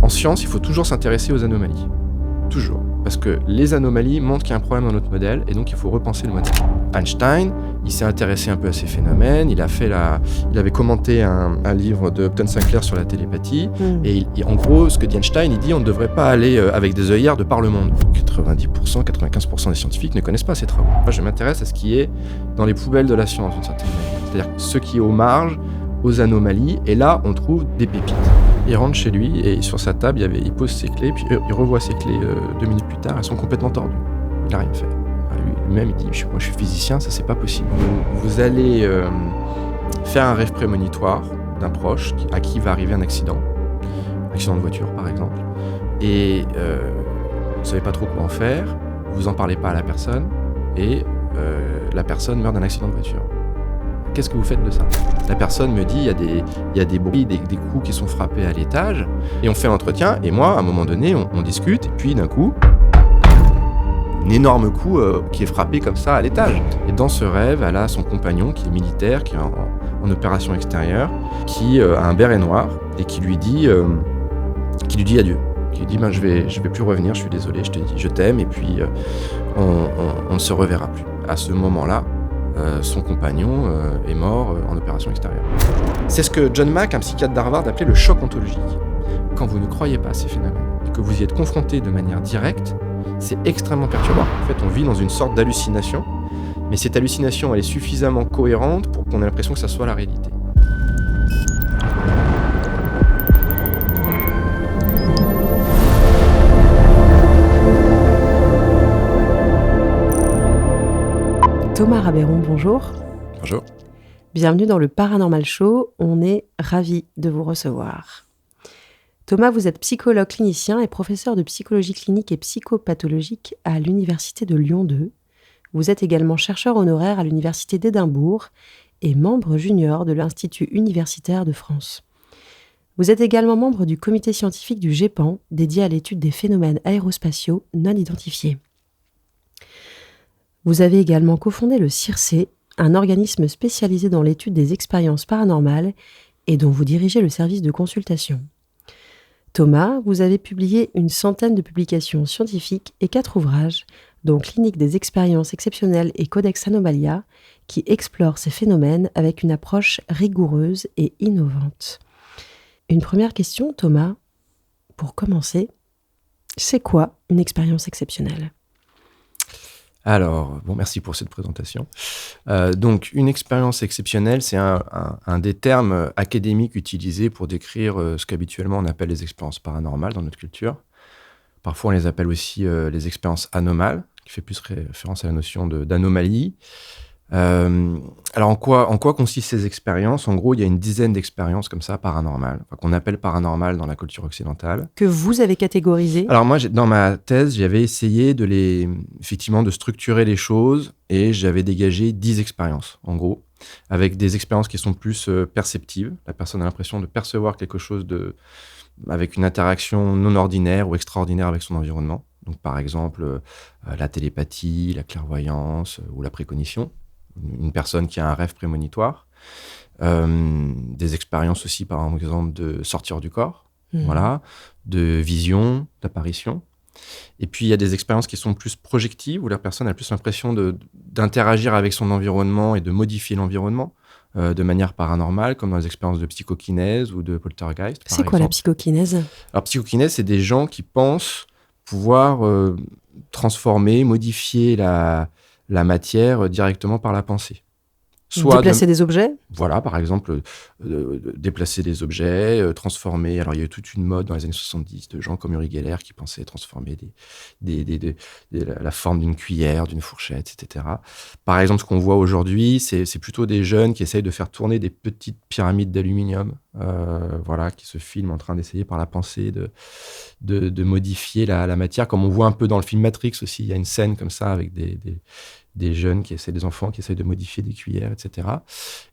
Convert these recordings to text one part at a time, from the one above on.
En science, il faut toujours s'intéresser aux anomalies. Toujours. Parce que les anomalies montrent qu'il y a un problème dans notre modèle et donc il faut repenser le modèle. Einstein, il s'est intéressé un peu à ces phénomènes. Il avait commenté un livre de Upton Sinclair sur la télépathie. Et en gros, ce que dit Einstein, il dit on ne devrait pas aller avec des œillères de par le monde. 90%, 95% des scientifiques ne connaissent pas ces travaux. Moi, je m'intéresse à ce qui est dans les poubelles de la science, d'une certaine manière. C'est-à-dire ce qui est aux marges, aux anomalies. Et là, on trouve des pépites. Il rentre chez lui et sur sa table, il pose ses clés, puis il revoit ses clés 2 minutes plus tard, elles sont complètement tordues. Il n'a rien fait. Lui-même, il dit moi je suis physicien, ça c'est pas possible. Vous allez faire un rêve prémonitoire d'un proche à qui va arriver un accident de voiture par exemple, et vous ne savez pas trop quoi en faire, vous en parlez pas à la personne, et la personne meurt d'un accident de voiture. Qu'est-ce que vous faites de ça ? La personne me dit, il y a des bruits, des coups qui sont frappés à l'étage, et on fait l'entretien, et moi, à un moment donné, on discute, et puis d'un coup, un énorme coup qui est frappé comme ça à l'étage. Et dans ce rêve, elle a son compagnon, qui est militaire, qui est en opération extérieure, qui a un béret noir, et qui lui dit adieu. Qui lui dit, je vais plus revenir, je suis désolé, je te dis, je t'aime, et puis on ne se reverra plus. À ce moment-là, son compagnon est mort en opération extérieure. C'est ce que John Mack, un psychiatre d'Harvard, appelait le choc ontologique. Quand vous ne croyez pas à ces phénomènes et que vous y êtes confronté de manière directe, c'est extrêmement perturbant. En fait, on vit dans une sorte d'hallucination, mais cette hallucination, elle est suffisamment cohérente pour qu'on ait l'impression que ça soit la réalité. Thomas Rabeyron, bonjour. Bonjour. Bienvenue dans le Paranormal Show. On est ravis de vous recevoir. Thomas, vous êtes psychologue clinicien et professeur de psychologie clinique et psychopathologique à l'Université de Lyon 2. Vous êtes également chercheur honoraire à l'Université d'Édimbourg et membre junior de l'Institut universitaire de France. Vous êtes également membre du comité scientifique du GEPAN, dédié à l'étude des phénomènes aérospatiaux non identifiés. Vous avez également cofondé le CIRCE, un organisme spécialisé dans l'étude des expériences paranormales et dont vous dirigez le service de consultation. Thomas, vous avez publié une centaine de publications scientifiques et 4 ouvrages, dont Clinique des expériences exceptionnelles et Codex Anomalia, qui explorent ces phénomènes avec une approche rigoureuse et innovante. Une première question, Thomas, pour commencer, c'est quoi une expérience exceptionnelle ? Alors, merci pour cette présentation. Donc, une expérience exceptionnelle, c'est un des termes académiques utilisés pour décrire ce qu'habituellement on appelle les expériences paranormales dans notre culture. Parfois, on les appelle aussi les expériences anomales, qui fait plus référence à la notion d'anomalie. Alors, en quoi consistent ces expériences ? En gros, il y a une dizaine d'expériences comme ça, paranormales, qu'on appelle paranormales dans la culture occidentale. Que vous avez catégorisées ? Alors moi, dans ma thèse, j'avais essayé effectivement de structurer les choses et j'avais dégagé 10 expériences, en gros, avec des expériences qui sont plus perceptives. La personne a l'impression de percevoir quelque chose avec une interaction non ordinaire ou extraordinaire avec son environnement. Donc, par exemple, la télépathie, la clairvoyance ou la précognition. Une personne qui a un rêve prémonitoire. Des expériences aussi, par exemple, de sortir du corps, voilà, de vision, d'apparition. Et puis, il y a des expériences qui sont plus projectives, où la personne a plus l'impression d'interagir avec son environnement et de modifier l'environnement de manière paranormale, comme dans les expériences de psychokinèse ou de poltergeist. C'est quoi la psychokinèse ? Alors, psychokinèse, c'est des gens qui pensent pouvoir transformer, modifier la matière directement par la pensée. Soit déplacer des objets ? Voilà, par exemple, déplacer des objets, transformer. Alors, il y a eu toute une mode dans les années 70 de gens comme Uri Geller qui pensaient transformer la forme d'une cuillère, d'une fourchette, etc. Par exemple, ce qu'on voit aujourd'hui, c'est plutôt des jeunes qui essayent de faire tourner des petites pyramides d'aluminium, qui se filment en train d'essayer par la pensée de modifier la matière. Comme on voit un peu dans le film Matrix aussi, il y a une scène comme ça avec des jeunes des enfants qui essayent de modifier des cuillères, etc.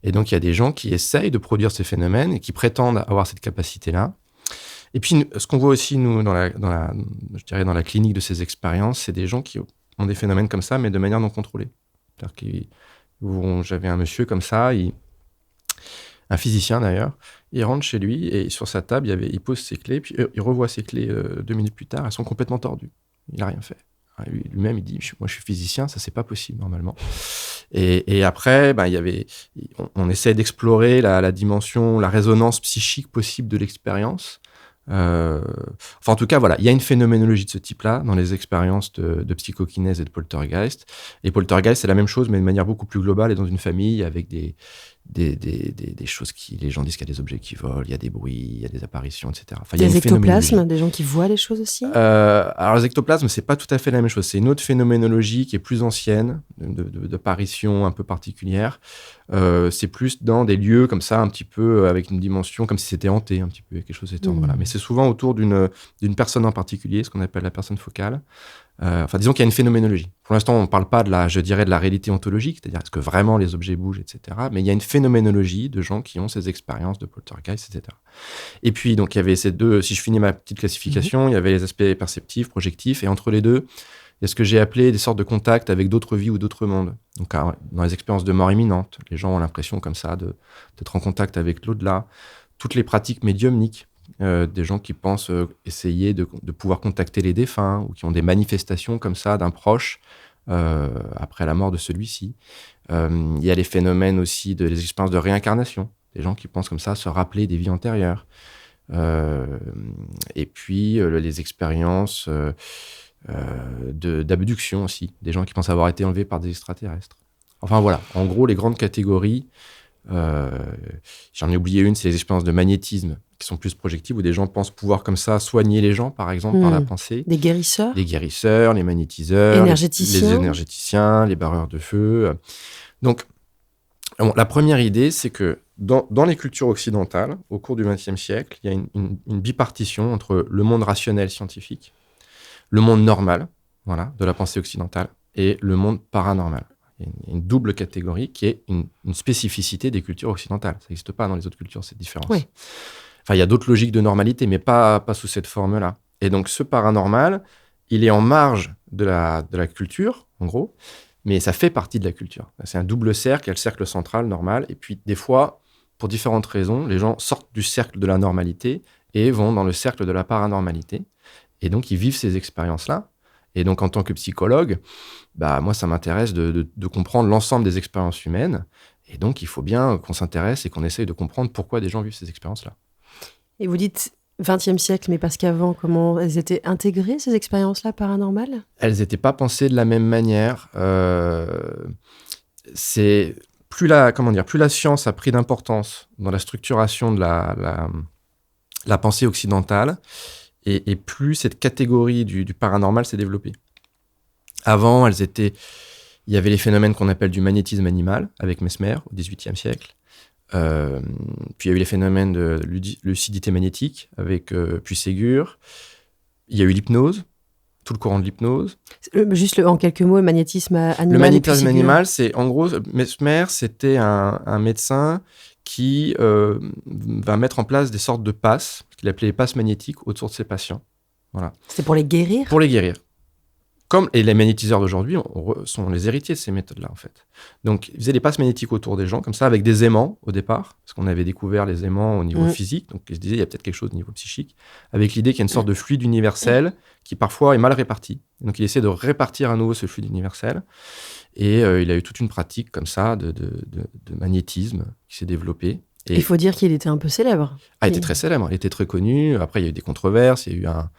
Et donc, il y a des gens qui essayent de produire ces phénomènes et qui prétendent avoir cette capacité-là. Et puis, ce qu'on voit aussi, nous, dans la clinique de ces expériences, c'est des gens qui ont des phénomènes comme ça, mais de manière non contrôlée. C'est-à-dire j'avais un monsieur comme ça, un physicien d'ailleurs. Il rentre chez lui et sur sa table, il pose ses clés, puis il revoit ses clés 2 minutes plus tard, elles sont complètement tordues. Il n'a rien fait. Lui-même, il dit, moi je suis physicien, ça c'est pas possible normalement. Et après, on essaie d'explorer la dimension, la résonance psychique possible de l'expérience. En tout cas, voilà, il y a une phénoménologie de ce type-là dans les expériences de psychokinèse et de poltergeist. Et poltergeist, c'est la même chose, mais de manière beaucoup plus globale et dans une famille avec des choses les gens disent qu'il y a des objets qui volent, il y a des bruits, il y a des apparitions, etc. Enfin, des ectoplasmes, des gens qui voient les choses aussi. Alors les ectoplasmes, c'est pas tout à fait la même chose. C'est une autre phénoménologie qui est plus ancienne, d'apparitions un peu particulières. C'est plus dans des lieux comme ça, un petit peu avec une dimension comme si c'était hanté, un petit peu quelque chose d'étonnant. Voilà. Mais c'est souvent autour d'une personne en particulier, ce qu'on appelle la personne focale. Disons qu'il y a une phénoménologie. Pour l'instant, on ne parle pas de la réalité ontologique, c'est-à-dire est-ce que vraiment les objets bougent, etc. Mais il y a une phénoménologie de gens qui ont ces expériences de poltergeist, etc. Et puis, donc, il y avait ces deux, si je finis ma petite classification, il y avait les aspects perceptifs, projectifs, et entre les deux, il y a ce que j'ai appelé des sortes de contacts avec d'autres vies ou d'autres mondes. Donc, dans les expériences de mort imminente, les gens ont l'impression comme ça d'être en contact avec l'au-delà. Toutes les pratiques médiumniques, des gens qui pensent essayer de pouvoir contacter les défunts ou qui ont des manifestations comme ça d'un proche après la mort de celui-ci. Il y a les phénomènes aussi des expériences de réincarnation, des gens qui pensent comme ça se rappeler des vies antérieures. Et puis les expériences d'abduction aussi, des gens qui pensent avoir été enlevés par des extraterrestres. Enfin voilà, en gros les grandes catégories. J'en ai oublié une, c'est les expériences de magnétisme qui sont plus projectives, où des gens pensent pouvoir comme ça soigner les gens, par exemple, par la pensée. Des guérisseurs. Les guérisseurs, les magnétiseurs, les énergéticiens, les barreurs de feu. Donc, la première idée, c'est que dans les cultures occidentales, au cours du XXe siècle, il y a une bipartition entre le monde rationnel scientifique, le monde normal, voilà, de la pensée occidentale, et le monde paranormal. Il y a une double catégorie qui est une spécificité des cultures occidentales. Ça n'existe pas dans les autres cultures, cette différence. Oui. Enfin, il y a d'autres logiques de normalité, mais pas sous cette forme-là. Et donc, ce paranormal, il est en marge de la culture, en gros, mais ça fait partie de la culture. C'est un double cercle, il y a le cercle central, normal, et puis des fois, pour différentes raisons, les gens sortent du cercle de la normalité et vont dans le cercle de la paranormalité. Et donc, ils vivent ces expériences-là. Et donc, en tant que psychologue, moi, ça m'intéresse de comprendre l'ensemble des expériences humaines. Et donc, il faut bien qu'on s'intéresse et qu'on essaye de comprendre pourquoi des gens vivent ces expériences-là. Et vous dites 20e siècle, mais parce qu'avant, comment elles étaient intégrées, ces expériences-là paranormales ? Elles n'étaient pas pensées de la même manière. C'est plus la science a pris d'importance dans la structuration de la pensée occidentale, et plus cette catégorie du paranormal s'est développée. Avant, il y avait les phénomènes qu'on appelle du magnétisme animal, avec Mesmer, au XVIIIe siècle. Puis il y a eu les phénomènes de lucidité magnétique, avec Puységur. Il y a eu l'hypnose, tout le courant de l'hypnose. Juste en quelques mots, le magnétisme animal. Le magnétisme animal, c'est en gros, Mesmer, c'était un médecin qui va mettre en place des sortes de passes, qu'il appelait les passes magnétiques, autour de ses patients. Voilà. C'était pour les guérir ? Pour les guérir. Et les magnétiseurs d'aujourd'hui sont les héritiers de ces méthodes-là, en fait. Donc, ils faisaient des passes magnétiques autour des gens, comme ça, avec des aimants au départ, parce qu'on avait découvert les aimants au niveau physique, donc ils se disaient, il y a peut-être quelque chose au niveau psychique, avec l'idée qu'il y a une sorte de fluide universel qui parfois est mal réparti. Donc, il essaie de répartir à nouveau ce fluide universel. Et il a eu toute une pratique comme ça de magnétisme qui s'est développée. Et il faut dire qu'il était un peu célèbre. Il était très célèbre, il était très connu. Après, il y a eu des controverses, il y a eu un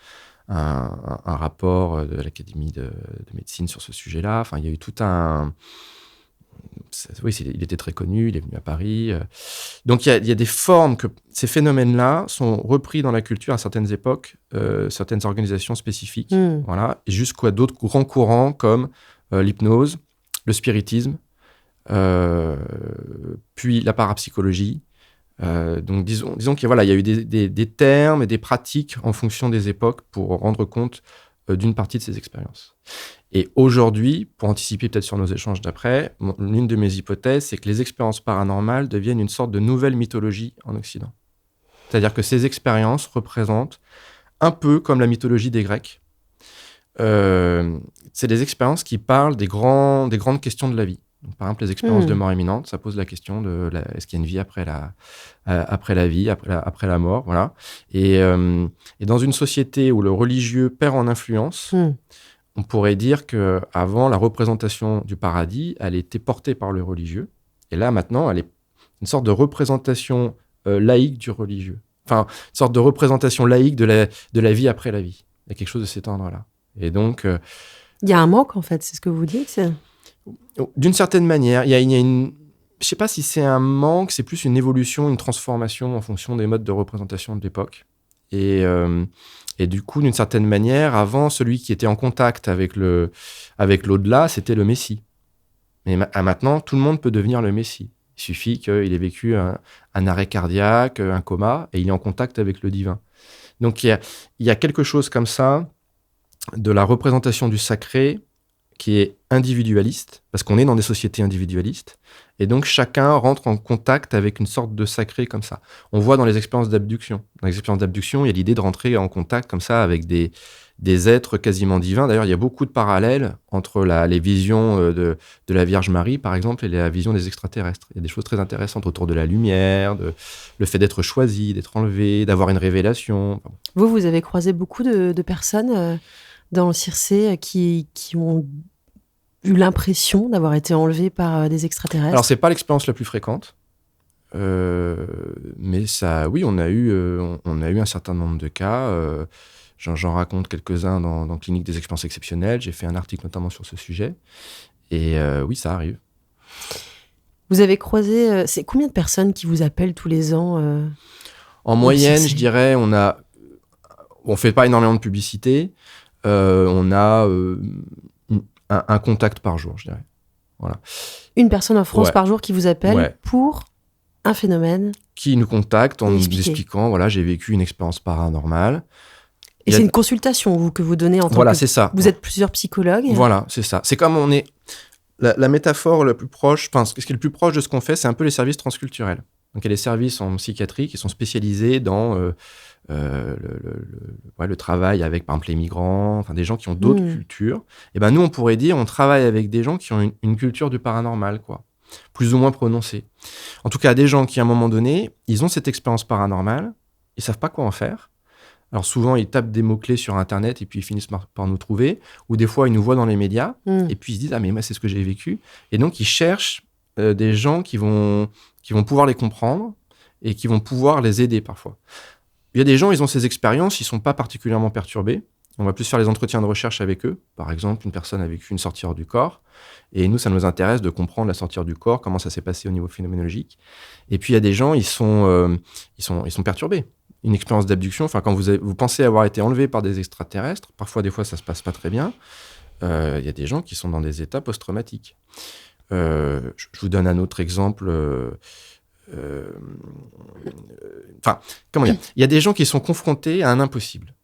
rapport de l'Académie de médecine sur ce sujet-là. Enfin, il y a eu tout un... Oui, il était très connu, il est venu à Paris. Donc, il y a des formes que... Ces phénomènes-là sont repris dans la culture à certaines époques, certaines organisations spécifiques, voilà, et jusqu'à d'autres grands courants comme l'hypnose, le spiritisme, puis la parapsychologie. Donc disons qu'il y a eu des termes et des pratiques en fonction des époques pour rendre compte d'une partie de ces expériences. Et aujourd'hui, pour anticiper peut-être sur nos échanges d'après, l'une de mes hypothèses, c'est que les expériences paranormales deviennent une sorte de nouvelle mythologie en Occident. C'est-à-dire que ces expériences représentent un peu comme la mythologie des Grecs. C'est des expériences qui parlent des grandes questions de la vie. Donc, par exemple, les expériences de mort imminente, ça pose la question de est-ce qu'il y a une vie après la vie, après la mort, voilà. Et dans une société où le religieux perd en influence, on pourrait dire qu'avant, la représentation du paradis, elle était portée par le religieux. Et là, maintenant, elle est une sorte de représentation laïque du religieux. Enfin, une sorte de représentation laïque de la vie après la vie. Il y a quelque chose de cet ordre-là. Et donc... il y a un manque, en fait, c'est ce que vous dites. D'une certaine manière, il y a une... Je ne sais pas si c'est un manque, c'est plus une évolution, une transformation en fonction des modes de représentation de l'époque. Et du coup, d'une certaine manière, avant, celui qui était en contact avec l'au-delà, c'était le Messie. Mais maintenant, tout le monde peut devenir le Messie. Il suffit qu'il ait vécu un arrêt cardiaque, un coma, et il est en contact avec le divin. Donc, il y a quelque chose comme ça de la représentation du sacré qui est individualiste, parce qu'on est dans des sociétés individualistes, et donc chacun rentre en contact avec une sorte de sacré comme ça. On voit dans les expériences d'abduction. Dans les expériences d'abduction, il y a l'idée de rentrer en contact comme ça avec des êtres quasiment divins. D'ailleurs, il y a beaucoup de parallèles entre les visions de la Vierge Marie, par exemple, et la vision des extraterrestres. Il y a des choses très intéressantes autour de la lumière, le fait d'être choisi, d'être enlevé, d'avoir une révélation. Vous avez croisé beaucoup de personnes dans le Circé qui ont eu l'impression d'avoir été enlevées par des extraterrestres? Alors, c'est pas l'expérience la plus fréquente. Mais ça, oui, on a eu un certain nombre de cas. J'en raconte quelques-uns dans Clinique des expériences exceptionnelles. J'ai fait un article notamment sur ce sujet. Et oui, ça arrive. Vous avez croisé... c'est combien de personnes qui vous appellent tous les ans En moyenne, je dirais, on fait pas énormément de publicité. On a un contact par jour, je dirais. Voilà. Une personne en France par jour qui vous appelle pour un phénomène. Qui nous contacte en nous expliquant, voilà, j'ai vécu une expérience paranormale. Et c'est une consultation que vous donnez en tant que... Voilà, c'est ça. Vous êtes plusieurs psychologues. Voilà, c'est ça. C'est comme on est... La métaphore la plus proche, enfin, ce qui est le plus proche de ce qu'on fait, c'est un peu les services transculturels. Donc, il y a les services en psychiatrie qui sont spécialisés dans le travail avec, par exemple, les migrants, enfin, des gens qui ont d'autres cultures. Et ben, nous, on pourrait dire, on travaille avec des gens qui ont une culture du paranormal, quoi, plus ou moins prononcée. En tout cas, des gens qui, à un moment donné, ils ont cette expérience paranormale, ils savent pas quoi en faire. Alors souvent, ils tapent des mots-clés sur Internet et puis ils finissent par nous trouver. Ou des fois, ils nous voient dans les médias et puis ils se disent « Ah, mais moi, c'est ce que j'ai vécu ». Et donc, ils cherchent des gens qui vont pouvoir les comprendre et qui vont pouvoir les aider parfois. Il y a des gens, ils ont ces expériences, ils ne sont pas particulièrement perturbés. On va plus faire les entretiens de recherche avec eux. Par exemple, une personne a vécu une sortie hors du corps. Et nous, ça nous intéresse de comprendre la sortie hors du corps, comment ça s'est passé au niveau phénoménologique. Et puis, il y a des gens, ils sont perturbés. Une expérience d'abduction, enfin, quand vous pensez avoir été enlevé par des extraterrestres, parfois, des fois, ça se passe pas très bien. Il y a des gens qui sont dans des états post-traumatiques. Je vous donne un autre exemple. Comment dire ? Il y a des gens qui sont confrontés à un impossible.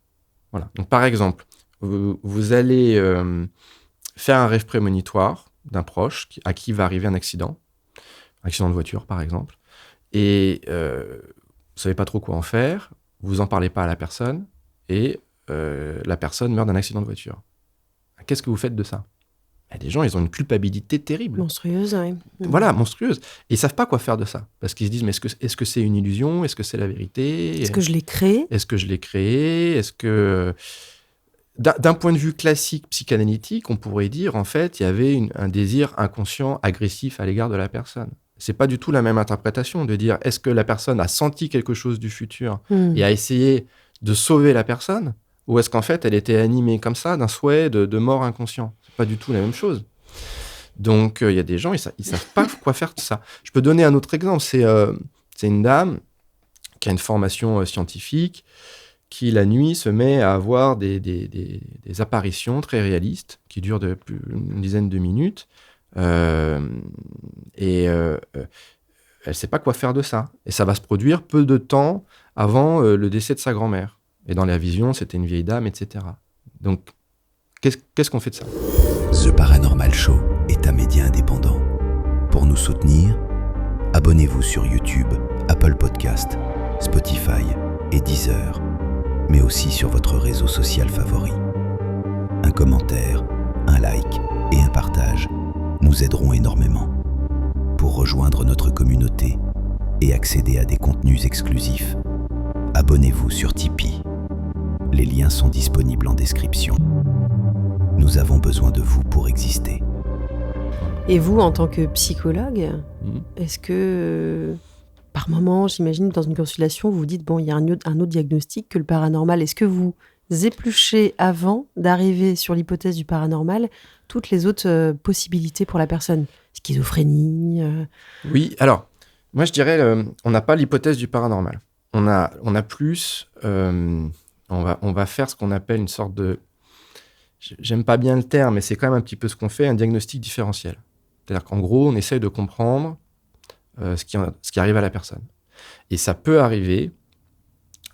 Voilà. Donc, par exemple, vous allez faire un rêve prémonitoire d'un proche à qui va arriver un accident de voiture, par exemple, et vous savez pas trop quoi en faire, vous en parlez pas à la personne, et la personne meurt d'un accident de voiture. Qu'est-ce que vous faites de ça ? Il y a des gens, ils ont une culpabilité terrible. Monstrueuse, oui. Voilà, monstrueuse. Et ils savent pas quoi faire de ça. Parce qu'ils se disent, mais est-ce que c'est une illusion ? Est-ce que c'est la vérité ? Est-ce que je l'ai créé ? Est-ce que... D'un point de vue classique psychanalytique, on pourrait dire, en fait, il y avait un désir inconscient, agressif à l'égard de la personne. C'est pas du tout la même interprétation de dire, est-ce que la personne a senti quelque chose du futur et a essayé de sauver la personne ? Ou est-ce qu'en fait, elle était animée comme ça d'un souhait de mort inconscient ? C'est pas du tout la même chose. Donc, il y a des gens, ils savent pas quoi faire de ça. Je peux donner un autre exemple. C'est une dame qui a une formation scientifique qui, la nuit, se met à avoir des apparitions très réalistes qui durent une dizaine de minutes. Elle sait pas quoi faire de ça. Et ça va se produire peu de temps avant le décès de sa grand-mère. Et dans la vision, c'était une vieille dame, etc. Donc, qu'est-ce qu'on fait de ça ? The Paranormal Show est un média indépendant. Pour nous soutenir, abonnez-vous sur YouTube, Apple Podcast, Spotify et Deezer, mais aussi sur votre réseau social favori. Un commentaire, un like et un partage, nous aideront énormément. Pour rejoindre notre communauté et accéder à des contenus exclusifs, abonnez-vous sur Tipeee. Les liens sont disponibles en description. Nous avons besoin de vous pour exister. Et vous, en tant que psychologue, est-ce que, par moment, j'imagine, dans une consultation, vous vous dites, bon, il y a un autre diagnostic que le paranormal. Est-ce que vous épluchez, avant d'arriver sur l'hypothèse du paranormal, toutes les autres possibilités pour la personne ? Schizophrénie Oui, alors, moi je dirais, on n'a pas l'hypothèse du paranormal. On a plus, on va faire ce qu'on appelle une sorte de, j'aime pas bien le terme, mais c'est quand même un petit peu ce qu'on fait, un diagnostic différentiel. C'est-à-dire qu'en gros, on essaye de comprendre ce qui arrive à la personne. Et ça peut arriver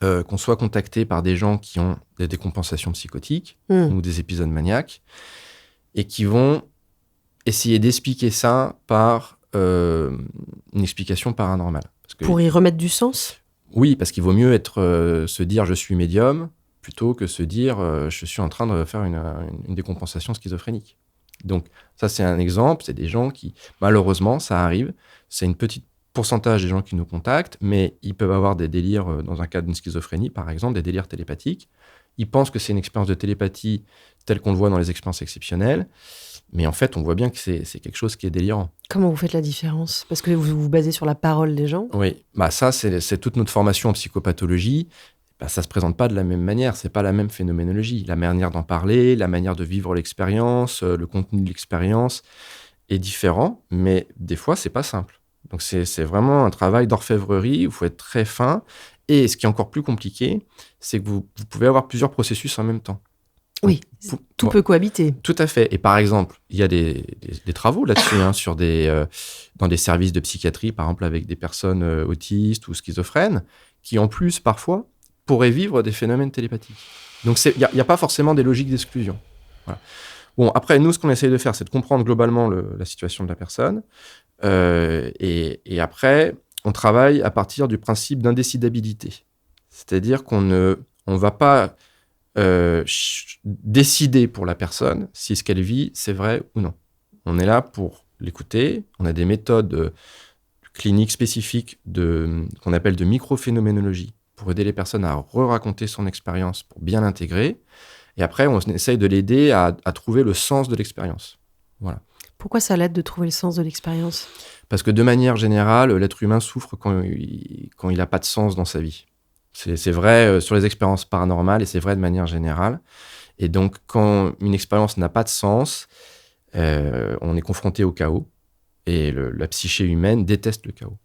qu'on soit contacté par des gens qui ont des décompensations psychotiques ou des épisodes maniaques et qui vont essayer d'expliquer ça par une explication paranormale. Parce que, pour y remettre du sens ? Oui, parce qu'il vaut mieux se dire « je suis médium » plutôt que se dire « je suis en train de faire une décompensation schizophrénique ». Donc ça, c'est un exemple. C'est des gens qui, malheureusement, ça arrive. C'est une petite pourcentage des gens qui nous contactent, mais ils peuvent avoir des délires, dans un cas d'une schizophrénie, par exemple, des délires télépathiques. Ils pensent que c'est une expérience de télépathie telle qu'on le voit dans les expériences exceptionnelles. Mais en fait, on voit bien que c'est quelque chose qui est délirant. Comment vous faites la différence ? Parce que vous vous basez sur la parole des gens ? Oui, ça, c'est toute notre formation en psychopathologie. Ça ne se présente pas de la même manière. Ce n'est pas la même phénoménologie. La manière d'en parler, la manière de vivre l'expérience, le contenu de l'expérience est différent, mais des fois, ce n'est pas simple. Donc, c'est vraiment un travail d'orfèvrerie où il faut être très fin. Et ce qui est encore plus compliqué, c'est que vous pouvez avoir plusieurs processus en même temps. Oui, tout peut cohabiter. Tout à fait. Et par exemple, il y a des travaux là-dessus, dans des services de psychiatrie, par exemple avec des personnes autistes ou schizophrènes, qui en plus, parfois, pourraient vivre des phénomènes télépathiques. Donc, il n'y a pas forcément des logiques d'exclusion. Voilà. Bon, après, nous, ce qu'on essaye de faire, c'est de comprendre globalement la situation de la personne. Et après, on travaille à partir du principe d'indécidabilité. C'est-à-dire qu'on ne va pas décider pour la personne si ce qu'elle vit, c'est vrai ou non. On est là pour l'écouter. On a des méthodes cliniques spécifiques qu'on appelle de microphénoménologie pour aider les personnes à re-raconter son expérience pour bien l'intégrer. Et après, on essaye de l'aider à trouver le sens de l'expérience. Voilà. Pourquoi ça l'aide de trouver le sens de l'expérience ? Parce que de manière générale, l'être humain souffre quand il n'a pas de sens dans sa vie. C'est vrai sur les expériences paranormales et c'est vrai de manière générale. Et donc, quand une expérience n'a pas de sens, on est confronté au chaos. Et la psyché humaine déteste le chaos.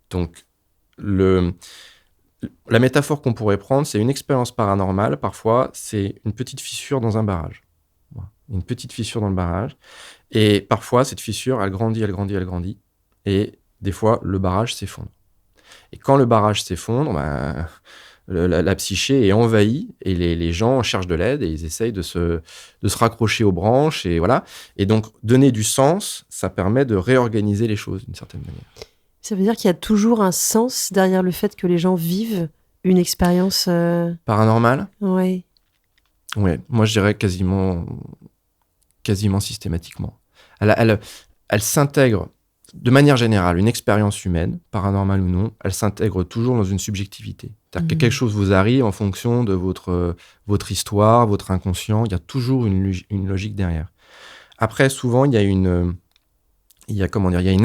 Donc, la métaphore qu'on pourrait prendre, c'est une expérience paranormale. Parfois, c'est une petite fissure dans un barrage. Voilà. Une petite fissure dans le barrage. Et parfois, cette fissure, elle grandit, elle grandit, elle grandit. Et des fois, le barrage s'effondre. Et quand le barrage s'effondre, la psyché est envahie et les gens cherchent de l'aide et ils essayent de se raccrocher aux branches. Et voilà. Et donc, donner du sens, ça permet de réorganiser les choses d'une certaine manière. Ça veut dire qu'il y a toujours un sens derrière le fait que les gens vivent une expérience... paranormale ? Oui. Ouais, moi je dirais quasiment systématiquement. Elle s'intègre, de manière générale, une expérience humaine, paranormale ou non, elle s'intègre toujours dans une subjectivité. C'est-à-dire que quelque chose vous arrive en fonction de votre histoire, votre inconscient, il y a toujours une logique derrière. Après, souvent, il y a une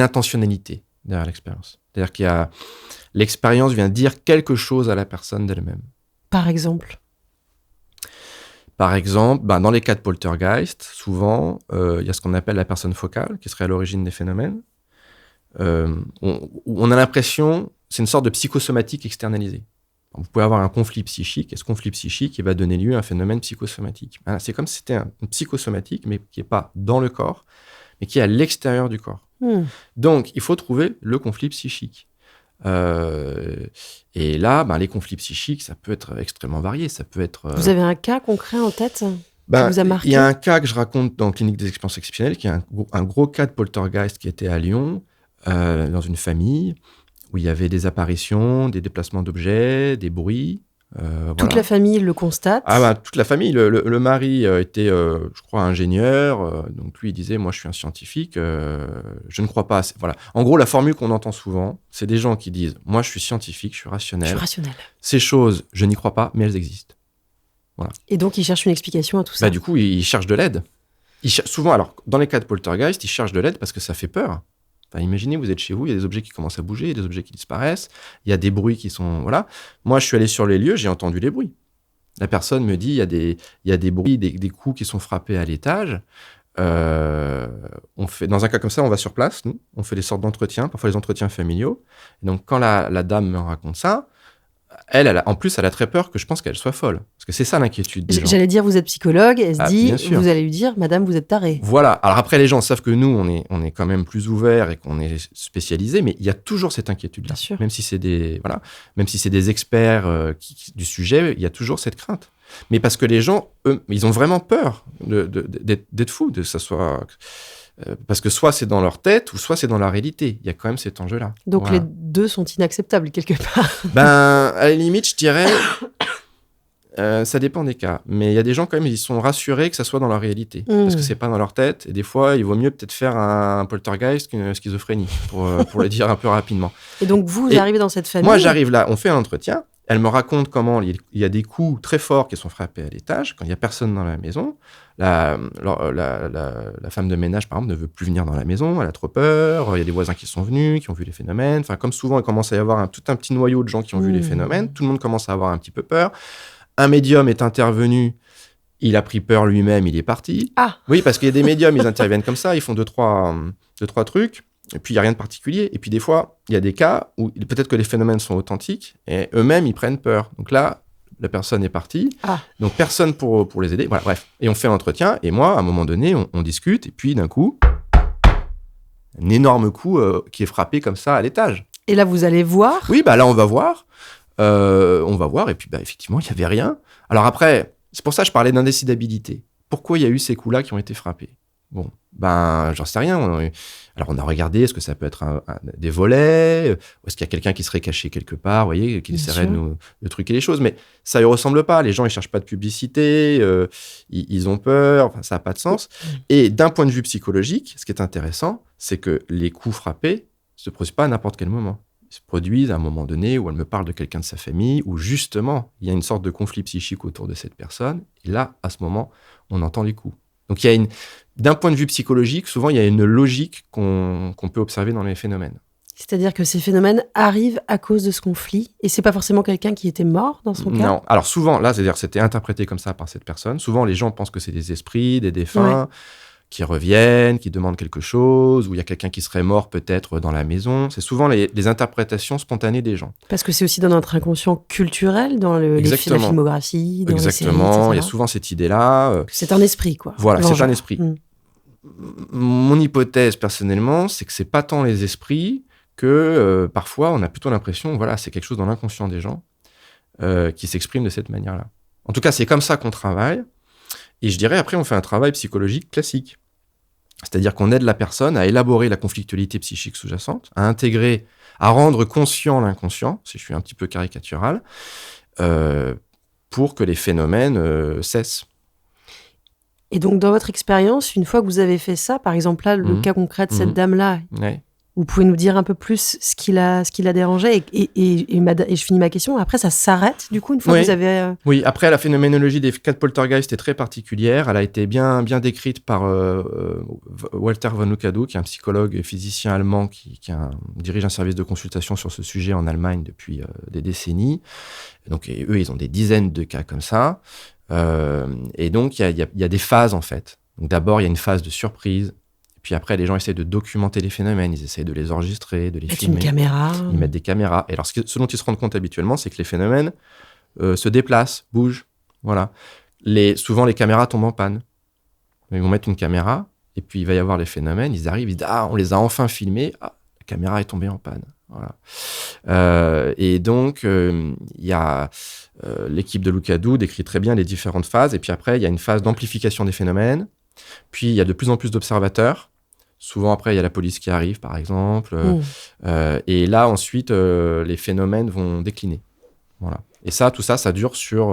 intentionnalité derrière l'expérience. C'est-à-dire l'expérience vient dire quelque chose à la personne d'elle-même. Par exemple, dans les cas de poltergeist, souvent, il y a ce qu'on appelle la personne focale, qui serait à l'origine des phénomènes. On a l'impression, c'est une sorte de psychosomatique externalisée. Vous pouvez avoir un conflit psychique, et ce conflit psychique il va donner lieu à un phénomène psychosomatique. C'est comme si c'était une psychosomatique, mais qui n'est pas dans le corps, mais qui est à l'extérieur du corps. Donc, il faut trouver le conflit psychique. Et là, les conflits psychiques, ça peut être extrêmement varié. Ça peut être. Vous avez un cas concret en tête qui vous a marqué ? Il y a un cas que je raconte dans Clinique des expériences exceptionnelles, qui est un gros cas de poltergeist qui était à Lyon, dans une famille où il y avait des apparitions, des déplacements d'objets, des bruits. Toute la famille le constate. Toute la famille. Le mari était, je crois, ingénieur. Donc lui, il disait, moi, je suis un scientifique. Je ne crois pas. Voilà. En gros, la formule qu'on entend souvent, c'est des gens qui disent, moi, je suis scientifique, je suis rationnel. Ces choses, je n'y crois pas, mais elles existent. Voilà. Et donc, ils cherchent une explication à tout ça. Du coup, ils cherchent de l'aide. Souvent, alors, dans les cas de poltergeist, ils cherchent de l'aide parce que ça fait peur. Enfin, imaginez, vous êtes chez vous, il y a des objets qui commencent à bouger, il y a des objets qui disparaissent, il y a des bruits qui sont... Voilà. Moi, je suis allé sur les lieux, j'ai entendu les bruits. La personne me dit, il y a des bruits, des coups qui sont frappés à l'étage. Dans un cas comme ça, on va sur place, nous, on fait des sortes d'entretiens, parfois les entretiens familiaux. Et donc, quand la dame me raconte ça, en plus, elle a très peur que je pense qu'elle soit folle. Parce que c'est ça l'inquiétude des gens. J'allais dire, vous êtes psychologue, elle se dit, vous allez lui dire, madame, vous êtes tarée. Voilà. Alors après, les gens savent que nous, on est quand même plus ouverts et qu'on est spécialisés, mais il y a toujours cette inquiétude-là. Même si c'est des experts du sujet, il y a toujours cette crainte. Mais parce que les gens, eux, ils ont vraiment peur d'être fous, de que ça soit... parce que soit c'est dans leur tête, ou soit c'est dans la réalité. Il y a quand même cet enjeu-là. Donc les deux sont inacceptables, quelque part. À la limite, je dirais, ça dépend des cas. Mais il y a des gens, quand même, ils sont rassurés que ça soit dans la réalité. Parce que c'est pas dans leur tête. Et des fois, il vaut mieux peut-être faire un poltergeist qu'une schizophrénie, pour le dire un peu rapidement. Et donc, vous arrivez dans cette famille. Moi, j'arrive là, on fait un entretien. Elle me raconte comment il y a des coups très forts qui sont frappés à l'étage, quand il n'y a personne dans la maison. La femme de ménage, par exemple, ne veut plus venir dans la maison, elle a trop peur. Il y a des voisins qui sont venus, qui ont vu les phénomènes. Enfin, comme souvent, il commence à y avoir tout un petit noyau de gens qui ont vu les phénomènes. Tout le monde commence à avoir un petit peu peur. Un médium est intervenu, il a pris peur lui-même, il est parti. Oui, parce qu'il y a des médiums, ils interviennent comme ça, ils font deux, trois trucs. Et puis, il n'y a rien de particulier. Et puis, des fois, il y a des cas où peut-être que les phénomènes sont authentiques et eux-mêmes, ils prennent peur. Donc là, la personne est partie. Donc, personne pour les aider. Voilà, bref. Et on fait l'entretien. Et moi, à un moment donné, on discute. Et puis, d'un coup, un énorme coup qui est frappé comme ça à l'étage. Et là, vous allez voir ? Oui, là, on va voir. Et puis, effectivement, il n'y avait rien. Alors après, c'est pour ça que je parlais d'indécidabilité. Pourquoi il y a eu ces coups-là qui ont été frappés ? Bon, j'en sais rien. Alors, on a regardé, est-ce que ça peut être des volets ? Ou est-ce qu'il y a quelqu'un qui serait caché quelque part, vous voyez, qui essaierait de truquer les choses ? Mais ça ne ressemble pas. Les gens, ils ne cherchent pas de publicité, ils ont peur, ça n'a pas de sens. Et d'un point de vue psychologique, ce qui est intéressant, c'est que les coups frappés ne se produisent pas à n'importe quel moment. Ils se produisent à un moment donné où elle me parle de quelqu'un de sa famille, où justement, il y a une sorte de conflit psychique autour de cette personne. Et là, à ce moment, on entend les coups. Donc, d'un point de vue psychologique, souvent, il y a une logique qu'on peut observer dans les phénomènes. C'est-à-dire que ces phénomènes arrivent à cause de ce conflit, et c'est pas forcément quelqu'un qui était mort dans son cas ? Non. Alors, souvent, là, c'est-à-dire que c'était interprété comme ça par cette personne. Souvent, les gens pensent que c'est des esprits, des défunts, qui reviennent, qui demandent quelque chose, ou il y a quelqu'un qui serait mort peut-être dans la maison. C'est souvent les interprétations spontanées des gens. Parce que c'est aussi dans notre inconscient culturel, dans la filmographie, dans les séries, etc. Il y a souvent cette idée-là. C'est un esprit, quoi. Voilà, c'est un esprit. Mon hypothèse, personnellement, c'est que c'est pas tant les esprits que parfois, on a plutôt l'impression, c'est quelque chose dans l'inconscient des gens qui s'exprime de cette manière-là. En tout cas, c'est comme ça qu'on travaille. Et je dirais, après, on fait un travail psychologique classique. C'est-à-dire qu'on aide la personne à élaborer la conflictualité psychique sous-jacente, à intégrer, à rendre conscient l'inconscient, si je suis un petit peu caricatural, pour que les phénomènes cessent. Et donc, dans votre expérience, une fois que vous avez fait ça, par exemple, là, le cas concret de cette dame-là, vous pouvez nous dire un peu plus ce qui l'a dérangé et je finis ma question. Après, ça s'arrête, du coup, une fois que vous avez... Oui, après, la phénoménologie des cas de poltergeist est très particulière. Elle a été bien décrite par Walter von Lukadou, qui est un psychologue et physicien allemand qui dirige un service de consultation sur ce sujet en Allemagne depuis des décennies. Donc, eux, ils ont des dizaines de cas comme ça. Et donc, il y a des phases, en fait. Donc, d'abord, il y a une phase de surprise. Puis après, les gens essaient de documenter les phénomènes, ils essayent de les enregistrer, de les filmer. Une caméra. Ils mettent des caméras. Et alors, ce dont ils se rendent compte habituellement, c'est que les phénomènes se déplacent, bougent. Voilà. Souvent, les caméras tombent en panne. Ils vont mettre une caméra, et puis il va y avoir les phénomènes. Ils arrivent, ils disent « Ah, on les a enfin filmés. Ah, la caméra est tombée en panne. » Voilà. Et donc, il y a l'équipe de Lukadou décrit très bien les différentes phases. Et puis après, il y a une phase d'amplification des phénomènes. Puis, il y a de plus en plus d'observateurs. Souvent, après, il y a la police qui arrive, par exemple. Et là, ensuite, les phénomènes vont décliner. Voilà. Et tout ça dure sur,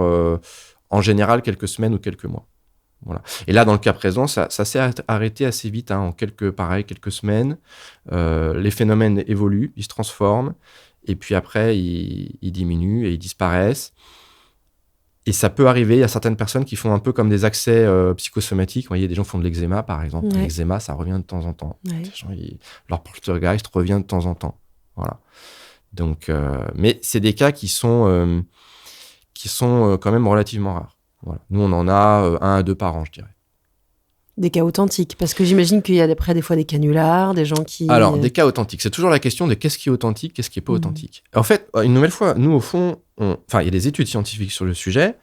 en général, quelques semaines ou quelques mois. Voilà. Et là, dans le cas présent, ça s'est arrêté assez vite, en quelques semaines. Les phénomènes évoluent, ils se transforment, et puis après, ils diminuent et ils disparaissent. Et ça peut arriver, il y a certaines personnes qui font un peu comme des accès psychosomatiques. Vous voyez, des gens font de l'eczéma, par exemple. Ouais. L'eczéma, ça revient de temps en temps. Ouais. Leur poltergeist revient de temps en temps. Voilà. Donc, mais c'est des cas qui sont quand même relativement rares. Voilà. Nous, on en a 1 à 2 par an, je dirais. Des cas authentiques, parce que j'imagine qu'il y a après des fois des canulars, des gens qui... Alors, des cas authentiques, c'est toujours la question de qu'est-ce qui est authentique, qu'est-ce qui n'est pas authentique. En fait, une nouvelle fois, nous, au fond, il y a des études scientifiques sur le sujet.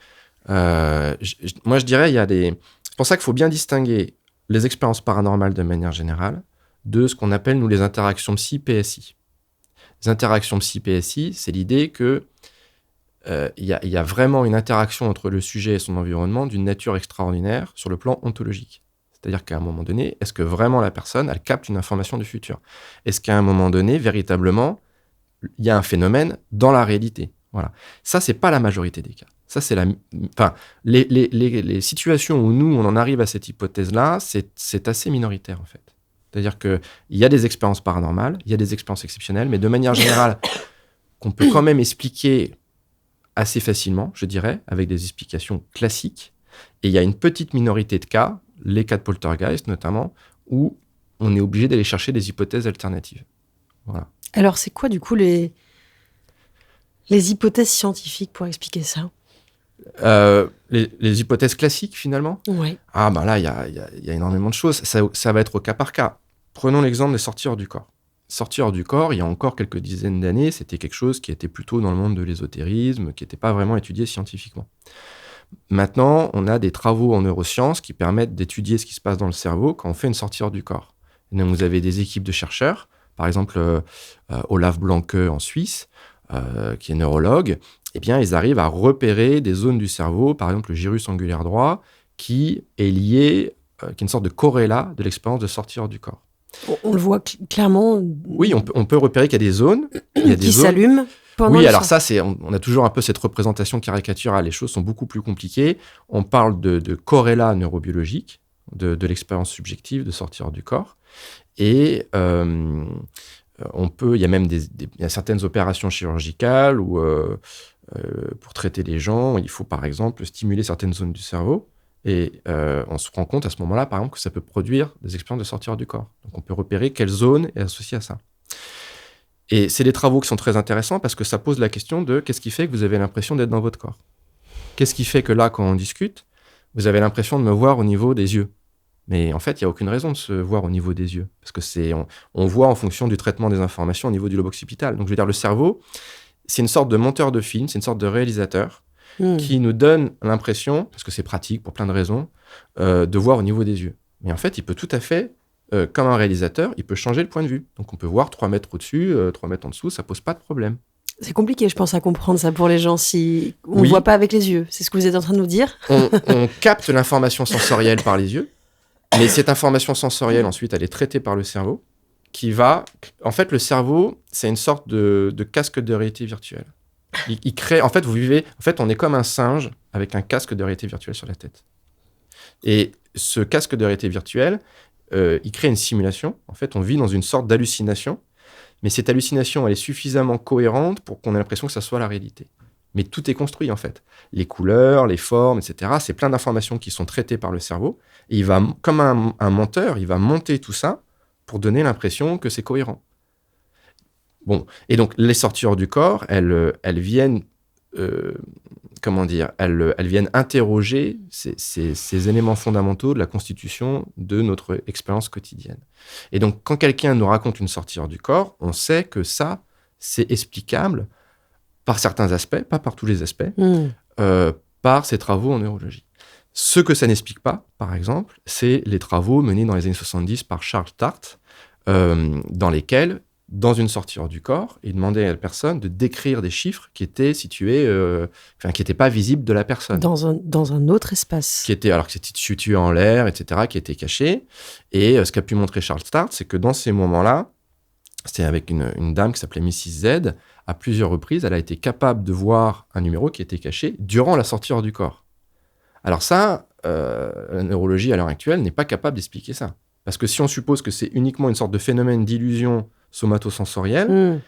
Moi, je dirais, c'est pour ça qu'il faut bien distinguer les expériences paranormales de manière générale de ce qu'on appelle, nous, les interactions psy-PSI. Les interactions psy-PSI, c'est l'idée que il y a vraiment une interaction entre le sujet et son environnement d'une nature extraordinaire sur le plan ontologique. C'est-à-dire qu'à un moment donné, est-ce que vraiment la personne, elle capte une information du futur ? Est-ce qu'à un moment donné, véritablement, il y a un phénomène dans la réalité ? Voilà. Ça, c'est pas la majorité des cas. Ça, c'est les situations où nous, on en arrive à cette hypothèse-là, c'est assez minoritaire, en fait. C'est-à-dire qu'il y a des expériences paranormales, il y a des expériences exceptionnelles, mais de manière générale, qu'on peut quand même expliquer assez facilement, je dirais, avec des explications classiques. Et il y a une petite minorité de cas, les cas de poltergeist notamment, où on est obligé d'aller chercher des hypothèses alternatives. Voilà. Alors, c'est quoi, du coup, les hypothèses scientifiques pour expliquer ça ? Les hypothèses classiques, finalement ? Ouais. Ah, ben là, il y a énormément de choses. Ça va être au cas par cas. Prenons l'exemple des sorties hors du corps. Sorties hors du corps, il y a encore quelques dizaines d'années, c'était quelque chose qui était plutôt dans le monde de l'ésotérisme, qui n'était pas vraiment étudié scientifiquement. Maintenant, on a des travaux en neurosciences qui permettent d'étudier ce qui se passe dans le cerveau quand on fait une sortie hors du corps. Et donc, vous avez des équipes de chercheurs, par exemple Olaf Blanke en Suisse, qui est neurologue. Eh bien, ils arrivent à repérer des zones du cerveau, par exemple le gyrus angulaire droit, qui est lié, qui est une sorte de corrélat de l'expérience de sortie hors du corps. On le voit clairement. Oui, on peut repérer qu'il y a des zones qui s'allument pendant Oui, le alors soir. ça, on a toujours un peu cette représentation caricaturale. Les choses sont beaucoup plus compliquées. On parle de corrélats neurobiologiques, de l'expérience subjective de sortir du corps. Et il y a même il y a certaines opérations chirurgicales où, pour traiter les gens, il faut par exemple stimuler certaines zones du cerveau. Et on se rend compte à ce moment-là, par exemple, que ça peut produire des expériences de sortie hors du corps. Donc on peut repérer quelle zone est associée à ça. Et c'est des travaux qui sont très intéressants parce que ça pose la question de qu'est-ce qui fait que vous avez l'impression d'être dans votre corps ? Qu'est-ce qui fait que là, quand on discute, vous avez l'impression de me voir au niveau des yeux ? Mais en fait, il n'y a aucune raison de se voir au niveau des yeux. Parce que on voit en fonction du traitement des informations au niveau du lobe occipital. Donc je veux dire, le cerveau, c'est une sorte de monteur de film, c'est une sorte de réalisateur qui nous donne l'impression, parce que c'est pratique pour plein de raisons, de voir au niveau des yeux. Mais en fait, il peut tout à fait, comme un réalisateur, il peut changer le point de vue. Donc on peut voir 3 mètres au-dessus, 3 mètres en dessous, ça pose pas de problème. C'est compliqué, je pense, à comprendre ça pour les gens si on ne voit pas avec les yeux. C'est ce que vous êtes en train de nous dire ? On capte l'information sensorielle par les yeux, mais cette information sensorielle, ensuite, elle est traitée par le cerveau, qui va... En fait, le cerveau, c'est une sorte de casque de réalité virtuelle. Il crée... En fait, on est comme un singe avec un casque de réalité virtuelle sur la tête. Et ce casque de réalité virtuelle, il crée une simulation. En fait, on vit dans une sorte d'hallucination, mais cette hallucination, elle est suffisamment cohérente pour qu'on ait l'impression que ça soit la réalité. Mais tout est construit, en fait. Les couleurs, les formes, etc. C'est plein d'informations qui sont traitées par le cerveau. Et il va, comme un monteur, il va monter tout ça pour donner l'impression que c'est cohérent. Bon, et donc les sorties hors du corps, elles viennent, elles viennent interroger ces éléments fondamentaux de la constitution de notre expérience quotidienne. Et donc, quand quelqu'un nous raconte une sortie hors du corps, on sait que ça, c'est explicable par certains aspects, pas par tous les aspects, par ces travaux en neurologie. Ce que ça n'explique pas, par exemple, c'est les travaux menés dans les années 70 par Charles Tart, dans lesquels, dans une sortie hors du corps, il demandait à la personne de décrire des chiffres qui étaient situés, qui n'étaient pas visibles de la personne. Dans un autre espace. Que c'était situé en l'air, etc., qui était caché. Et ce qu'a pu montrer Charles Tart, c'est que dans ces moments-là, c'était avec une dame qui s'appelait Mrs. Z, à plusieurs reprises, elle a été capable de voir un numéro qui était caché durant la sortie hors du corps. Alors ça, la neurologie à l'heure actuelle n'est pas capable d'expliquer ça. Parce que si on suppose que c'est uniquement une sorte de phénomène d'illusion somatosensorielle,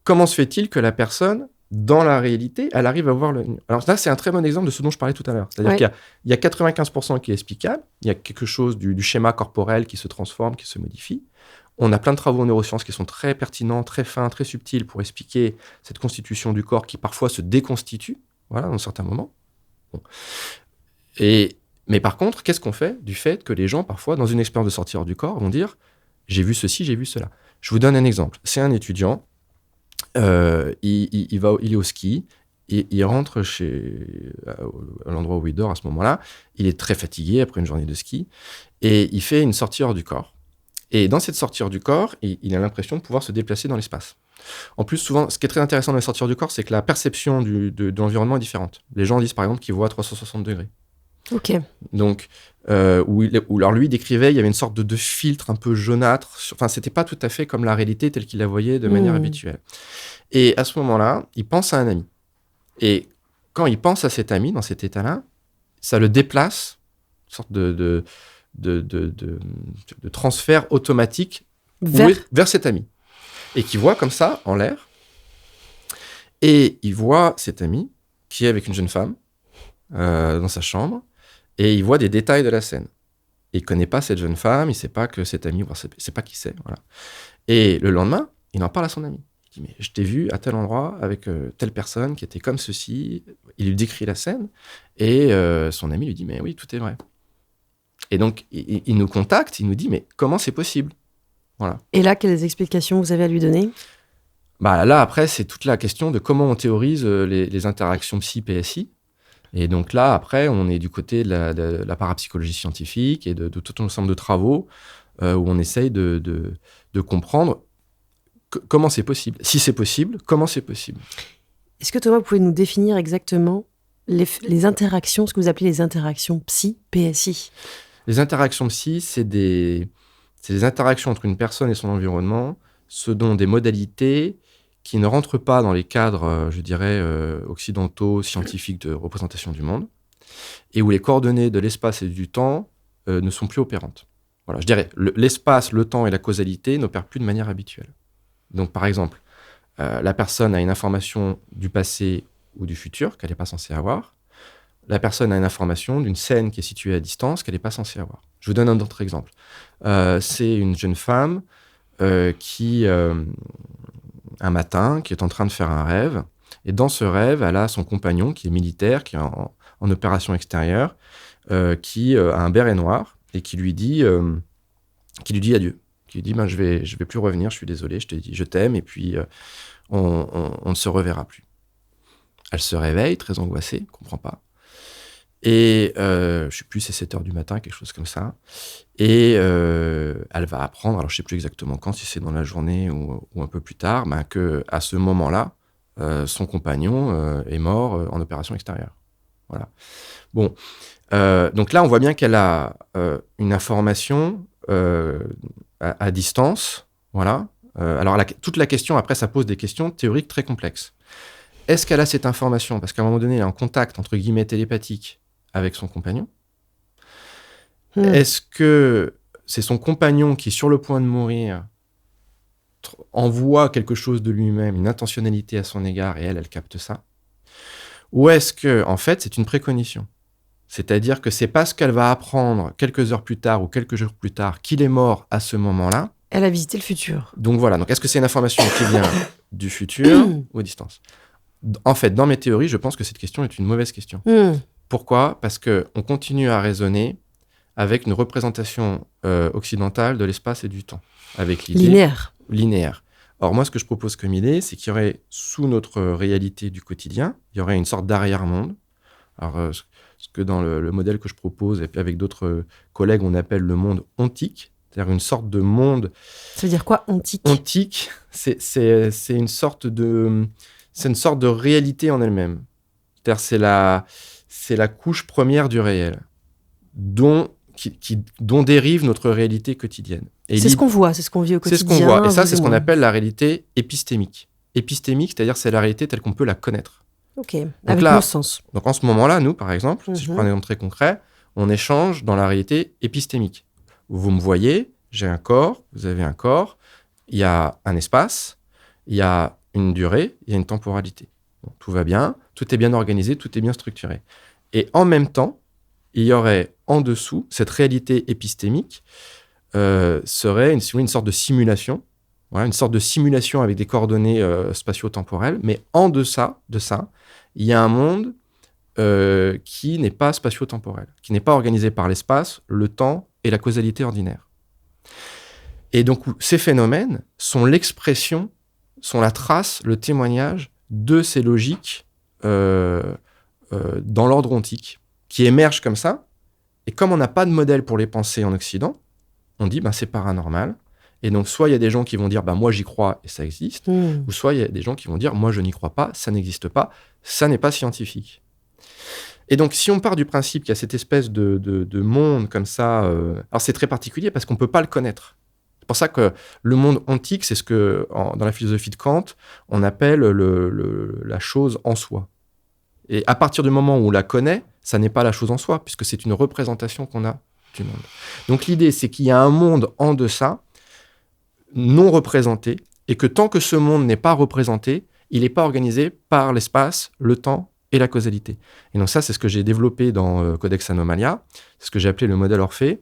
comment se fait-il que la personne, dans la réalité, elle arrive à voir le... Alors là, c'est un très bon exemple de ce dont je parlais tout à l'heure. C'est-à-dire qu'il y a 95% qui est explicable, il y a quelque chose du schéma corporel qui se transforme, qui se modifie. On a plein de travaux en neurosciences qui sont très pertinents, très fins, très subtils pour expliquer cette constitution du corps qui parfois se déconstitue, voilà, dans certains moments. Bon. Mais par contre, qu'est-ce qu'on fait du fait que les gens, parfois, dans une expérience de sortie hors du corps, vont dire « j'ai vu ceci, j'ai vu cela ». Je vous donne un exemple. C'est un étudiant, il est au ski, et il rentre à l'endroit où il dort à ce moment-là. Il est très fatigué après une journée de ski, et il fait une sortie hors du corps. Et dans cette sortie hors du corps, il a l'impression de pouvoir se déplacer dans l'espace. En plus, souvent, ce qui est très intéressant dans les sorties hors du corps, c'est que la perception de l'environnement est différente. Les gens disent, par exemple, qu'ils voient à 360 degrés. Ok. Donc, alors lui décrivait, il y avait une sorte de filtre un peu jaunâtre. Enfin, c'était pas tout à fait comme la réalité telle qu'il la voyait de manière habituelle. Et à ce moment-là, il pense à un ami. Et quand il pense à cet ami dans cet état-là, ça le déplace, une sorte de transfert automatique vers cet ami. Et qu'il voit comme ça, en l'air. Et il voit cet ami qui est avec une jeune femme dans sa chambre. Et il voit des détails de la scène. Et il ne connaît pas cette jeune femme, il ne sait pas que cet ami, il ne sait pas qui c'est. Voilà. Et le lendemain, il en parle à son ami. Il dit, mais je t'ai vu à tel endroit avec telle personne qui était comme ceci. Il lui décrit la scène. Et son ami lui dit, mais oui, tout est vrai. Et donc, il nous contacte, il nous dit, mais comment c'est possible ? Voilà. Et là, quelles explications vous avez à lui donner ? Bah, là, après, c'est toute la question de comment on théorise les interactions psy-PSI. Et donc là, après, on est du côté de la parapsychologie scientifique et de tout un ensemble de travaux où on essaye de comprendre comment c'est possible. Si c'est possible, comment c'est possible. Est-ce que Thomas, vous pouvez nous définir exactement les interactions, ce que vous appelez les interactions psy-PSI ? Les interactions psy, c'est des interactions entre une personne et son environnement, selon des modalités qui ne rentrent pas dans les cadres, je dirais, occidentaux, scientifiques de représentation du monde, et où les coordonnées de l'espace et du temps ne sont plus opérantes. Voilà, je dirais, l'espace, le temps et la causalité n'opèrent plus de manière habituelle. Donc, par exemple, la personne a une information du passé ou du futur qu'elle n'est pas censée avoir. La personne a une information d'une scène qui est située à distance qu'elle n'est pas censée avoir. Je vous donne un autre exemple. C'est une jeune femme qui... un matin, qui est en train de faire un rêve. Et dans ce rêve, elle a son compagnon, qui est militaire, qui est en opération extérieure, qui a un béret noir et qui lui dit adieu. Qui lui dit, je vais plus revenir, je suis désolé, je te dis, je t'aime, et puis on ne se reverra plus. Elle se réveille, très angoissée, ne comprend pas. Et je ne sais plus, c'est 7h du matin, quelque chose comme ça. Et elle va apprendre, alors je ne sais plus exactement quand, si c'est dans la journée ou un peu plus tard, qu'à ce moment-là, son compagnon est mort en opération extérieure. Voilà. Bon, donc là, on voit bien qu'elle a une information à distance. Voilà. Alors, toute la question, après, ça pose des questions théoriques très complexes. Est-ce qu'elle a cette information parce qu'à un moment donné, elle est en contact, entre guillemets, télépathique avec son compagnon ? Est-ce que c'est son compagnon qui, sur le point de mourir, envoie quelque chose de lui-même, une intentionnalité à son égard, et elle capte ça ? Ou est-ce que, en fait, c'est une précognition ? C'est-à-dire que c'est parce qu'elle va apprendre quelques heures plus tard ou quelques jours plus tard qu'il est mort à ce moment-là. Elle a visité le futur. Donc voilà. Donc est-ce que c'est une information qui vient du futur ou à distance ? En fait, dans mes théories, je pense que cette question est une mauvaise question. Pourquoi ? Parce qu'on continue à raisonner avec une représentation occidentale de l'espace et du temps. Avec l'idée linéaire. Or, moi, ce que je propose comme idée, c'est qu'il y aurait, sous notre réalité du quotidien, il y aurait une sorte d'arrière-monde. Alors, ce que dans le modèle que je propose, et puis avec d'autres collègues, on appelle le monde ontique, c'est-à-dire une sorte de monde... Ça veut dire quoi, ontique ? Ontique, c'est une sorte de réalité en elle-même. C'est-à-dire c'est la couche première du réel, dont dérive notre réalité quotidienne. Et c'est ce qu'on voit, c'est ce qu'on vit au quotidien. C'est ce qu'on voit, et ça, c'est ce qu'on appelle la réalité épistémique. épistémique, c'est-à-dire c'est la réalité telle qu'on peut la connaître. Ok, avec mon sens. Donc en ce moment-là, nous, par exemple, si je prends un exemple très concret, on échange dans la réalité épistémique. Vous me voyez, j'ai un corps, vous avez un corps, il y a un espace, il y a une durée, il y a une temporalité. Donc, tout va bien, tout est bien organisé, tout est bien structuré. Et en même temps, il y aurait en dessous, cette réalité épistémique serait une sorte de simulation, voilà, une sorte de simulation avec des coordonnées spatio-temporelles, mais en deçà de ça, il y a un monde qui n'est pas spatio-temporel, qui n'est pas organisé par l'espace, le temps et la causalité ordinaire. Et donc, ces phénomènes sont l'expression, sont la trace, le témoignage de ces logiques dans l'ordre ontique, qui émergent comme ça. Et comme on n'a pas de modèle pour les penser en Occident, on dit c'est paranormal. Et donc, soit il y a des gens qui vont dire moi j'y crois et ça existe, ou soit il y a des gens qui vont dire moi je n'y crois pas, ça n'existe pas, ça n'est pas scientifique. Et donc, si on part du principe qu'il y a cette espèce de monde comme ça, alors c'est très particulier parce qu'on ne peut pas le connaître. C'est pour ça que le monde ontique, c'est ce que, dans la philosophie de Kant, on appelle la chose en soi. Et à partir du moment où on la connaît, ça n'est pas la chose en soi, puisque c'est une représentation qu'on a du monde. Donc l'idée, c'est qu'il y a un monde en deçà, non représenté, et que tant que ce monde n'est pas représenté, il n'est pas organisé par l'espace, le temps et la causalité. Et donc ça, c'est ce que j'ai développé dans Codex Anomalia, c'est ce que j'ai appelé le modèle Orphée,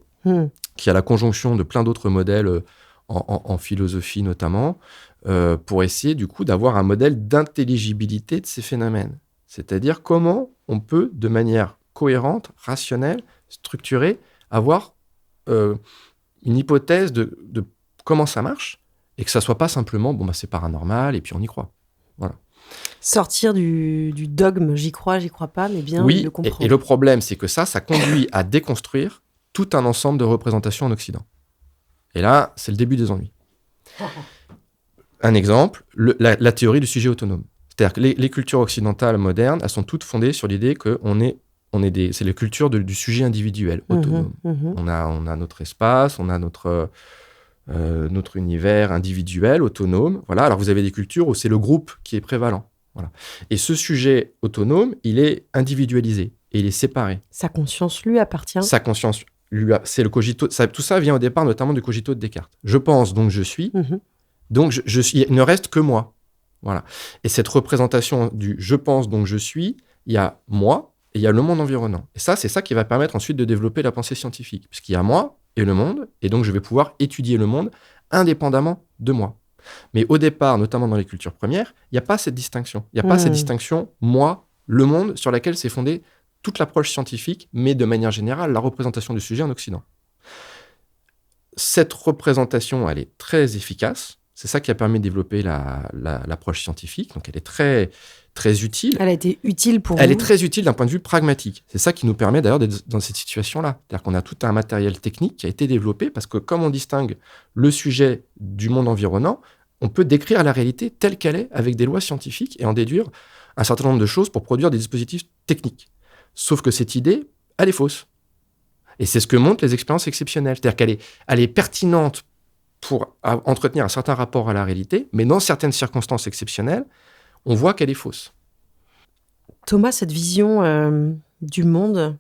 qui a la conjonction de plein d'autres modèles en philosophie notamment, pour essayer du coup d'avoir un modèle d'intelligibilité de ces phénomènes. C'est-à-dire comment on peut, de manière cohérente, rationnelle, structurée, avoir une hypothèse de comment ça marche, et que ça soit pas simplement, c'est paranormal, et puis on y croit. Voilà. Sortir du dogme, j'y crois pas, mais bien le comprendre. Et le problème, c'est que ça conduit à déconstruire tout un ensemble de représentations en Occident. Et là, c'est le début des ennuis. Un exemple, la théorie du sujet autonome. C'est-à-dire que les cultures occidentales modernes, elles sont toutes fondées sur l'idée que c'est les cultures du sujet individuel, autonome. On a notre espace, on a notre univers individuel, autonome. Voilà. Alors vous avez des cultures où c'est le groupe qui est prévalent. Voilà. Et ce sujet autonome, il est individualisé et il est séparé. Sa conscience lui appartient. Sa conscience lui, c'est le cogito. Tout ça vient au départ notamment du cogito de Descartes. Je pense, donc je suis. Donc je suis. Il ne reste que moi. Voilà. Et cette représentation du « je pense, donc je suis », il y a moi et il y a le monde environnant. Et ça, c'est ça qui va permettre ensuite de développer la pensée scientifique. Puisqu'il y a moi et le monde, et donc je vais pouvoir étudier le monde indépendamment de moi. Mais au départ, notamment dans les cultures premières, il n'y a pas cette distinction. Il n'y a pas cette distinction moi, le monde, sur laquelle s'est fondée toute l'approche scientifique, mais de manière générale, la représentation du sujet en Occident. Cette représentation, elle est très efficace. C'est ça qui a permis de développer l'approche scientifique. Donc, elle est très, très utile. Elle a été utile pour Elle est très utile d'un point de vue pragmatique. C'est ça qui nous permet d'ailleurs d'être dans cette situation-là. C'est-à-dire qu'on a tout un matériel technique qui a été développé parce que comme on distingue le sujet du monde environnant, on peut décrire la réalité telle qu'elle est avec des lois scientifiques et en déduire un certain nombre de choses pour produire des dispositifs techniques. Sauf que cette idée, elle est fausse. Et c'est ce que montrent les expériences exceptionnelles. C'est-à-dire qu'elle est pertinente pour entretenir un certain rapport à la réalité, mais dans certaines circonstances exceptionnelles, on voit qu'elle est fausse. Thomas, cette vision du monde,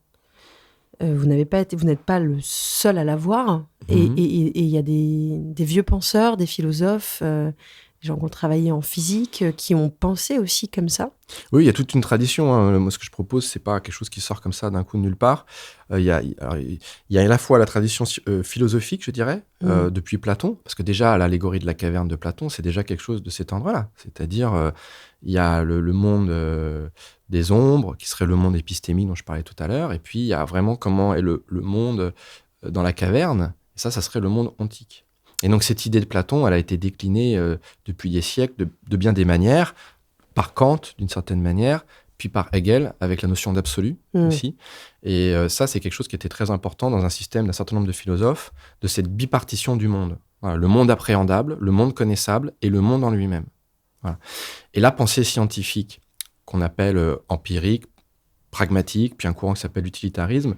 vous n'êtes pas le seul à l'avoir. Et il y a des vieux penseurs, des philosophes, des gens qui ont travaillé en physique, qui ont pensé aussi comme ça. Oui, il y a toute une tradition. Moi, ce que je propose, c'est pas quelque chose qui sort comme ça d'un coup de nulle part. Il y a à la fois la tradition philosophique, je dirais, depuis Platon, parce que déjà, l'allégorie de la caverne de Platon, c'est déjà quelque chose de cet ordre-là. C'est-à-dire, il y a le monde des ombres, qui serait le monde épistémique dont je parlais tout à l'heure, et puis il y a vraiment comment est le monde dans la caverne, et ça serait le monde ontique. Et donc, cette idée de Platon, elle a été déclinée depuis des siècles de bien des manières, par Kant, d'une certaine manière, puis par Hegel, avec la notion d'absolu aussi. Et ça, c'est quelque chose qui était très important dans un système d'un certain nombre de philosophes, de cette bipartition du monde. Voilà, le monde appréhendable, le monde connaissable et le monde en lui-même. Voilà. Et la pensée scientifique, qu'on appelle empirique, pragmatique, puis un courant qui s'appelle l'utilitarisme,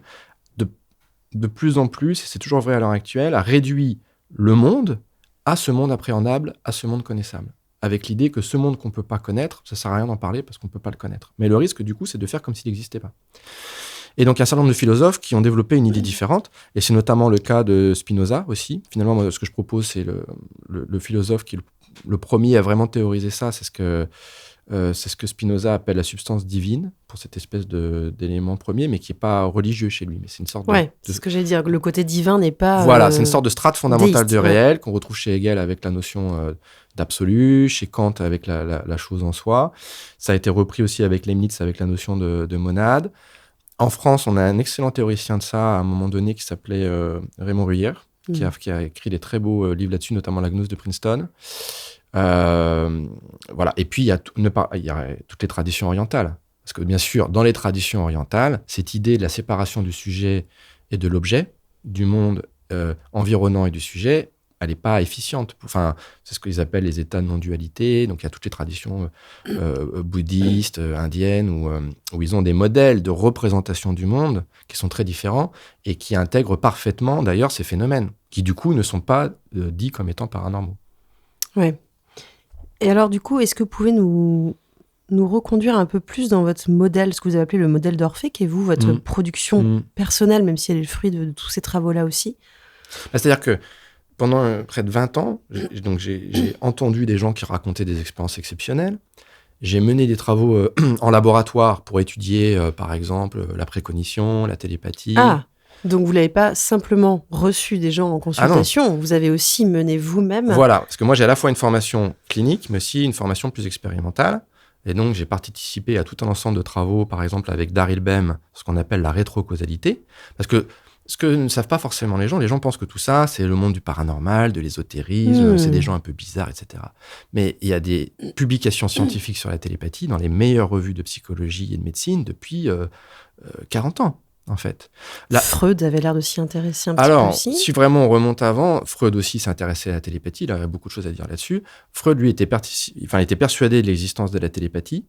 de plus en plus, et c'est toujours vrai à l'heure actuelle, a réduit le monde à ce monde appréhendable, à ce monde connaissable. avec l'idée que ce monde qu'on ne peut pas connaître, ça ne sert à rien d'en parler parce qu'on ne peut pas le connaître. Mais le risque, du coup, c'est de faire comme s'il n'existait pas. Et donc, il y a un certain nombre de philosophes qui ont développé une idée différente, et c'est notamment le cas de Spinoza aussi. Finalement, moi, ce que je propose, c'est le philosophe qui est le premier à vraiment théoriser ça, c'est ce que Spinoza appelle la substance divine, pour cette espèce d'élément premier, mais qui n'est pas religieux chez lui. Mais c'est une sorte c'est ce que j'allais dire. Le côté divin n'est pas... Voilà, c'est une sorte de strate fondamentale déiste, du réel qu'on retrouve chez Hegel avec la notion d'absolu, chez Kant avec la chose en soi. Ça a été repris aussi avec Leibniz avec la notion de monade. En France, on a un excellent théoricien de ça à un moment donné qui s'appelait Raymond Ruyère, qui a écrit des très beaux livres là-dessus, notamment La gnose de Princeton. Voilà. Et puis, il y a toutes les traditions orientales. Parce que, bien sûr, dans les traditions orientales, cette idée de la séparation du sujet et de l'objet, du monde environnant et du sujet, elle n'est pas efficiente. Enfin, c'est ce qu'ils appellent les états de non-dualité. Donc, il y a toutes les traditions bouddhistes, indiennes, où ils ont des modèles de représentation du monde qui sont très différents et qui intègrent parfaitement, d'ailleurs, ces phénomènes, qui, du coup, ne sont pas dits comme étant paranormaux. Ouais. Et alors, du coup, est-ce que vous pouvez nous reconduire un peu plus dans votre modèle, ce que vous avez appelé le modèle d'Orphée, qui est vous, votre production personnelle, même si elle est le fruit de tous ces travaux-là aussi? C'est-à-dire que pendant près de 20 ans, j'ai entendu des gens qui racontaient des expériences exceptionnelles. J'ai mené des travaux en laboratoire pour étudier, par exemple, la précognition, la télépathie. Ah, donc vous n'avez pas simplement reçu des gens en consultation, vous avez aussi mené vous-même... Voilà, parce que moi j'ai à la fois une formation clinique, mais aussi une formation plus expérimentale. Et donc j'ai participé à tout un ensemble de travaux, par exemple avec Daryl Bem, ce qu'on appelle la rétrocausalité. Parce que ce que ne savent pas forcément les gens pensent que tout ça, c'est le monde du paranormal, de l'ésotérisme, c'est des gens un peu bizarres, etc. Mais il y a des publications scientifiques sur la télépathie dans les meilleures revues de psychologie et de médecine depuis 40 ans. En fait. Freud avait l'air de s'y intéresser un petit peu aussi. Si vraiment on remonte avant, Freud aussi s'intéressait à la télépathie, il avait beaucoup de choses à dire là-dessus. Freud, lui, était persuadé de l'existence de la télépathie.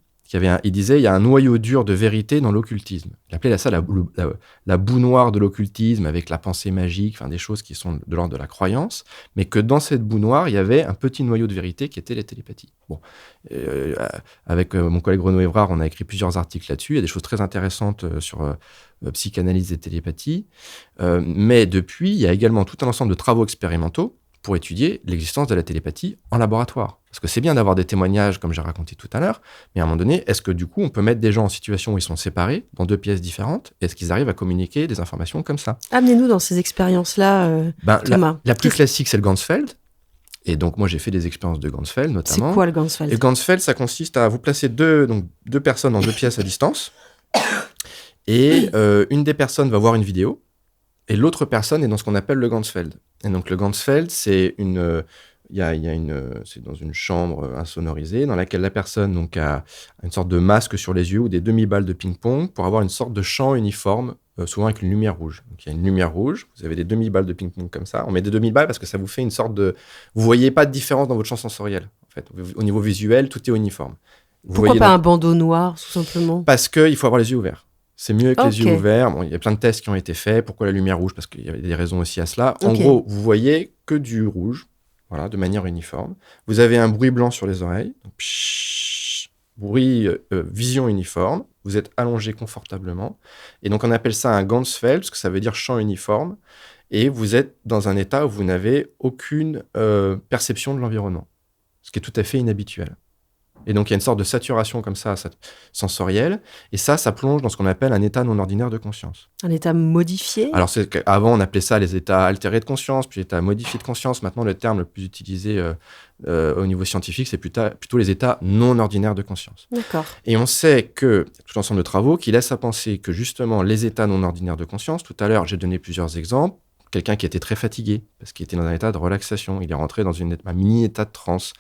Il disait, il y a un noyau dur de vérité dans l'occultisme. Il appelait ça la boue noire de l'occultisme, avec la pensée magique, des choses qui sont de l'ordre de la croyance, mais que dans cette boue noire, il y avait un petit noyau de vérité qui était la télépathie. Bon. Avec mon collègue Renaud Evrard, on a écrit plusieurs articles là-dessus. Il y a des choses très intéressantes sur psychanalyse et télépathie. Mais depuis, il y a également tout un ensemble de travaux expérimentaux pour étudier l'existence de la télépathie en laboratoire. Parce que c'est bien d'avoir des témoignages, comme j'ai raconté tout à l'heure, mais à un moment donné, est-ce que du coup, on peut mettre des gens en situation où ils sont séparés, dans 2 pièces différentes, et est-ce qu'ils arrivent à communiquer des informations comme ça? Amenez-nous dans ces expériences-là, Thomas. La plus classique, c'est le Ganzfeld. Et donc, moi, j'ai fait des expériences de Ganzfeld, notamment. C'est quoi le Ganzfeld? Et le Ganzfeld, ça consiste à vous placer deux personnes dans 2 pièces à distance, et une des personnes va voir une vidéo, et l'autre personne est dans ce qu'on appelle le Ganzfeld. Et donc, le Ganzfeld, c'est c'est dans une chambre insonorisée dans laquelle la personne a une sorte de masque sur les yeux ou des demi-balles de ping-pong pour avoir une sorte de champ uniforme, souvent avec une lumière rouge. Donc, il y a une lumière rouge, vous avez des demi-balles de ping-pong comme ça. On met des demi-balles parce que ça vous fait une sorte de... Vous voyez pas de différence dans votre champ sensoriel. En fait, au niveau visuel, tout est uniforme. Pourquoi pas un bandeau noir, tout simplement? Parce qu'il faut avoir les yeux ouverts. C'est mieux avec les yeux ouverts. Bon, il y a plein de tests qui ont été faits. Pourquoi la lumière rouge? Parce qu'il y avait des raisons aussi à cela. En gros, vous voyez que du rouge, voilà, de manière uniforme. Vous avez un bruit blanc sur les oreilles. Donc, bruit, vision uniforme. Vous êtes allongé confortablement. Et donc, on appelle ça un Ganzfeld, parce que ça veut dire champ uniforme. Et vous êtes dans un état où vous n'avez aucune perception de l'environnement, ce qui est tout à fait inhabituel. Et donc, il y a une sorte de saturation comme ça, sensorielle. Et ça plonge dans ce qu'on appelle un état non ordinaire de conscience. Un état modifié? Alors, avant, on appelait ça les états altérés de conscience, puis l'état modifié de conscience. Maintenant, le terme le plus utilisé au niveau scientifique, c'est plutôt les états non ordinaires de conscience. D'accord. Et on sait que, tout ensemble de travaux, qui laissent à penser que justement, les états non ordinaires de conscience, tout à l'heure, j'ai donné plusieurs exemples. Quelqu'un qui était très fatigué, parce qu'il était dans un état de relaxation. Il est rentré dans un mini-état de transe.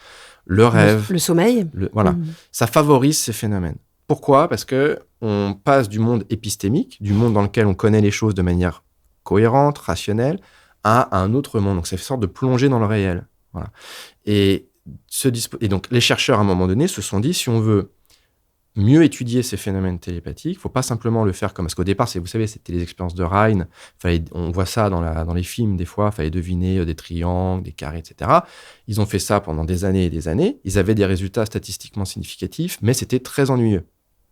Le rêve. Le sommeil. Voilà. Ça favorise ces phénomènes. Pourquoi? Parce qu'on passe du monde épistémique, du monde dans lequel on connaît les choses de manière cohérente, rationnelle, à un autre monde. Donc, ça fait sorte de plonger dans le réel. Voilà. Et donc, les chercheurs, à un moment donné, se sont dit, si on veut mieux étudier ces phénomènes télépathiques. Il ne faut pas simplement le faire comme... Parce qu'au départ, vous savez, c'était les expériences de Rhine. On voit ça dans les films, des fois. Il fallait deviner des triangles, des carrés, etc. Ils ont fait ça pendant des années et des années. Ils avaient des résultats statistiquement significatifs, mais c'était très ennuyeux.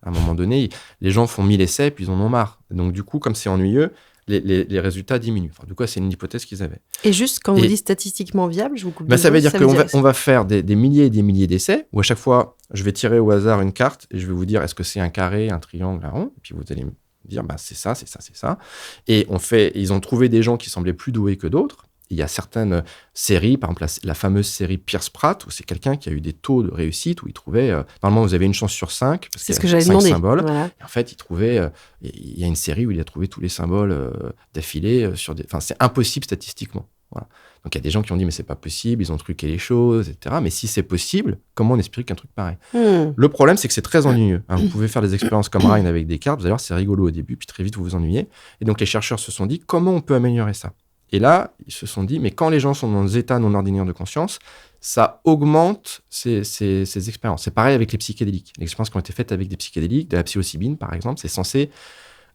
À un moment donné, les gens font 1000 essais, puis ils en ont marre. Donc, du coup, comme c'est ennuyeux, les résultats diminuent. Enfin, du coup, c'est une hypothèse qu'ils avaient. Et juste, quand vous dites statistiquement viable, je vous coupe. Ça veut dire qu'on va faire des milliers et des milliers d'essais, où à chaque fois, je vais tirer au hasard une carte, et je vais vous dire, est-ce que c'est un carré, un triangle, un rond? Et puis vous allez me dire, c'est ça, c'est ça, c'est ça. Et ils ont trouvé des gens qui semblaient plus doués que d'autres. Il y a certaines séries, par exemple la fameuse série Pierce-Pratt, où c'est quelqu'un qui a eu des taux de réussite, où il trouvait... normalement, vous avez une chance sur 5, parce c'est ce qu'il que y a j'avais 5 demandé. symboles. Voilà. Et en fait, il trouvait... il y a une série où il a trouvé tous les symboles d'affilée. Enfin, c'est impossible statistiquement. Voilà. Donc, il y a des gens qui ont dit, mais c'est pas possible, ils ont truqué les choses, etc. Mais si c'est possible, comment on explique un truc pareil? Le problème, c'est que c'est très ennuyeux. Vous pouvez faire des expériences comme Rhine avec des cartes, vous allez voir, c'est rigolo au début, puis très vite, vous vous ennuyez. Et donc, les chercheurs se sont dit, comment on peut améliorer ça? Et là, ils se sont dit, mais quand les gens sont dans des états non ordinaires de conscience, ça augmente ces expériences. C'est pareil avec les psychédéliques. Les expériences qui ont été faites avec des psychédéliques, de la psilocybine, par exemple, c'est censé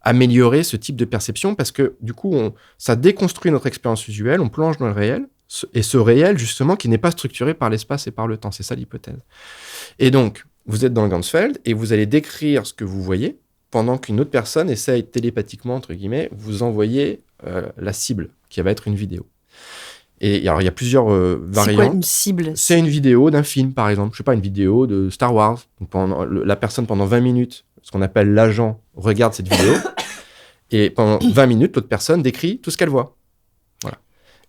améliorer ce type de perception parce que, du coup, ça déconstruit notre expérience usuelle, on plonge dans le réel, et ce réel, justement, qui n'est pas structuré par l'espace et par le temps. C'est ça l'hypothèse. Et donc, vous êtes dans le Ganzfeld et vous allez décrire ce que vous voyez pendant qu'une autre personne essaye télépathiquement, entre guillemets, vous envoyer la cible, qui va être une vidéo. Et alors, il y a plusieurs variantes. C'est quoi une cible? C'est une vidéo d'un film, par exemple. Je sais pas, une vidéo de Star Wars. Donc, la personne, pendant 20 minutes, ce qu'on appelle l'agent, regarde cette vidéo. Et pendant 20 minutes, l'autre personne décrit tout ce qu'elle voit. Voilà.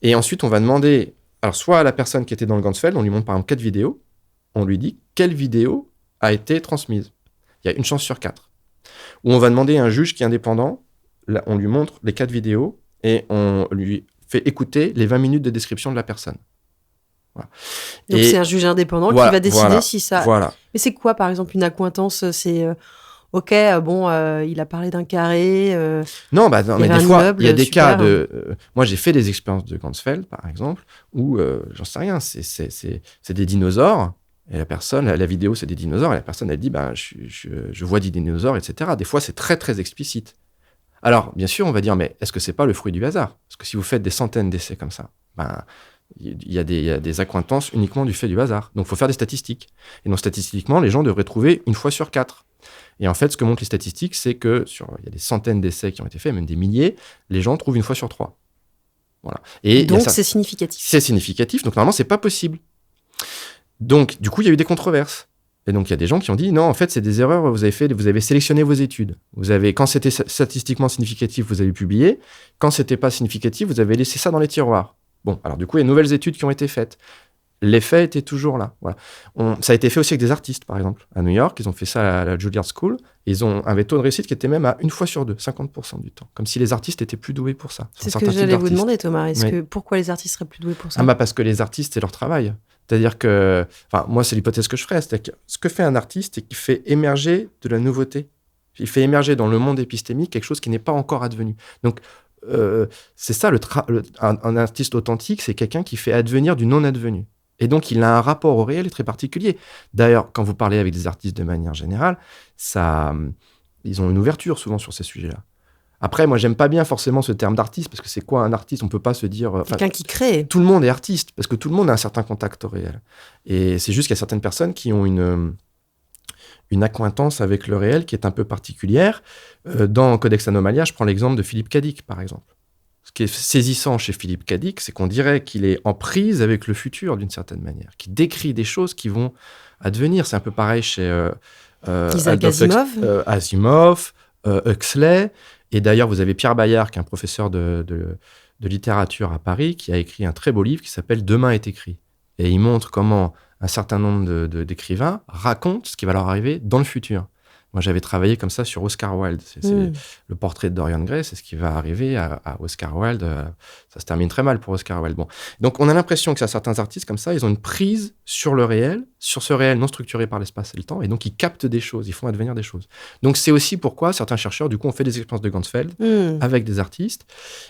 Et ensuite, on va demander, alors soit à la personne qui était dans le Ganzfeld, on lui montre par exemple 4 vidéos, on lui dit quelle vidéo a été transmise. Il y a une chance sur 4. Ou on va demander à un juge qui est indépendant, là, on lui montre les 4 vidéos et on lui fait écouter les 20 minutes de description de la personne. Voilà. Donc c'est un juge indépendant qui va décider si ça... Voilà. Mais c'est quoi, par exemple, une accointance? C'est... Ok, il a parlé d'un carré. Non, mais des fois, il y a des super. cas de... moi, j'ai fait des expériences de Ganzfeld, par exemple, où, j'en sais rien, c'est des dinosaures, et la personne, la vidéo, c'est des dinosaures, et la personne, elle dit, je vois des dinosaures, etc. Des fois, c'est très, très explicite. Alors, bien sûr, on va dire, mais est-ce que c'est pas le fruit du hasard? Parce que si vous faites des centaines d'essais comme ça, il y a des accointances uniquement du fait du hasard. Donc, il faut faire des statistiques. Et donc, statistiquement, les gens devraient trouver une fois sur 4. Et en fait, ce que montrent les statistiques, c'est que il y a des centaines d'essais qui ont été faits, même des milliers, les gens trouvent une fois sur 3. Voilà. Et donc, c'est significatif. C'est significatif. Donc, normalement, c'est pas possible. Donc, du coup, il y a eu des controverses. Et donc, il y a des gens qui ont dit, non, en fait, c'est des erreurs, vous avez sélectionné vos études. Quand c'était statistiquement significatif, vous avez publié. Quand c'était pas significatif, vous avez laissé ça dans les tiroirs. Bon, alors du coup, il y a de nouvelles études qui ont été faites. L'effet était toujours là. Voilà. Ça a été fait aussi avec des artistes, par exemple. À New York, ils ont fait ça à la Juilliard School. Ils ont un taux de réussite qui était même à 1 fois sur 2, 50% du temps. Comme si les artistes étaient plus doués pour ça. C'est ce que j'allais vous demander, Thomas. Pourquoi les artistes seraient plus doués pour ça? Parce que les artistes, c'est leur travail. C'est-à-dire que... moi, c'est l'hypothèse que je ferais. C'est-à-dire que ce que fait un artiste, c'est qu'il fait émerger de la nouveauté. Il fait émerger dans le monde épistémique quelque chose qui n'est pas encore advenu. Donc, c'est ça, un artiste authentique, c'est quelqu'un qui fait advenir du non-advenu. Et donc, il a un rapport au réel très particulier. D'ailleurs, quand vous parlez avec des artistes de manière générale, ils ont une ouverture souvent sur ces sujets-là. Après, moi, j'aime pas bien forcément ce terme d'artiste, parce que c'est quoi un artiste? On peut pas se dire... quelqu'un qui crée. Tout le monde est artiste, parce que tout le monde a un certain contact au réel. Et c'est juste qu'il y a certaines personnes qui ont une accointance avec le réel qui est un peu particulière. Dans Codex Anomalia, je prends l'exemple de Philippe Cadic, par exemple. Ce qui est saisissant chez Philippe Cadic, c'est qu'on dirait qu'il est en prise avec le futur, d'une certaine manière, qu'il décrit des choses qui vont advenir. C'est un peu pareil chez Isaac Asimov, Huxley. Et d'ailleurs, vous avez Pierre Bayard, qui est un professeur de littérature à Paris, qui a écrit un très beau livre qui s'appelle « Demain est écrit ». Et il montre comment un certain nombre d'écrivains racontent ce qui va leur arriver dans le futur. Moi, j'avais travaillé comme ça sur Oscar Wilde. C'est le portrait de Dorian Gray, c'est ce qui va arriver à Oscar Wilde. Ça se termine très mal pour Oscar Wilde. Bon. Donc, on a l'impression que certains artistes comme ça, ils ont une prise sur le réel, sur ce réel non structuré par l'espace et le temps, et donc ils captent des choses, ils font advenir des choses. Donc, c'est aussi pourquoi certains chercheurs, du coup, ont fait des expériences de Ganzfeld avec des artistes.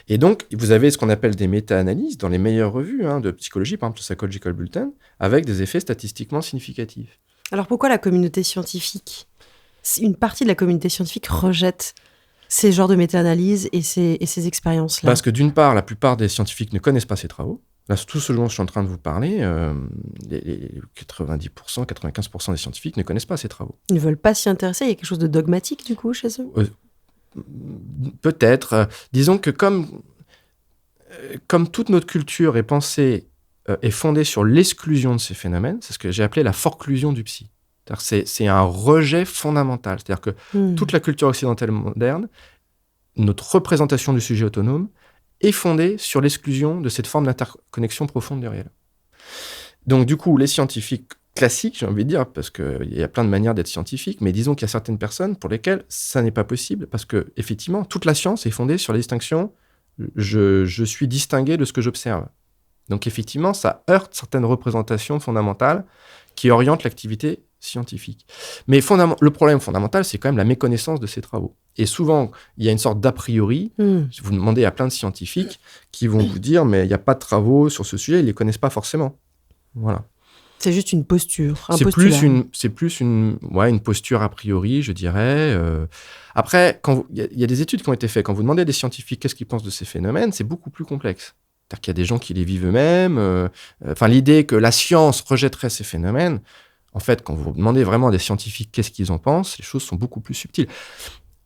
Et donc, vous avez ce qu'on appelle des méta-analyses dans les meilleures revues de psychologie, par exemple le Psychological Bulletin, avec des effets statistiquement significatifs. Alors, pourquoi la communauté scientifique une partie de la communauté scientifique rejette ces genres de méta-analyses et ces expériences-là? Parce que d'une part, la plupart des scientifiques ne connaissent pas ces travaux. Là, tout ce dont je suis en train de vous parler, les 90%, 95% des scientifiques ne connaissent pas ces travaux. Ils ne veulent pas s'y intéresser? Il y a quelque chose de dogmatique, du coup, chez eux? Peut-être. Disons que comme toute notre culture est pensée, est fondée sur l'exclusion de ces phénomènes, c'est ce que j'ai appelé la forclusion du psy. C'est un rejet fondamental. C'est-à-dire que toute la culture occidentale moderne, notre représentation du sujet autonome, est fondée sur l'exclusion de cette forme d'interconnexion profonde du réel. Donc du coup, les scientifiques classiques, j'ai envie de dire, parce qu'il y a plein de manières d'être scientifique, mais disons qu'il y a certaines personnes pour lesquelles ça n'est pas possible, parce que effectivement, toute la science est fondée sur la distinction « je suis distingué de ce que j'observe ». Donc effectivement, ça heurte certaines représentations fondamentales qui orientent l'activité scientifique. Mais le problème fondamental, c'est quand même la méconnaissance de ces travaux. Et souvent, il y a une sorte d'a priori. Vous demandez à plein de scientifiques qui vont vous dire « mais il n'y a pas de travaux sur ce sujet, ils ne les connaissent pas forcément ». Voilà. C'est juste une posture, un c'est postulat. plus une posture a priori, je dirais. Après, il y a des études qui ont été faites. Quand vous demandez à des scientifiques qu'est-ce qu'ils pensent de ces phénomènes, c'est beaucoup plus complexe. C'est-à-dire qu'il y a des gens qui les vivent eux-mêmes. L'idée que la science rejetterait ces phénomènes, en fait, quand vous demandez vraiment à des scientifiques qu'est-ce qu'ils en pensent, les choses sont beaucoup plus subtiles.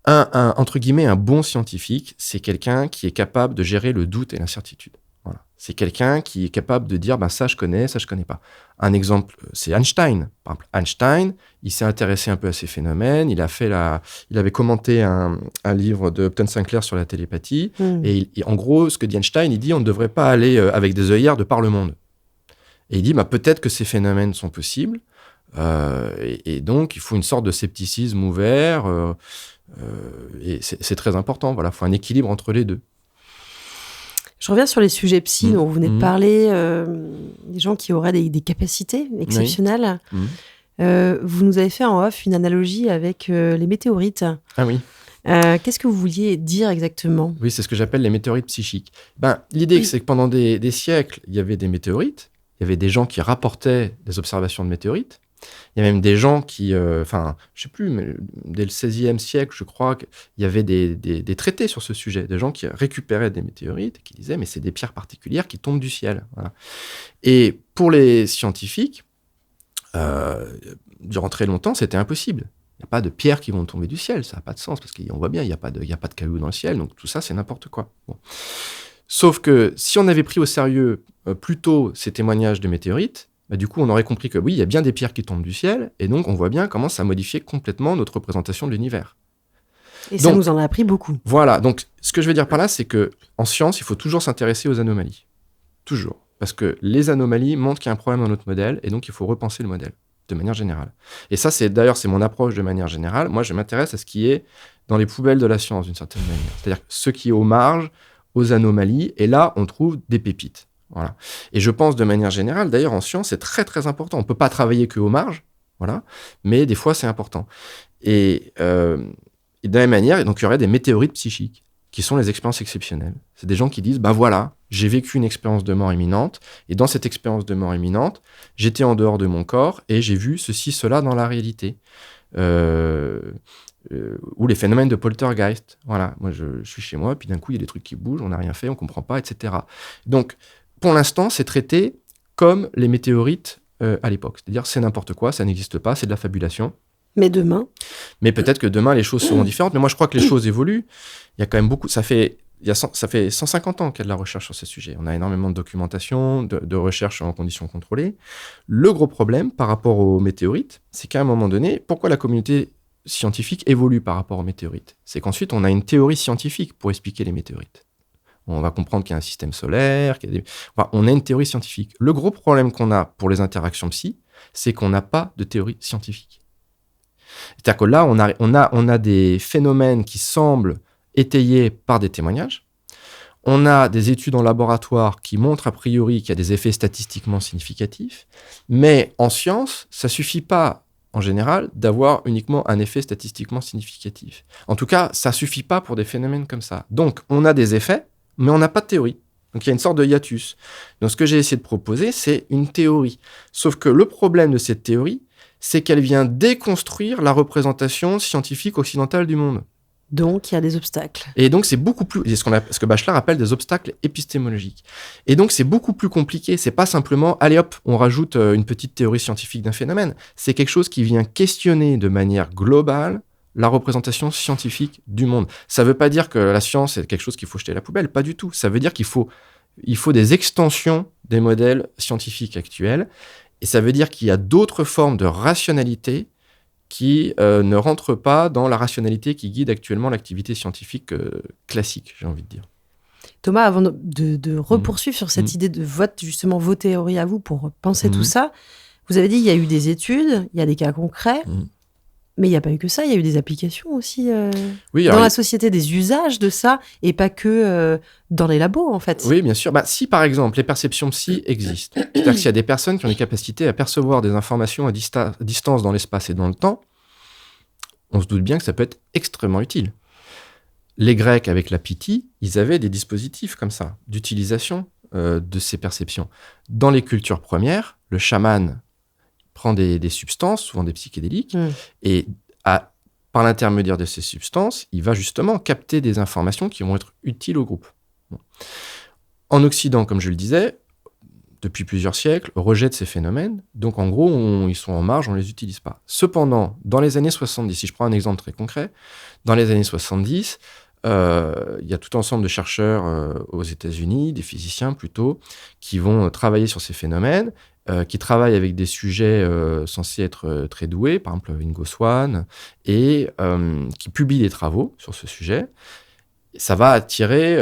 Entre guillemets, un bon scientifique, c'est quelqu'un qui est capable de gérer le doute et l'incertitude. Voilà. C'est quelqu'un qui est capable de dire ça je connais, ça je connais pas. Un exemple, c'est Einstein. Par exemple, Einstein, il s'est intéressé un peu à ces phénomènes. Il avait commenté un livre de Upton Sinclair sur la télépathie. Et en gros, ce que dit Einstein, il dit on ne devrait pas aller avec des œillères de par le monde. Et il dit peut-être que ces phénomènes sont possibles. Et donc, il faut une sorte de scepticisme ouvert. Et c'est très important. Voilà, il faut un équilibre entre les deux. Je reviens sur les sujets psy dont vous venez de parler, des gens qui auraient des capacités exceptionnelles. Oui. Vous nous avez fait en off une analogie avec les météorites. Ah oui. Qu'est-ce que vous vouliez dire exactement? Oui, c'est ce que j'appelle les météorites psychiques. L'idée, c'est que pendant des siècles, il y avait des météorites. Il y avait des gens qui rapportaient des observations de météorites. Il y a même des gens qui, je sais plus, mais dès le XVIe siècle, je crois qu'il y avait des traités sur ce sujet, des gens qui récupéraient des météorites et qui disaient mais c'est des pierres particulières qui tombent du ciel. Voilà. Et pour les scientifiques, durant très longtemps, c'était impossible. Il n'y a pas de pierres qui vont tomber du ciel, ça n'a pas de sens parce qu'on voit bien, il n'y a pas de cailloux dans le ciel, donc tout ça c'est n'importe quoi. Bon. Sauf que si on avait pris au sérieux plus tôt ces témoignages de météorites, du coup, on aurait compris que oui, il y a bien des pierres qui tombent du ciel, et donc on voit bien comment ça modifiait complètement notre représentation de l'univers. Et ça nous en a appris beaucoup. Voilà, donc ce que je veux dire par là, c'est qu'en science, il faut toujours s'intéresser aux anomalies. Toujours. Parce que les anomalies montrent qu'il y a un problème dans notre modèle, et donc il faut repenser le modèle, de manière générale. Et ça, c'est mon approche de manière générale. Moi, je m'intéresse à ce qui est dans les poubelles de la science, d'une certaine manière. C'est-à-dire ce qui est aux marges, aux anomalies, et là, on trouve des pépites. Voilà. Et je pense de manière générale, d'ailleurs en science, c'est très très important. On ne peut pas travailler qu'aux marges, voilà, mais des fois c'est important. Et de la même manière, donc, il y aurait des météorites psychiques, qui sont les expériences exceptionnelles. C'est des gens qui disent, voilà, j'ai vécu une expérience de mort imminente, et dans cette expérience de mort imminente, j'étais en dehors de mon corps, et j'ai vu ceci, cela dans la réalité. Ou les phénomènes de poltergeist. Voilà, moi je suis chez moi, puis d'un coup il y a des trucs qui bougent, on n'a rien fait, on ne comprend pas, etc. Donc, pour l'instant, c'est traité comme les météorites à l'époque. C'est-à-dire, c'est n'importe quoi, ça n'existe pas, c'est de la fabulation. Mais demain? Mais peut-être que demain, les choses seront différentes. Mais moi, je crois que les choses évoluent. Il y a quand même beaucoup... Ça fait 150 ans qu'il y a de la recherche sur ces sujets. On a énormément de documentation, de recherche en conditions contrôlées. Le gros problème par rapport aux météorites, c'est qu'à un moment donné, pourquoi la communauté scientifique évolue par rapport aux météorites? C'est qu'ensuite, on a une théorie scientifique pour expliquer les météorites. On va comprendre qu'il y a un système solaire, on a une théorie scientifique. Le gros problème qu'on a pour les interactions psy, c'est qu'on n'a pas de théorie scientifique. C'est-à-dire que là, on a des phénomènes qui semblent étayés par des témoignages. On a des études en laboratoire qui montrent a priori qu'il y a des effets statistiquement significatifs. Mais en science, ça ne suffit pas, en général, d'avoir uniquement un effet statistiquement significatif. En tout cas, ça ne suffit pas pour des phénomènes comme ça. Donc, on a des effets, mais on n'a pas de théorie. Donc, il y a une sorte de hiatus. Donc, ce que j'ai essayé de proposer, c'est une théorie. Sauf que le problème de cette théorie, c'est qu'elle vient déconstruire la représentation scientifique occidentale du monde. Donc, il y a des obstacles. Et donc, c'est beaucoup plus... C'est ce que Bachelard appelle des obstacles épistémologiques. Et donc, c'est beaucoup plus compliqué. C'est pas simplement, allez hop, on rajoute une petite théorie scientifique d'un phénomène. C'est quelque chose qui vient questionner de manière globale la représentation scientifique du monde. Ça veut pas dire que la science est quelque chose qu'il faut jeter à la poubelle, pas du tout. Ça veut dire qu'il faut des extensions des modèles scientifiques actuels. Et ça veut dire qu'il y a d'autres formes de rationalité qui ne rentrent pas dans la rationalité qui guide actuellement l'activité scientifique classique, j'ai envie de dire. Thomas, avant de repoursuivre sur cette idée de justement vos théories à vous pour penser tout ça, vous avez dit qu'il y a eu des études, il y a des cas concrets, mais il n'y a pas eu que ça, il y a eu des applications aussi dans la société, des usages de ça, et pas que dans les labos, en fait. Oui, bien sûr. Si, par exemple, les perceptions psy existent, c'est-à-dire qu'il y a des personnes qui ont des capacités à percevoir des informations à distance dans l'espace et dans le temps, on se doute bien que ça peut être extrêmement utile. Les Grecs, avec la Pythie, ils avaient des dispositifs comme ça, d'utilisation de ces perceptions. Dans les cultures premières, le chaman prend des substances, souvent des psychédéliques, et par l'intermédiaire de ces substances, il va justement capter des informations qui vont être utiles au groupe. En Occident, comme je le disais, depuis plusieurs siècles, rejette ces phénomènes. Donc, en gros, ils sont en marge, on ne les utilise pas. Cependant, dans les années 70, si je prends un exemple très concret, dans les années 70, il y a tout ensemble de chercheurs aux États-Unis, des physiciens plutôt, qui vont travailler sur ces phénomènes, qui travaillent avec des sujets censés être très doués, par exemple Ingo Swann, et qui publient des travaux sur ce sujet. Ça va attirer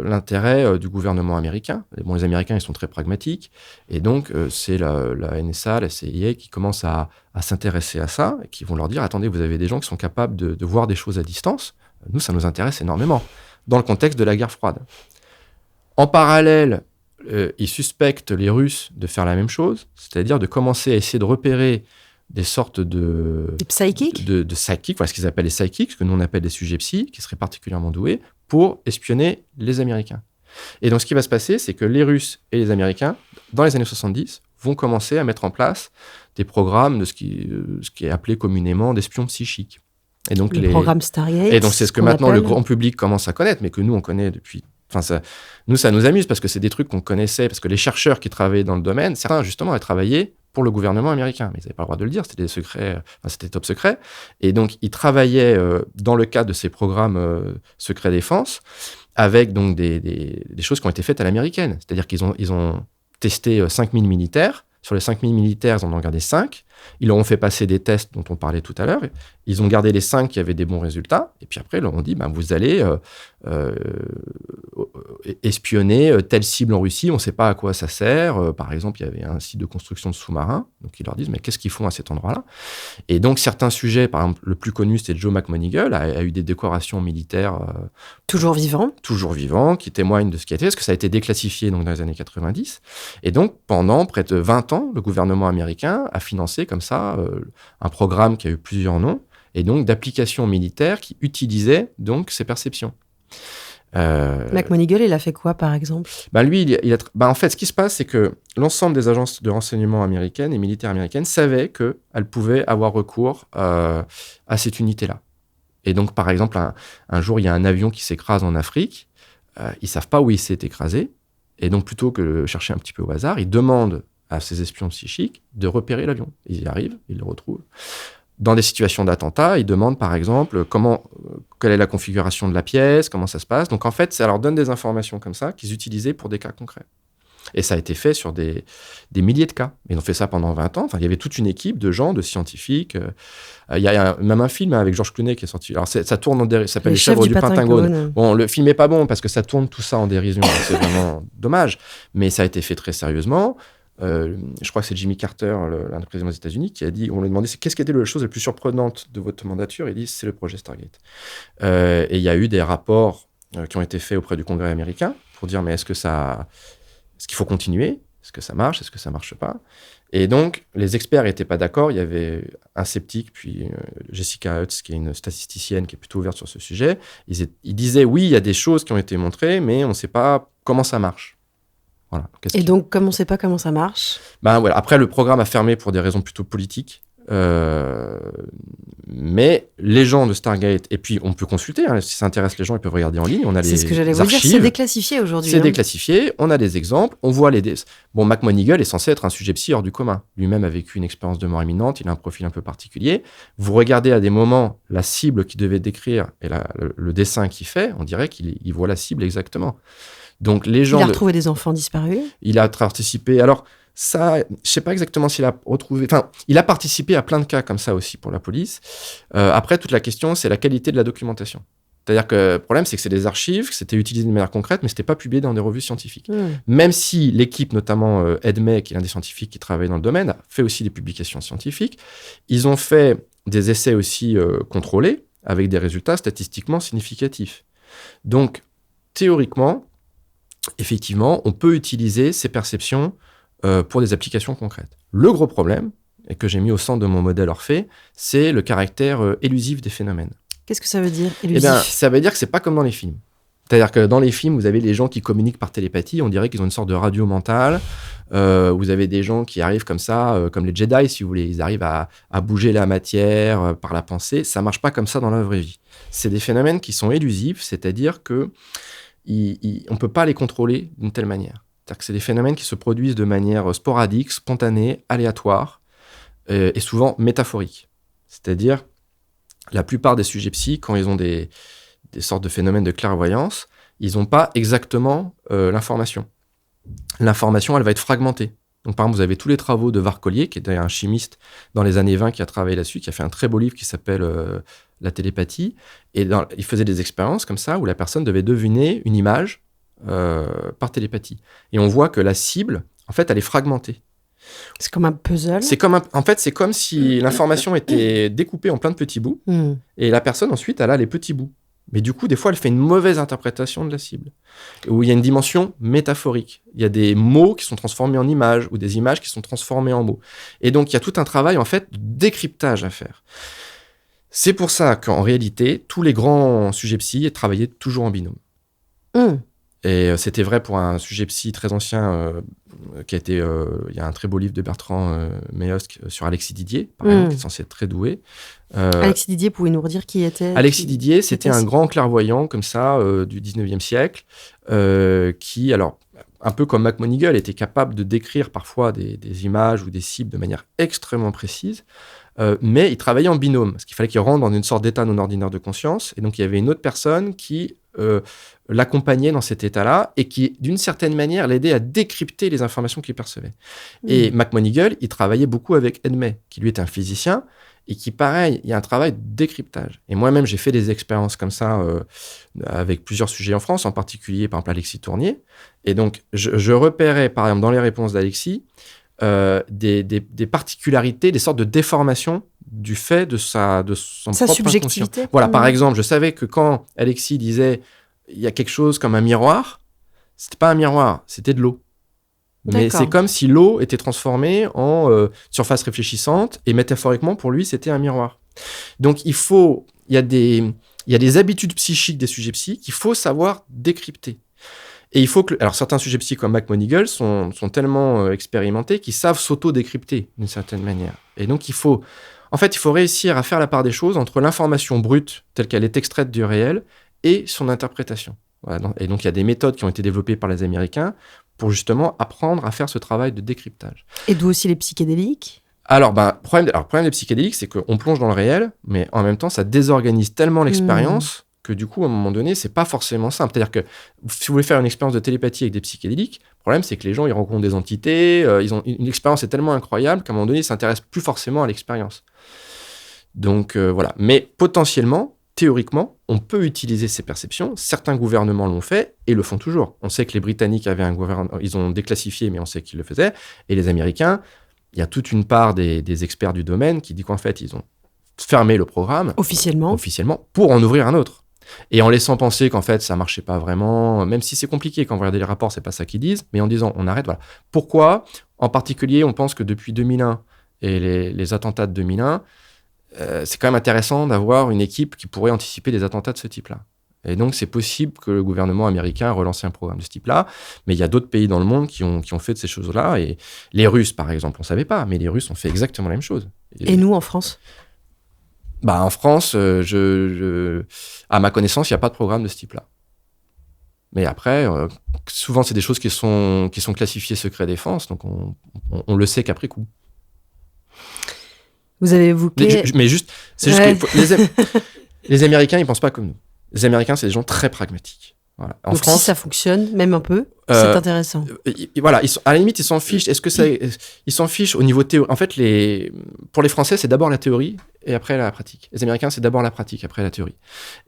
l'intérêt du gouvernement américain. Bon, les Américains, ils sont très pragmatiques. Et donc, c'est la NSA, la CIA qui commencent à s'intéresser à ça et qui vont leur dire, attendez, vous avez des gens qui sont capables de voir des choses à distance. Nous, ça nous intéresse énormément, dans le contexte de la guerre froide. En parallèle, ils suspectent les Russes de faire la même chose, c'est-à-dire de commencer à essayer de repérer des sortes de psychiques, voilà ce qu'ils appellent les psychiques, ce que nous on appelle des sujets psy, qui seraient particulièrement doués pour espionner les Américains. Et donc ce qui va se passer, c'est que les Russes et les Américains, dans les années 70, vont commencer à mettre en place des programmes de ce qui est appelé communément d'espions psychiques. Et donc les programmes Stargate. Et donc c'est ce que maintenant le grand public commence à connaître, mais que nous on connaît depuis. Enfin, ça nous amuse parce que c'est des trucs qu'on connaissait, parce que les chercheurs qui travaillaient dans le domaine, certains justement avaient travaillé pour le gouvernement américain, mais ils n'avaient pas le droit de le dire, c'était des secrets, c'était top secret. Et donc ils travaillaient dans le cadre de ces programmes secret défense, avec donc des choses qui ont été faites à l'américaine. C'est-à-dire qu'ils ont testé 5000 militaires. Sur les 5000 militaires, ils en ont gardé 5. Ils leur ont fait passer des tests dont on parlait tout à l'heure. Ils ont gardé les 5 qui avaient des bons résultats. Et puis après, ils leur ont dit, vous allez espionner telle cible en Russie. On ne sait pas à quoi ça sert. Par exemple, il y avait un site de construction de sous-marins. Donc, ils leur disent, mais qu'est-ce qu'ils font à cet endroit-là ? Et donc, certains sujets, par exemple, le plus connu, c'était Joe McMonigle, a eu des décorations militaires. Toujours vivant, qui témoignent de ce qui a été fait, parce que ça a été déclassifié donc, dans les années 90. Et donc, pendant près de 20 ans, le gouvernement américain a financé comme ça un programme qui a eu plusieurs noms, et donc d'applications militaires qui utilisaient donc ces perceptions. McMonigle, il a fait quoi, par exemple ? Lui, en fait, ce qui se passe, c'est que l'ensemble des agences de renseignement américaines et militaires américaines savaient qu'elles pouvaient avoir recours à cette unité-là. Et donc, par exemple, un jour, il y a un avion qui s'écrase en Afrique. Ils ne savent pas où il s'est écrasé. Et donc, plutôt que de chercher un petit peu au hasard, ils demandent à ces espions psychiques de repérer l'avion. Ils y arrivent, ils le retrouvent. Dans des situations d'attentat, ils demandent, par exemple, quelle est la configuration de la pièce, comment ça se passe. Donc, en fait, ça leur donne des informations comme ça qu'ils utilisaient pour des cas concrets. Et ça a été fait sur des milliers de cas. Ils ont fait ça pendant 20 ans. Enfin, il y avait toute une équipe de gens, de scientifiques. Il y a même un film avec George Clooney qui est sorti. Alors, ça tourne en dérision. Ça s'appelle Les chèvres du Pentagone. Bon, le film n'est pas bon parce que ça tourne tout ça en dérision. C'est vraiment dommage. Mais ça a été fait très sérieusement. Je crois que c'est Jimmy Carter, l'un des présidents des États-Unis, qui a dit, on lui a demandé qu'est-ce qui était la chose la plus surprenante de votre mandature. Il dit c'est le projet Stargate. Et il y a eu des rapports qui ont été faits auprès du Congrès américain pour dire mais est-ce qu'il faut continuer ? Est-ce que ça marche ? Est-ce que ça marche pas ? Et donc, les experts n'étaient pas d'accord. Il y avait un sceptique, puis Jessica Hutz, qui est une statisticienne qui est plutôt ouverte sur ce sujet. Ils disaient, oui, il y a des choses qui ont été montrées, mais on ne sait pas comment ça marche. Voilà. Donc, comme on ne sait pas comment ça marche ? Voilà. Après, le programme a fermé pour des raisons plutôt politiques. Mais les gens de Stargate, et puis on peut consulter, si ça intéresse les gens, ils peuvent regarder en ligne. On a C'est ce que j'allais vous archives. dire, c'est déclassifié aujourd'hui. C'est déclassifié, on a des exemples, on voit les... Bon, McMonigle est censé être un sujet psy hors du commun. Lui-même a vécu une expérience de mort imminente, il a un profil un peu particulier. Vous regardez à des moments la cible qu'il devait décrire et le dessin qu'il fait, on dirait qu'il voit la cible exactement. Donc les gens... Il a retrouvé des enfants disparus. Il a participé... Alors, ça, je ne sais pas exactement s'il a retrouvé... Enfin, il a participé à plein de cas comme ça aussi pour la police. Après, toute la question, c'est la qualité de la documentation. C'est-à-dire que le problème, c'est que c'est des archives, que c'était utilisé de manière concrète, mais ce n'était pas publié dans des revues scientifiques. Même si l'équipe, notamment Ed May, qui est l'un des scientifiques qui travaille dans le domaine, a fait aussi des publications scientifiques, ils ont fait des essais aussi contrôlés, avec des résultats statistiquement significatifs. Donc, théoriquement, effectivement, on peut utiliser ces perceptions pour des applications concrètes. Le gros problème, et que j'ai mis au centre de mon modèle Orphée, c'est le caractère élusif des phénomènes. Qu'est-ce que ça veut dire, élusif ? Eh bien, ça veut dire que c'est pas comme dans les films. C'est-à-dire que dans les films, vous avez les gens qui communiquent par télépathie, on dirait qu'ils ont une sorte de radio mentale. Vous avez des gens qui arrivent comme ça, comme les Jedi, si vous voulez. Ils arrivent à bouger la matière par la pensée. Ça marche pas comme ça dans la vraie vie. C'est des phénomènes qui sont élusifs, c'est-à-dire que on peut pas les contrôler d'une telle manière. C'est-à-dire que c'est des phénomènes qui se produisent de manière sporadique, spontanée, aléatoire et souvent métaphorique. C'est-à-dire, la plupart des sujets psy, quand ils ont des sortes de phénomènes de clairvoyance, ils n'ont pas exactement l'information. L'information, elle va être fragmentée. Donc, par exemple, vous avez tous les travaux de Varcollier, qui était un chimiste dans les années 20 qui a travaillé là-dessus, qui a fait un très beau livre qui s'appelle La télépathie. Et il faisait des expériences comme ça, où la personne devait deviner une image par télépathie. Et on voit que la cible, en fait, elle est fragmentée. C'est comme un puzzle. En fait, c'est comme si l'information était découpée en plein de petits bouts, et la personne, ensuite, elle a les petits bouts. Mais du coup, des fois, elle fait une mauvaise interprétation de la cible, où il y a une dimension métaphorique. Il y a des mots qui sont transformés en images, ou des images qui sont transformées en mots. Et donc, il y a tout un travail, en fait, de décryptage à faire. C'est pour ça qu'en réalité, tous les grands sujets psy travaillaient toujours en binôme. Et c'était vrai pour un sujet psy très ancien, qui a été... il y a un très beau livre de Bertrand Meyosk sur Alexis Didier, par exemple, qui est censé être très doué. Alexis Didier, pouvez-nous redire qui était Alexis Didier, c'était un grand clairvoyant comme ça du 19e siècle, qui, alors, un peu comme McMonigle, était capable de décrire parfois des images ou des cibles de manière extrêmement précise, mais il travaillait en binôme, parce qu'il fallait qu'il rentre dans une sorte d'état non ordinaire de conscience, et donc il y avait une autre personne qui l'accompagnait dans cet état-là, et qui, d'une certaine manière, l'aidait à décrypter les informations qu'il percevait. Et McMonigle, il travaillait beaucoup avec Ed May, qui lui était un physicien, et qui, pareil, il y a un travail de décryptage. Et moi-même, j'ai fait des expériences comme ça avec plusieurs sujets en France, en particulier, par exemple, Alexis Tournier. Et donc, je repérais, par exemple, dans les réponses d'Alexis, des particularités, des sortes de déformations du fait de son propre subjectivité. Voilà, par exemple, je savais que quand Alexis disait il y a quelque chose comme un miroir, c'était pas un miroir, c'était de l'eau. Mais c'est comme si l'eau était transformée en surface réfléchissante, et métaphoriquement, pour lui, c'était un miroir. Donc, il y a des habitudes psychiques des sujets psy qu'il faut savoir décrypter. Et il faut que... Alors, certains sujets psy comme McMonigle sont tellement expérimentés qu'ils savent s'auto-décrypter d'une certaine manière. Et donc, il faut réussir à faire la part des choses entre l'information brute, telle qu'elle est extraite du réel, et son interprétation. Voilà. Et donc, il y a des méthodes qui ont été développées par les Américains pour justement apprendre à faire ce travail de décryptage. Et d'où aussi les psychédéliques ? Alors, le problème des psychédéliques, c'est qu'on plonge dans le réel, mais en même temps, ça désorganise tellement l'expérience que du coup, à un moment donné, c'est pas forcément simple. C'est-à-dire que si vous voulez faire une expérience de télépathie avec des psychédéliques, le problème, c'est que les gens, ils rencontrent des entités, une expérience est tellement incroyable qu'à un moment donné, ils s'intéressent plus forcément à l'expérience. Donc, voilà. Mais potentiellement, théoriquement, on peut utiliser ces perceptions. Certains gouvernements l'ont fait et le font toujours. On sait que les Britanniques avaient un gouvernement, ils ont déclassifié, mais on sait qu'ils le faisaient. Et les Américains, il y a toute une part des experts du domaine qui dit qu'en fait, ils ont fermé le programme. Officiellement, pour en ouvrir un autre. Et en laissant penser qu'en fait, ça marchait pas vraiment, même si c'est compliqué, quand vous regardez les rapports, c'est pas ça qu'ils disent, mais en disant, on arrête, voilà. Pourquoi ? En particulier, on pense que depuis 2001 et les attentats de 2001, c'est quand même intéressant d'avoir une équipe qui pourrait anticiper des attentats de ce type-là. Et donc, c'est possible que le gouvernement américain ait relancé un programme de ce type-là, mais il y a d'autres pays dans le monde qui ont fait de ces choses-là. Et les Russes, par exemple, on ne savait pas, mais les Russes ont fait exactement la même chose. Et nous, en France ? En France, à ma connaissance, il n'y a pas de programme de ce type-là. Mais après, souvent, c'est des choses qui sont classifiées secret défense, donc on le sait qu'après coup. Vous avez évoqué... Mais juste, c'est juste que les Américains, ils ne pensent pas comme nous. Les Américains, c'est des gens très pragmatiques. Voilà. En donc France, si ça fonctionne, même un peu, c'est intéressant. Voilà, à la limite, ils s'en fichent. Ils s'en fichent au niveau théorie. En fait, pour les Français, c'est d'abord la théorie et après la pratique. Les Américains, c'est d'abord la pratique, après la théorie.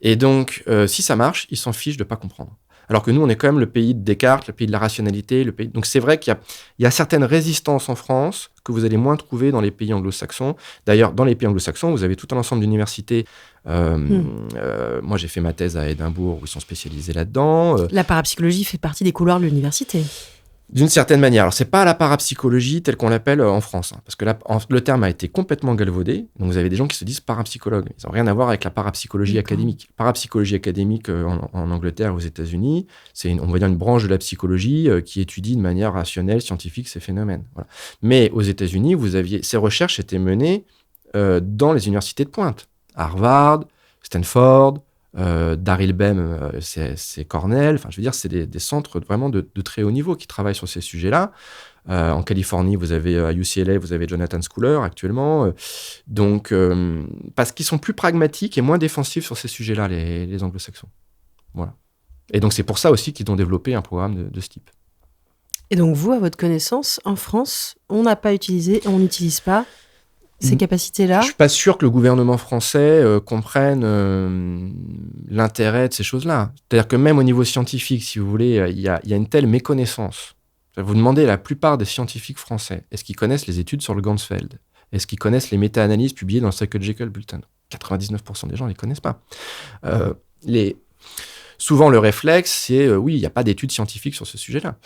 Et donc, si ça marche, ils s'en fichent de ne pas comprendre. Alors que nous, on est quand même le pays de Descartes, le pays de la rationalité. Donc, c'est vrai qu'il y a certaines résistances en France que vous allez moins trouver dans les pays anglo-saxons. D'ailleurs, dans les pays anglo-saxons, vous avez tout un ensemble d'universités. Moi, j'ai fait ma thèse à Édimbourg, où ils sont spécialisés là-dedans. La parapsychologie fait partie des couloirs de l'université. D'une certaine manière. Alors, c'est pas la parapsychologie telle qu'on l'appelle en France, parce que là, le terme a été complètement galvaudé. Donc, vous avez des gens qui se disent parapsychologues. Ils n'ont rien à voir avec la parapsychologie académique. Parapsychologie académique en Angleterre, aux États-Unis, c'est on va dire une branche de la psychologie qui étudie de manière rationnelle, scientifique ces phénomènes. Voilà. Mais aux États-Unis, ces recherches étaient menées dans les universités de pointe. Harvard, Stanford, Daryl Bem, c'est Cornell. Enfin, je veux dire, c'est des centres vraiment de très haut niveau qui travaillent sur ces sujets-là. En Californie, vous avez à UCLA, vous avez Jonathan Schooler actuellement. Donc, parce qu'ils sont plus pragmatiques et moins défensifs sur ces sujets-là, les anglo-saxons. Voilà. Et donc, c'est pour ça aussi qu'ils ont développé un programme de ce type. Et donc, vous, à votre connaissance, en France, on n'a pas utilisé, on n'utilise pas ces capacités-là. Je ne suis pas sûr que le gouvernement français comprenne l'intérêt de ces choses-là. C'est-à-dire que même au niveau scientifique, si vous voulez, il y a une telle méconnaissance. Vous demandez à la plupart des scientifiques français, est-ce qu'ils connaissent les études sur le Ganzfeld ? Est-ce qu'ils connaissent les méta-analyses publiées dans le Psychological Bulletin ? 99% des gens ne les connaissent pas. Souvent, le réflexe, c'est oui, il n'y a pas d'études scientifiques sur ce sujet-là.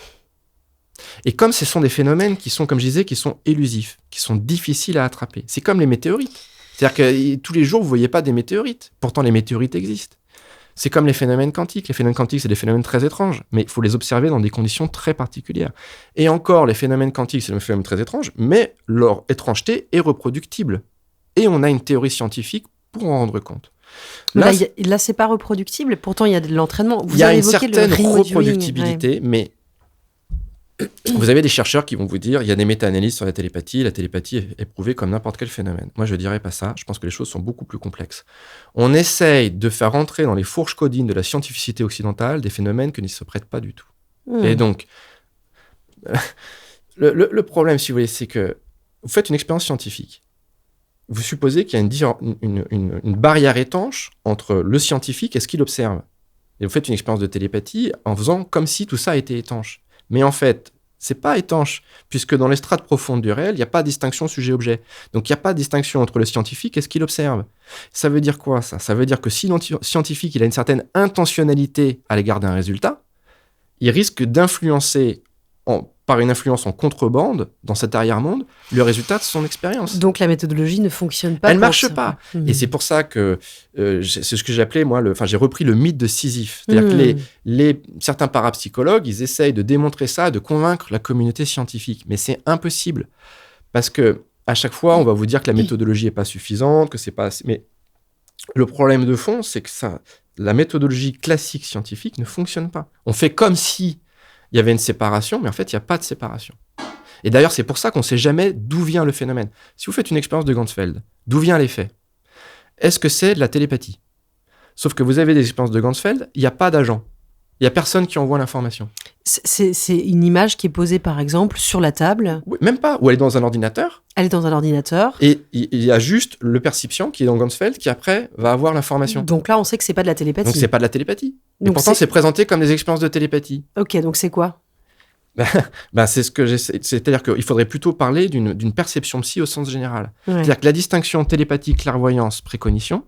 Et comme ce sont des phénomènes qui sont, comme je disais, qui sont élusifs, qui sont difficiles à attraper. C'est comme les météorites. C'est-à-dire que tous les jours, vous ne voyez pas des météorites. Pourtant, les météorites existent. C'est comme les phénomènes quantiques. Les phénomènes quantiques, c'est des phénomènes très étranges, mais il faut les observer dans des conditions très particulières. Et encore, les phénomènes quantiques, c'est des phénomènes très étranges, mais leur étrangeté est reproductible. Et on a une théorie scientifique pour en rendre compte. Là, c'est pas reproductible, pourtant il y a de l'entraînement. Il y a une certaine reproductibilité, mais vous avez des chercheurs qui vont vous dire il y a des méta-analyses sur la télépathie est prouvée comme n'importe quel phénomène. Moi, je ne dirais pas ça. Je pense que les choses sont beaucoup plus complexes. On essaye de faire rentrer dans les fourches codines de la scientificité occidentale des phénomènes qui ne se prêtent pas du tout. Et donc, le problème, si vous voulez, c'est que vous faites une expérience scientifique. Vous supposez qu'il y a une barrière étanche entre le scientifique et ce qu'il observe. Et vous faites une expérience de télépathie en faisant comme si tout ça était étanche. Mais en fait, c'est pas étanche, puisque dans les strates profondes du réel, il n'y a pas de distinction sujet-objet. Donc, il n'y a pas de distinction entre le scientifique et ce qu'il observe. Ça veut dire quoi, ça ? Ça veut dire que si le scientifique il a une certaine intentionnalité à l'égard d'un résultat, il risque d'influencer, par une influence en contrebande, dans cet arrière-monde, le résultat de son expérience. Donc, la méthodologie ne fonctionne pas. Elle ne marche pas. Et c'est pour ça que c'est ce que j'appelais, moi, j'ai repris le mythe de Sisyphe. C'est-à-dire que certains parapsychologues, ils essayent de démontrer ça, de convaincre la communauté scientifique. Mais c'est impossible. Parce que à chaque fois, on va vous dire que la méthodologie n'est pas suffisante, que c'est pas assez... Mais le problème de fond, c'est que la méthodologie classique scientifique ne fonctionne pas. On fait comme si il y avait une séparation, mais en fait, il n'y a pas de séparation. Et d'ailleurs, c'est pour ça qu'on ne sait jamais d'où vient le phénomène. Si vous faites une expérience de Ganzfeld, d'où vient l'effet ? Est-ce que c'est de la télépathie ? Sauf que vous avez des expériences de Ganzfeld, il n'y a pas d'agent. Il n'y a personne qui envoie l'information. C'est une image qui est posée, par exemple, sur la table. Oui, même pas. Ou elle est dans un ordinateur. Elle est dans un ordinateur. Et il y a juste le perception qui est dans Ganzfeld qui, après, va avoir l'information. Donc là, on sait que ce n'est pas de la télépathie. Donc, ce n'est pas de la télépathie. Et donc pourtant, c'est présenté comme des expériences de télépathie. Ok, donc c'est quoi ? C'est ce que j'essaie. C'est-à-dire qu'il faudrait plutôt parler d'une perception psy au sens général. Ouais. C'est-à-dire que la distinction télépathie, clairvoyance, précognition,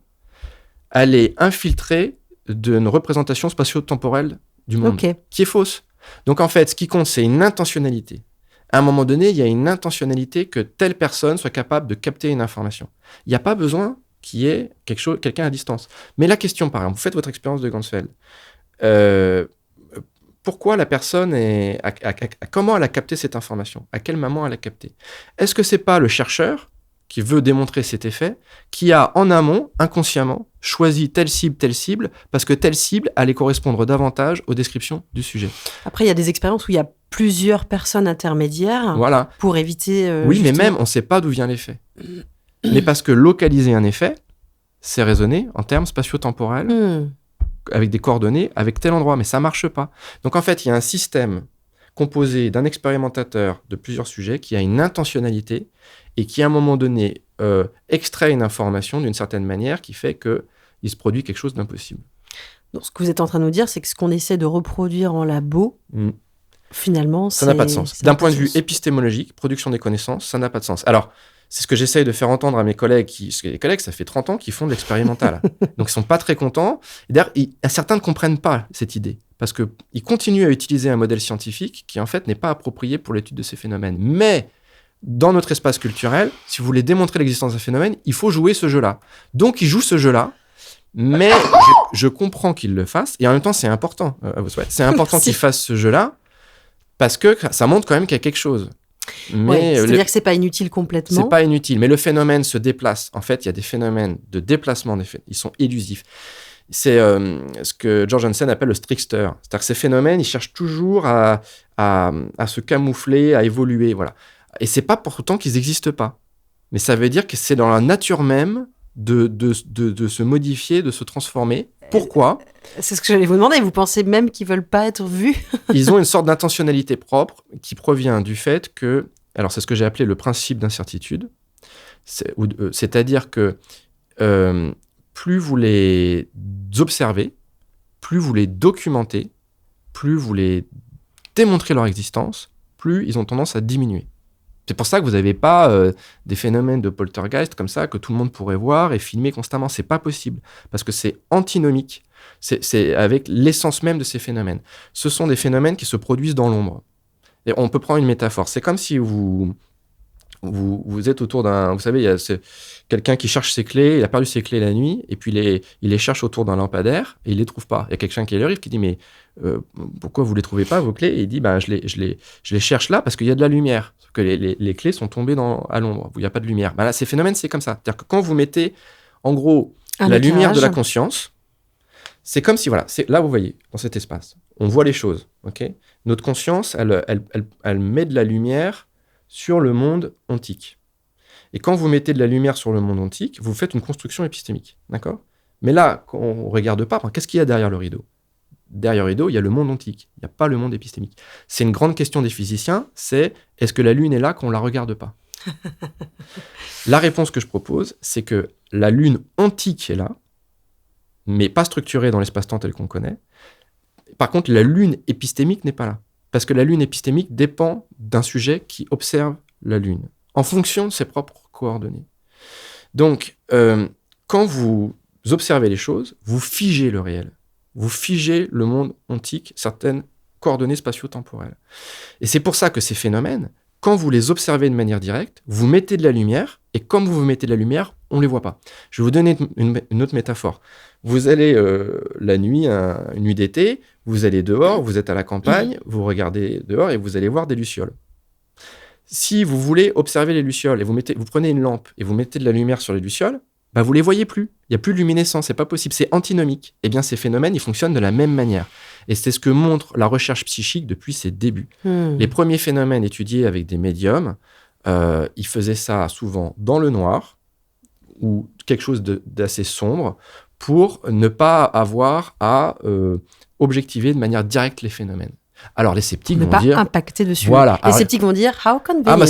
elle est infiltrée d'une représentation spatio-temporelle du monde, qui est fausse. Donc en fait, ce qui compte, c'est une intentionnalité. À un moment donné, il y a une intentionnalité que telle personne soit capable de capter une information. Il n'y a pas besoin qui est quelqu'un à distance. Mais la question, par exemple, vous faites votre expérience de Ganzfeld. Pourquoi la personne comment elle a capté cette information? À quel moment elle a capté? Est-ce que c'est pas le chercheur qui veut démontrer cet effet, qui a en amont, inconsciemment, choisi telle cible, parce que telle cible allait correspondre davantage aux descriptions du sujet? Après, il y a des expériences où il y a plusieurs personnes intermédiaires pour éviter... oui, mais même, on ne sait pas d'où vient l'effet. Mais parce que localiser un effet, c'est raisonner en termes spatio-temporels, avec des coordonnées, avec tel endroit, mais ça ne marche pas. Donc en fait, il y a un système composé d'un expérimentateur de plusieurs sujets qui a une intentionnalité et qui, à un moment donné, extrait une information d'une certaine manière qui fait qu'il se produit quelque chose d'impossible. Donc ce que vous êtes en train de nous dire, c'est que ce qu'on essaie de reproduire en labo, finalement, ça n'a pas de sens. D'un point de vue épistémologique, production des connaissances, ça n'a pas de sens. Alors, c'est ce que j'essaye de faire entendre à mes collègues. Les collègues, ça fait 30 ans qu'ils font de l'expérimental. Donc, ils ne sont pas très contents. Et d'ailleurs, certains ne comprennent pas cette idée. Parce qu'ils continuent à utiliser un modèle scientifique qui, en fait, n'est pas approprié pour l'étude de ces phénomènes. Mais, dans notre espace culturel, si vous voulez démontrer l'existence d'un phénomène, il faut jouer ce jeu-là. Donc, ils jouent ce jeu-là. Mais je comprends qu'ils le fassent. Et en même temps, c'est important. C'est important qu'ils fassent ce jeu-là. Parce que ça montre quand même qu'il y a quelque chose. Mais c'est-à-dire que c'est pas inutile complètement. C'est pas inutile, mais le phénomène se déplace. En fait, il y a des phénomènes de déplacement, ils sont élusifs. C'est ce que George Hansen appelle le trickster. C'est-à-dire que ces phénomènes, ils cherchent toujours à se camoufler, à évoluer, voilà. Et c'est pas pour autant qu'ils n'existent pas. Mais ça veut dire que c'est dans la nature même de se modifier, de se transformer. Pourquoi ? C'est ce que j'allais vous demander. Vous pensez même qu'ils veulent pas être vus ? Ils ont une sorte d'intentionnalité propre qui provient du fait que, alors c'est ce que j'ai appelé le principe d'incertitude, c'est-à-dire que plus vous les observez, plus vous les documentez, plus vous les démontrez leur existence, plus ils ont tendance à diminuer. C'est pour ça que vous n'avez pas des phénomènes de poltergeist comme ça que tout le monde pourrait voir et filmer constamment. C'est pas possible parce que c'est antinomique. C'est avec l'essence même de ces phénomènes. Ce sont des phénomènes qui se produisent dans l'ombre. Et on peut prendre une métaphore. C'est comme si vous êtes autour d'un... Vous savez, il y a quelqu'un qui cherche ses clés, il a perdu ses clés la nuit, et puis il les cherche autour d'un lampadaire, et il ne les trouve pas. Il y a quelqu'un qui arrive qui dit, mais pourquoi vous ne les trouvez pas, vos clés ? Et il dit, je les cherche là parce qu'il y a de la lumière. Sauf que les clés sont tombées à l'ombre, où il n'y a pas de lumière. Là, ces phénomènes, c'est comme ça. C'est-à-dire que quand vous mettez, en gros, la lumière de la conscience, c'est comme si, voilà, là, vous voyez, dans cet espace, on voit les choses. Okay ? Notre conscience, elle met de la lumière sur le monde ontique. Et quand vous mettez de la lumière sur le monde ontique, vous faites une construction épistémique. D'accord ? Mais là, quand on ne regarde pas, qu'est-ce qu'il y a derrière le rideau ? Derrière le rideau, il y a le monde ontique. Il n'y a pas le monde épistémique. C'est une grande question des physiciens, c'est est-ce que la Lune est là quand on ne la regarde pas ? La réponse que je propose, c'est que la Lune ontique est là, mais pas structurée dans l'espace-temps tel qu'on connaît. Par contre, la Lune épistémique n'est pas là. Parce que la Lune épistémique dépend d'un sujet qui observe la Lune, en fonction de ses propres coordonnées. Donc, quand vous observez les choses, vous figez le réel. Vous figez le monde ontique, certaines coordonnées spatio-temporelles. Et c'est pour ça que ces phénomènes, quand vous les observez de manière directe, vous mettez de la lumière, et comme vous mettez de la lumière, on ne les voit pas. Je vais vous donner une autre métaphore. Vous allez la nuit, une nuit d'été, vous allez dehors, vous êtes à la campagne, vous regardez dehors et vous allez voir des lucioles. Si vous voulez observer les lucioles et vous prenez une lampe et vous mettez de la lumière sur les lucioles, vous ne les voyez plus. Il n'y a plus de luminescence, c'est pas possible, c'est antinomique. Eh bien, ces phénomènes, ils fonctionnent de la même manière. Et c'est ce que montre la recherche psychique depuis ses débuts. Les premiers phénomènes étudiés avec des médiums, ils faisaient ça souvent dans le noir ou quelque chose d'assez sombre pour ne pas avoir à objectiver de manière directe les phénomènes. Alors, les sceptiques vont dire... Ne pas impacter dessus. Voilà. Les sceptiques vont dire « How convenient ».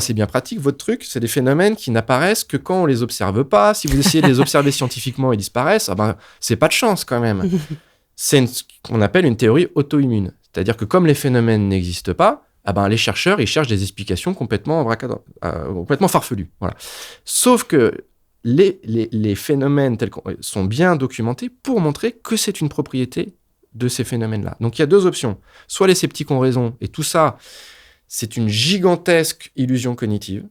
C'est bien pratique, votre truc. C'est des phénomènes qui n'apparaissent que quand on les observe pas. Si vous essayez de les observer scientifiquement, ils disparaissent. C'est pas de chance, quand même. C'est ce qu'on appelle une théorie auto-immune. C'est-à-dire que comme les phénomènes n'existent pas, les chercheurs, ils cherchent des explications complètement farfelues. Voilà. Sauf que les phénomènes tels qu'ils sont bien documentés pour montrer que c'est une propriété de ces phénomènes-là. Donc, il y a deux options. Soit les sceptiques ont raison, et tout ça, c'est une gigantesque illusion cognitive,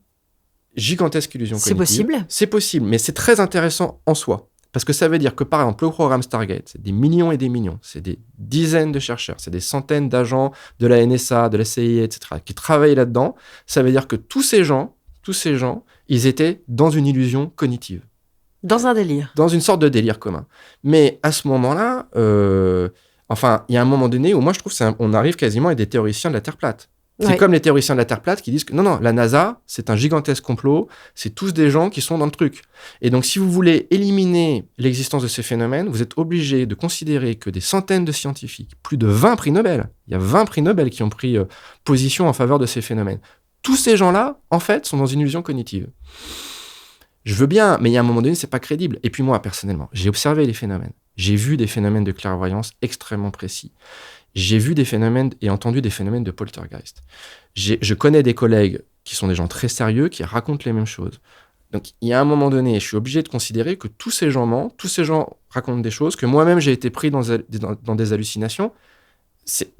gigantesque illusion C'est cognitive. possible. C'est possible, mais c'est très intéressant en soi. Parce que ça veut dire que, par exemple, le programme Stargate, c'est des millions et des millions, c'est des dizaines de chercheurs, c'est des centaines d'agents de la NSA, de la CIA, etc., qui travaillent là-dedans. Ça veut dire que tous ces gens, ils étaient dans une illusion cognitive. Dans un délire. Dans une sorte de délire commun. Mais à ce moment-là, il y a un moment donné où moi, je trouve on arrive quasiment à des théoriciens de la Terre plate. C'est comme les théoriciens de la Terre plate qui disent que non, la NASA, c'est un gigantesque complot, c'est tous des gens qui sont dans le truc. Et donc, si vous voulez éliminer l'existence de ces phénomènes, vous êtes obligé de considérer que des centaines de scientifiques, plus de 20 prix Nobel, il y a 20 prix Nobel qui ont pris position en faveur de ces phénomènes. Tous ces gens-là, en fait, sont dans une illusion cognitive. Je veux bien, mais il y a un moment donné, c'est pas crédible. Et puis moi, personnellement, j'ai observé les phénomènes. J'ai vu des phénomènes de clairvoyance extrêmement précis. J'ai vu des phénomènes et entendu des phénomènes de poltergeist. Je connais des collègues qui sont des gens très sérieux, qui racontent les mêmes choses. Donc, il y a un moment donné, je suis obligé de considérer que tous ces gens mentent, tous ces gens racontent des choses, que moi-même, j'ai été pris dans des hallucinations.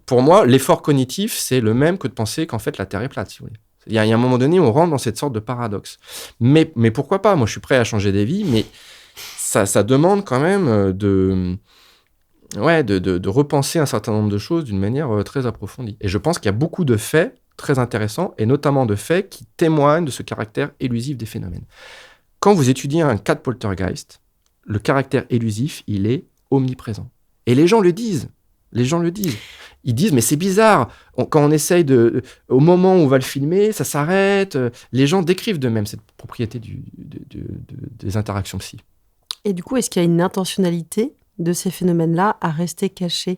Pour moi, l'effort cognitif, c'est le même que de penser qu'en fait, la Terre est plate, si vous voulez. Il y a un moment donné où on rentre dans cette sorte de paradoxe. Mais pourquoi pas ? Moi, je suis prêt à changer des vies, mais ça demande quand même de repenser un certain nombre de choses d'une manière très approfondie. Et je pense qu'il y a beaucoup de faits très intéressants, et notamment de faits qui témoignent de ce caractère élusif des phénomènes. Quand vous étudiez un cas de poltergeist, le caractère élusif, il est omniprésent. Et les gens le disent. Ils disent, mais c'est bizarre. Quand on essaye au moment où on va le filmer, ça s'arrête. Les gens décrivent d'eux-mêmes cette propriété des interactions psy. Et du coup, est-ce qu'il y a une intentionnalité de ces phénomènes-là à rester cachés ?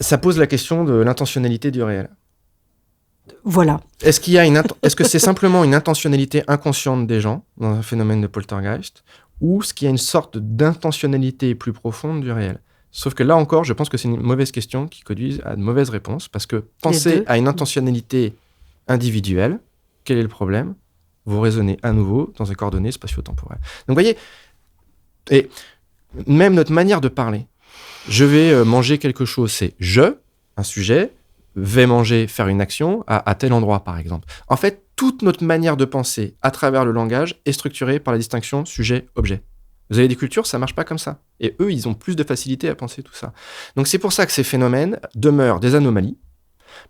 Ça pose la question de l'intentionnalité du réel. Voilà. Est-ce que c'est simplement une intentionnalité inconsciente des gens dans un phénomène de poltergeist, ou est-ce qu'il y a une sorte d'intentionnalité plus profonde du réel ? Sauf que là encore, je pense que c'est une mauvaise question qui conduit à de mauvaises réponses, parce que penser à une intentionnalité individuelle, quel est le problème ? Vous raisonnez à nouveau dans un coordonnées spatio-temporel. Donc vous voyez, et même notre manière de parler, je vais manger quelque chose, c'est un sujet, vais manger, faire une action à tel endroit par exemple. En fait, toute notre manière de penser à travers le langage est structurée par la distinction sujet-objet. Vous avez des cultures, ça marche pas comme ça. Et eux, ils ont plus de facilité à penser tout ça. Donc c'est pour ça que ces phénomènes demeurent des anomalies.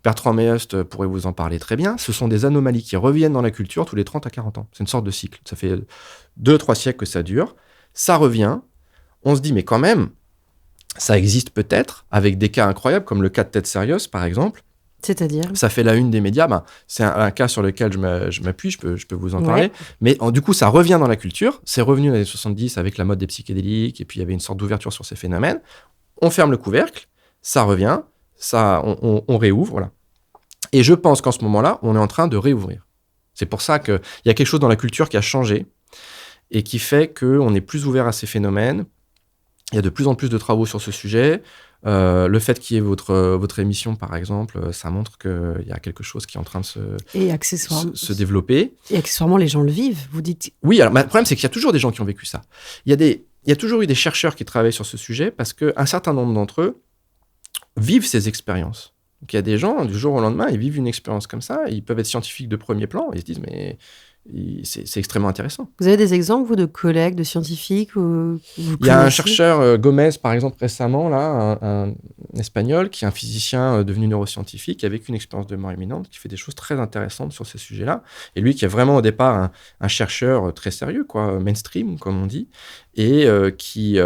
Bertrand Meust pourrait vous en parler très bien. Ce sont des anomalies qui reviennent dans la culture tous les 30 à 40 ans. C'est une sorte de cycle. Ça fait 2-3 siècles que ça dure. Ça revient. On se dit, mais quand même, ça existe peut-être, avec des cas incroyables, comme le cas de Ted Serios, par exemple. C'est-à-dire ? Ça fait la une des médias. C'est un cas sur lequel je m'appuie, je peux vous en parler. Mais du coup, ça revient dans la culture. C'est revenu dans les années 70 avec la mode des psychédéliques, et puis il y avait une sorte d'ouverture sur ces phénomènes. On ferme le couvercle, ça revient, on réouvre, voilà. Et je pense qu'en ce moment-là, on est en train de réouvrir. C'est pour ça qu'il y a quelque chose dans la culture qui a changé et qui fait qu'on est plus ouvert à ces phénomènes. Il y a de plus en plus de travaux sur ce sujet. Le fait qu'il y ait votre émission, par exemple, ça montre qu'il y a quelque chose qui est en train de se développer. Et accessoirement, les gens le vivent, vous dites. Oui, alors le problème, c'est qu'il y a toujours des gens qui ont vécu ça. Il y a toujours eu des chercheurs qui travaillent sur ce sujet parce qu'un certain nombre d'entre eux vivent ces expériences. Donc il y a des gens, du jour au lendemain, ils vivent une expérience comme ça, ils peuvent être scientifiques de premier plan, et ils se disent, mais c'est extrêmement intéressant. Vous avez des exemples, vous, de collègues, de scientifiques Il y a un chercheur, Gomez, par exemple, récemment, là, un Espagnol, qui est un physicien devenu neuroscientifique, qui a vécu une expérience de mort imminente, qui fait des choses très intéressantes sur ces sujets-là. Et lui, qui est vraiment au départ un chercheur très sérieux, quoi, mainstream, comme on dit, et qui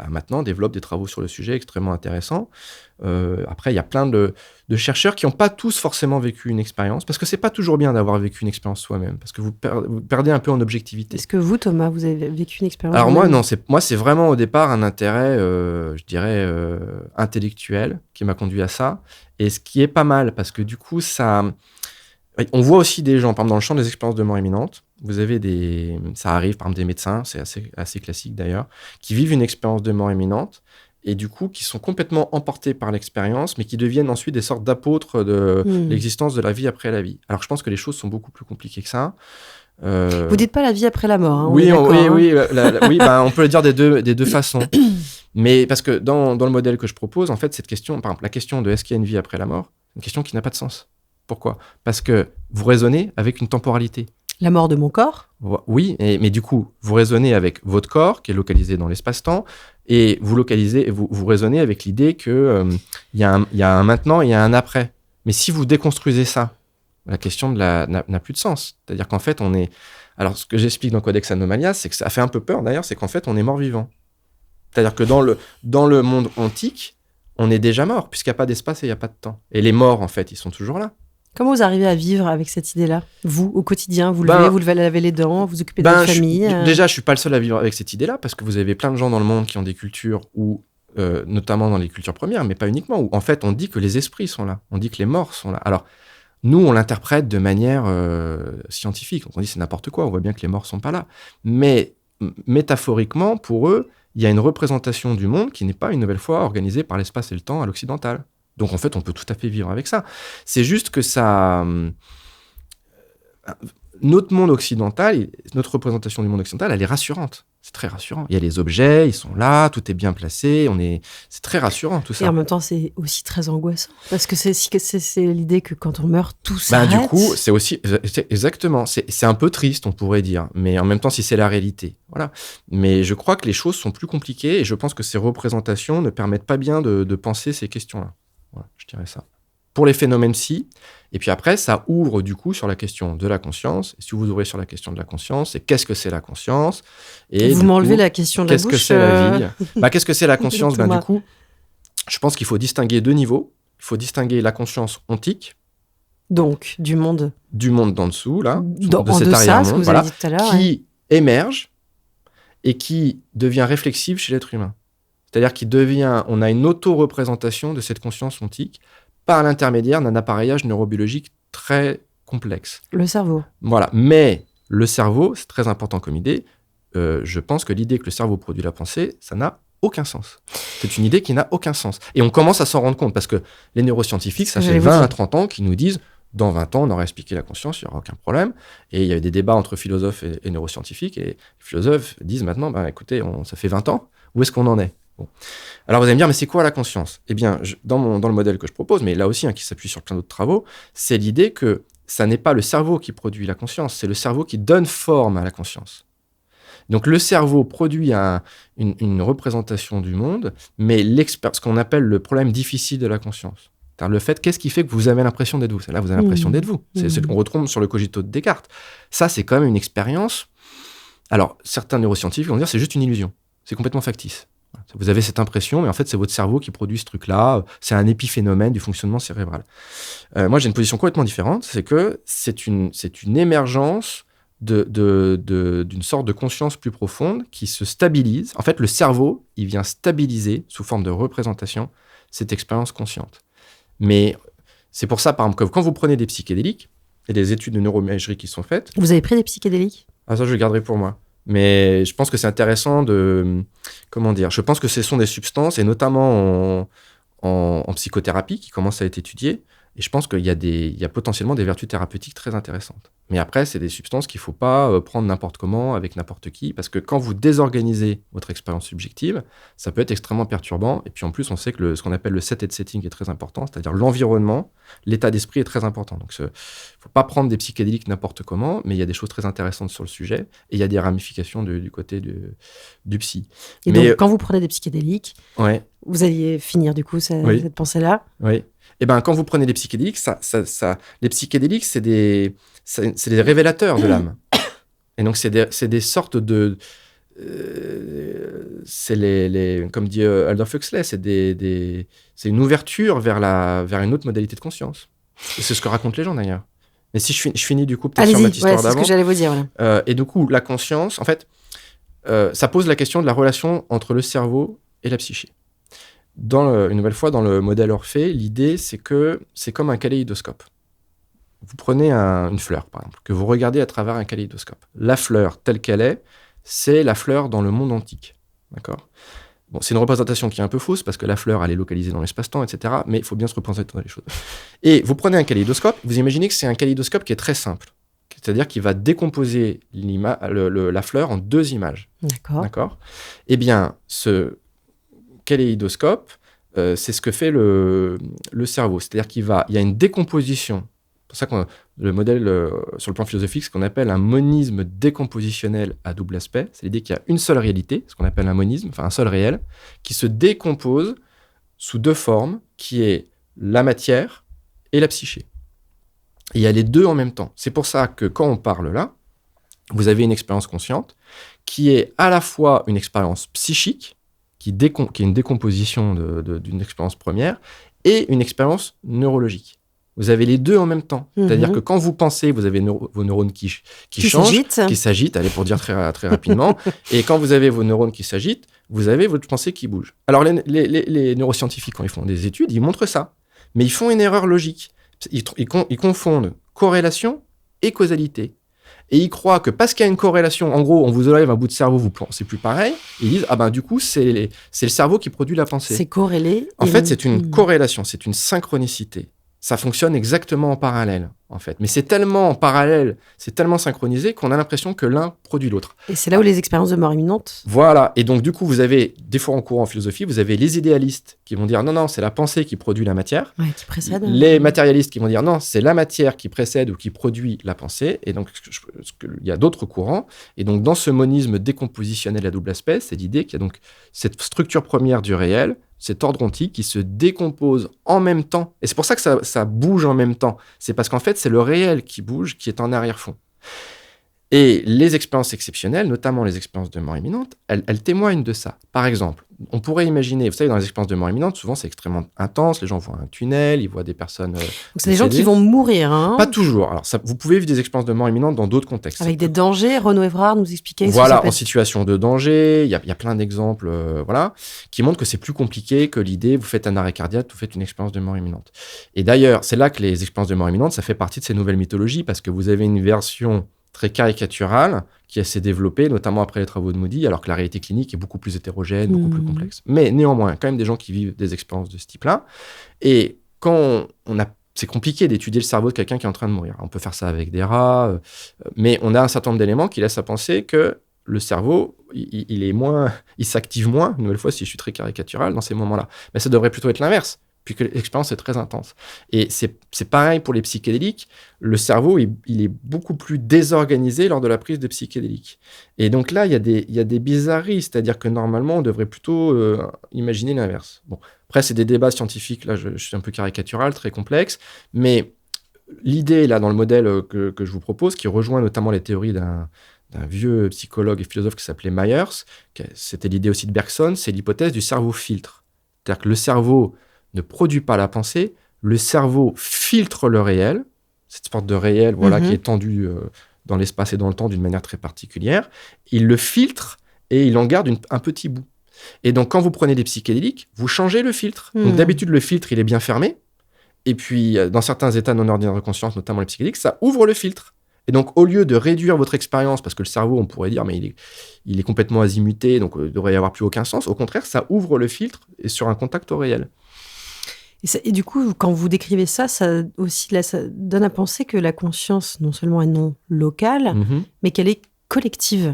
maintenant développe des travaux sur le sujet extrêmement intéressants. Après, il y a plein de chercheurs qui n'ont pas tous forcément vécu une expérience, parce que c'est pas toujours bien d'avoir vécu une expérience soi-même, parce que vous perdez un peu en objectivité. Est-ce que vous, Thomas, vous avez vécu une expérience? Alors moi, non, c'est vraiment au départ un intérêt, je dirais, intellectuel qui m'a conduit à ça, et ce qui est pas mal, parce que du coup, on voit aussi des gens, par exemple, dans le champ des expériences de mort imminente, vous avez ça arrive, par exemple, des médecins, c'est assez classique d'ailleurs, qui vivent une expérience de mort imminente, et du coup, qui sont complètement emportés par l'expérience, mais qui deviennent ensuite des sortes d'apôtres de l'existence de la vie après la vie. Alors, je pense que les choses sont beaucoup plus compliquées que ça. Vous dites pas la vie après la mort, hein, oui, on peut le dire des deux façons. Mais parce que dans le modèle que je propose, en fait, cette question, par exemple, la question de est-ce qu'il y a une vie après la mort, c'est une question qui n'a pas de sens. Pourquoi ? Parce que vous raisonnez avec une temporalité. La mort de mon corps. Oui, mais du coup, vous raisonnez avec votre corps, qui est localisé dans l'espace-temps, et vous raisonnez avec l'idée qu'il y a un maintenant et il y a un après. Mais si vous déconstruisez ça, la question n'a plus de sens. C'est-à-dire qu'en fait, Alors, ce que j'explique dans Codex Anomalia, c'est que ça fait un peu peur, d'ailleurs, c'est qu'en fait, on est mort-vivant. C'est-à-dire que dans le monde antique, on est déjà mort, puisqu'il n'y a pas d'espace et il n'y a pas de temps. Et les morts, en fait, ils sont toujours là. Comment vous arrivez à vivre avec cette idée-là ? Vous, au quotidien, vous levez, lavez les dents, vous occupez de votre famille Déjà, je ne suis pas le seul à vivre avec cette idée-là, parce que vous avez plein de gens dans le monde qui ont des cultures, notamment dans les cultures premières, mais pas uniquement, où en fait, on dit que les esprits sont là, on dit que les morts sont là. Alors, nous, on l'interprète de manière scientifique. On dit c'est n'importe quoi, on voit bien que les morts ne sont pas là. Mais métaphoriquement, pour eux, il y a une représentation du monde qui n'est pas, une nouvelle fois, organisée par l'espace et le temps à l'occidental. Donc, en fait, on peut tout à fait vivre avec ça. C'est juste que ça... Notre monde occidental, notre représentation du monde occidental, elle est rassurante. C'est très rassurant. Il y a les objets, ils sont là, tout est bien placé. C'est très rassurant, tout ça. Et en même temps, c'est aussi très angoissant. Parce que c'est l'idée que quand on meurt, tout s'arrête. Du coup, c'est aussi... Exactement. C'est un peu triste, on pourrait dire. Mais en même temps, si c'est la réalité. Voilà. Mais je crois que les choses sont plus compliquées et je pense que ces représentations ne permettent pas bien de penser ces questions-là. Voilà, je dirais ça. Pour les phénomènes psy, et puis après, ça ouvre du coup sur la question de la conscience. Et si vous ouvrez sur la question de la conscience, c'est qu'est-ce que c'est la conscience ? Et vous m'enlevez la question de la bouche. Qu'est-ce que c'est la vie ? Qu'est-ce que c'est la conscience ? Du coup, je pense qu'il faut distinguer deux niveaux. Il faut distinguer la conscience ontique. Donc, du monde d'en dessous, là, de cet arrière-monde, voilà, qui émerge et qui devient réflexive chez l'être humain. C'est-à-dire on a une auto-représentation de cette conscience ontique par l'intermédiaire d'un appareillage neurobiologique très complexe. Le cerveau. Voilà. Mais le cerveau, c'est très important comme idée. Je pense que l'idée que le cerveau produit la pensée, ça n'a aucun sens. C'est une idée qui n'a aucun sens. Et on commence à s'en rendre compte parce que les neuroscientifiques, ça fait 20 à 30 ans qu'ils nous disent dans 20 ans, on aura expliqué la conscience, il n'y aura aucun problème. Et il y a eu des débats entre philosophes et neuroscientifiques. Et les philosophes disent maintenant, écoutez, ça fait 20 ans, où est-ce qu'on en est ? Bon. Alors vous allez me dire, mais c'est quoi la conscience ? Eh bien, dans le modèle que je propose, mais là aussi qui s'appuie sur plein d'autres travaux, c'est l'idée que ça n'est pas le cerveau qui produit la conscience, c'est le cerveau qui donne forme à la conscience. Donc le cerveau produit une représentation du monde, mais ce qu'on appelle le problème difficile de la conscience. C'est-à-dire le fait, qu'est-ce qui fait que vous avez l'impression d'être vous ? Là, vous avez l'impression d'être vous. On retombe sur le cogito de Descartes. Ça, c'est quand même une expérience. Alors, certains neuroscientifiques vont dire c'est juste une illusion. C'est complètement factice. Vous avez cette impression, mais en fait, c'est votre cerveau qui produit ce truc-là. C'est un épiphénomène du fonctionnement cérébral. Moi, j'ai une position complètement différente. C'est que c'est une émergence d'une sorte de conscience plus profonde qui se stabilise. En fait, le cerveau, il vient stabiliser, sous forme de représentation, cette expérience consciente. Mais c'est pour ça, par exemple, que quand vous prenez des psychédéliques, et des études de neuroimagerie qui sont faites... Vous avez pris des psychédéliques ? Ça, je le garderai pour moi. Mais je pense que c'est intéressant je pense que ce sont des substances, et notamment en psychothérapie, qui commencent à être étudiées. Et je pense qu'il y a potentiellement des vertus thérapeutiques très intéressantes. Mais après, c'est des substances qu'il ne faut pas prendre n'importe comment, avec n'importe qui, parce que quand vous désorganisez votre expérience subjective, ça peut être extrêmement perturbant. Et puis en plus, on sait que ce qu'on appelle le set et setting est très important, c'est-à-dire l'environnement, l'état d'esprit est très important. Donc il ne faut pas prendre des psychédéliques n'importe comment, mais il y a des choses très intéressantes sur le sujet, et il y a des ramifications du côté du psy. Et donc, quand vous prenez des psychédéliques, ouais. Vous alliez finir du coup cette pensée-là ? Oui. Et quand vous prenez des psychédéliques, les psychédéliques, c'est des révélateurs de l'âme. Et donc, c'est des sortes de... comme dit Aldous Huxley, c'est une ouverture vers une autre modalité de conscience. Et c'est ce que racontent les gens, d'ailleurs. Mais si je finis, du coup, peut-être sur ma histoire d'avant. C'est ce que j'allais vous dire. Voilà. Et du coup, la conscience, en fait, ça pose la question de la relation entre le cerveau et la psyché. Une nouvelle fois, dans le modèle Orphée, l'idée, c'est que c'est comme un kaléidoscope. Vous prenez une fleur, par exemple, que vous regardez à travers un kaléidoscope. La fleur, telle qu'elle est, c'est la fleur dans le monde antique. D'accord ? Bon, c'est une représentation qui est un peu fausse, parce que la fleur, elle est localisée dans l'espace-temps, etc. Mais il faut bien se représenter dans les choses. Et vous prenez un kaléidoscope, vous imaginez que c'est un kaléidoscope qui est très simple. C'est-à-dire qu'il va décomposer la fleur en 2 images. D'accord ? Eh bien, ce kaléidoscope, c'est ce que fait le cerveau. C'est-à-dire qu'il y a une décomposition C'est pour ça que le modèle, sur le plan philosophique, ce qu'on appelle un monisme décompositionnel à double aspect, c'est l'idée qu'il y a une seule réalité, ce qu'on appelle un monisme, enfin un seul réel, qui se décompose sous deux formes, qui est la matière et la psyché. Et il y a les deux en même temps. C'est pour ça que quand on parle là, vous avez une expérience consciente qui est à la fois une expérience psychique, qui est une décomposition d'une expérience première, et une expérience neurologique. Vous avez les deux en même temps. C'est-à-dire que quand vous pensez, vous avez vos neurones qui changent, qui s'agitent, allez, pour dire très, très rapidement. Et quand vous avez vos neurones qui s'agitent, vous avez votre pensée qui bouge. Alors, les neuroscientifiques, quand ils font des études, ils montrent ça. Mais ils font une erreur logique. Ils confondent corrélation et causalité. Et ils croient que parce qu'il y a une corrélation, en gros, on vous enlève un bout de cerveau, vous pensez plus pareil. Ils disent, du coup, c'est le cerveau qui produit la pensée. C'est corrélé. En fait, c'est une corrélation, c'est une synchronicité. Ça fonctionne exactement en parallèle, en fait. Mais c'est tellement en parallèle, c'est tellement synchronisé qu'on a l'impression que l'un produit l'autre. Et c'est là où les expériences de mort imminente... Voilà. Et donc, du coup, vous avez, des fois en cours en philosophie, vous avez les idéalistes qui vont dire non, c'est la pensée qui produit la matière. Ouais, qui précède. Les matérialistes qui vont dire non, c'est la matière qui précède ou qui produit la pensée. Et donc, il y a d'autres courants. Et donc, dans ce monisme décompositionnel à double aspect, c'est l'idée qu'il y a donc cette structure première du réel, cet ordre ontique qui se décompose en même temps. Et c'est pour ça que ça bouge en même temps. C'est parce qu'en fait, c'est le réel qui bouge, qui est en arrière-fond. Et les expériences exceptionnelles, notamment les expériences de mort imminente, elles témoignent de ça. Par exemple, on pourrait imaginer, vous savez, dans les expériences de mort imminente, souvent c'est extrêmement intense, les gens voient un tunnel, ils voient des personnes... Donc c'est des gens qui vont mourir, hein. Pas toujours. Alors, vous pouvez vivre des expériences de mort imminente dans d'autres contextes. Avec des dangers, Renaud Evrard nous expliquait... Voilà, en situation de danger, il y a plein d'exemples, qui montrent que c'est plus compliqué que l'idée, vous faites un arrêt cardiaque, vous faites une expérience de mort imminente. Et d'ailleurs, c'est là que les expériences de mort imminente, ça fait partie de ces nouvelles mythologies, parce que vous avez une version très caricaturale, qui s'est développée, notamment après les travaux de Moody, alors que la réalité clinique est beaucoup plus hétérogène, beaucoup plus complexe. Mais néanmoins, quand même des gens qui vivent des expériences de ce type-là. Et quand c'est compliqué d'étudier le cerveau de quelqu'un qui est en train de mourir. On peut faire ça avec des rats, mais on a un certain nombre d'éléments qui laissent à penser que le cerveau, il s'active moins, une nouvelle fois, si je suis très caricatural, dans ces moments-là. Mais ça devrait plutôt être l'inverse, puisque l'expérience est très intense. Et c'est pareil pour les psychédéliques. Le cerveau, il est beaucoup plus désorganisé lors de la prise de psychédéliques. Et donc là, il y a des bizarreries, c'est-à-dire que normalement, on devrait plutôt imaginer l'inverse. Bon, après, c'est des débats scientifiques, là, je suis un peu caricatural, très complexe, mais l'idée, là, dans le modèle que je vous propose, qui rejoint notamment les théories d'un vieux psychologue et philosophe qui s'appelait Myers, c'était l'idée aussi de Bergson, c'est l'hypothèse du cerveau filtre. C'est-à-dire que le cerveau ne produit pas la pensée, le cerveau filtre le réel, cette sorte de réel qui est tendu dans l'espace et dans le temps d'une manière très particulière, il le filtre et il en garde un petit bout. Et donc, quand vous prenez des psychédéliques, vous changez le filtre. Donc, d'habitude, le filtre, il est bien fermé, et puis, dans certains états non ordinaires de conscience, notamment les psychédéliques, ça ouvre le filtre. Et donc, au lieu de réduire votre expérience, parce que le cerveau, on pourrait dire, mais il est complètement azimuté, donc il ne devrait y avoir plus aucun sens, au contraire, ça ouvre le filtre et sur un contact au réel. Et du coup, quand vous décrivez ça, ça donne à penser que la conscience, non seulement est non locale, mais qu'elle est collective.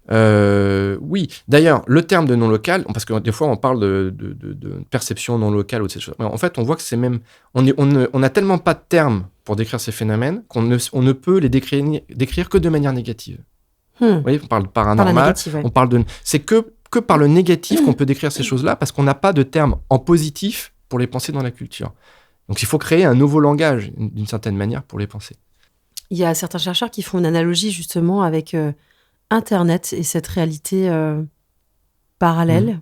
Oui. D'ailleurs, le terme de non local, parce que des fois on parle de perception non locale ou de ces choses. En fait, on voit que c'est même, on n'a tellement pas de termes pour décrire ces phénomènes qu'on ne peut les décrire que de manière négative. Vous voyez, on parle de paranormal, on parle de, c'est que par le négatif qu'on peut décrire ces choses-là, parce qu'on n'a pas de termes en positif pour les penser dans la culture. Donc il faut créer un nouveau langage d'une certaine manière pour les penser. Il y a certains chercheurs qui font une analogie justement avec Internet et cette réalité parallèle.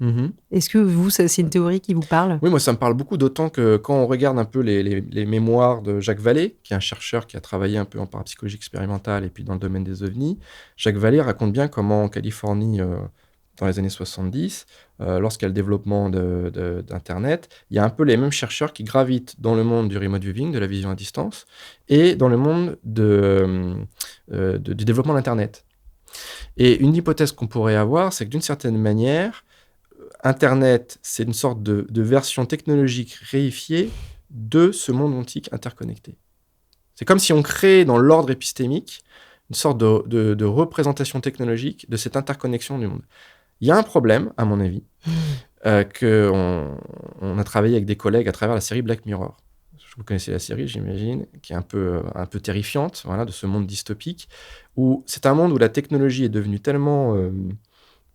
Est-ce que vous, c'est une théorie qui vous parle ? Oui, moi ça me parle beaucoup, d'autant que quand on regarde un peu les mémoires de Jacques Vallée, qui est un chercheur qui a travaillé un peu en parapsychologie expérimentale et puis dans le domaine des ovnis, Jacques Vallée raconte bien comment en Californie, dans les années 70, lorsqu'il y a le développement d'Internet, il y a un peu les mêmes chercheurs qui gravitent dans le monde du remote viewing, de la vision à distance, et dans le monde du développement d'Internet. Et une hypothèse qu'on pourrait avoir, c'est que d'une certaine manière, Internet, c'est une sorte de version technologique réifiée de ce monde ontique interconnecté. C'est comme si on créait dans l'ordre épistémique une sorte de représentation technologique de cette interconnexion du monde. Il y a un problème, à mon avis, qu'on a travaillé avec des collègues à travers la série Black Mirror. Vous connaissez la série, j'imagine, qui est un peu terrifiante, voilà, de ce monde dystopique, où c'est un monde où la technologie est devenue tellement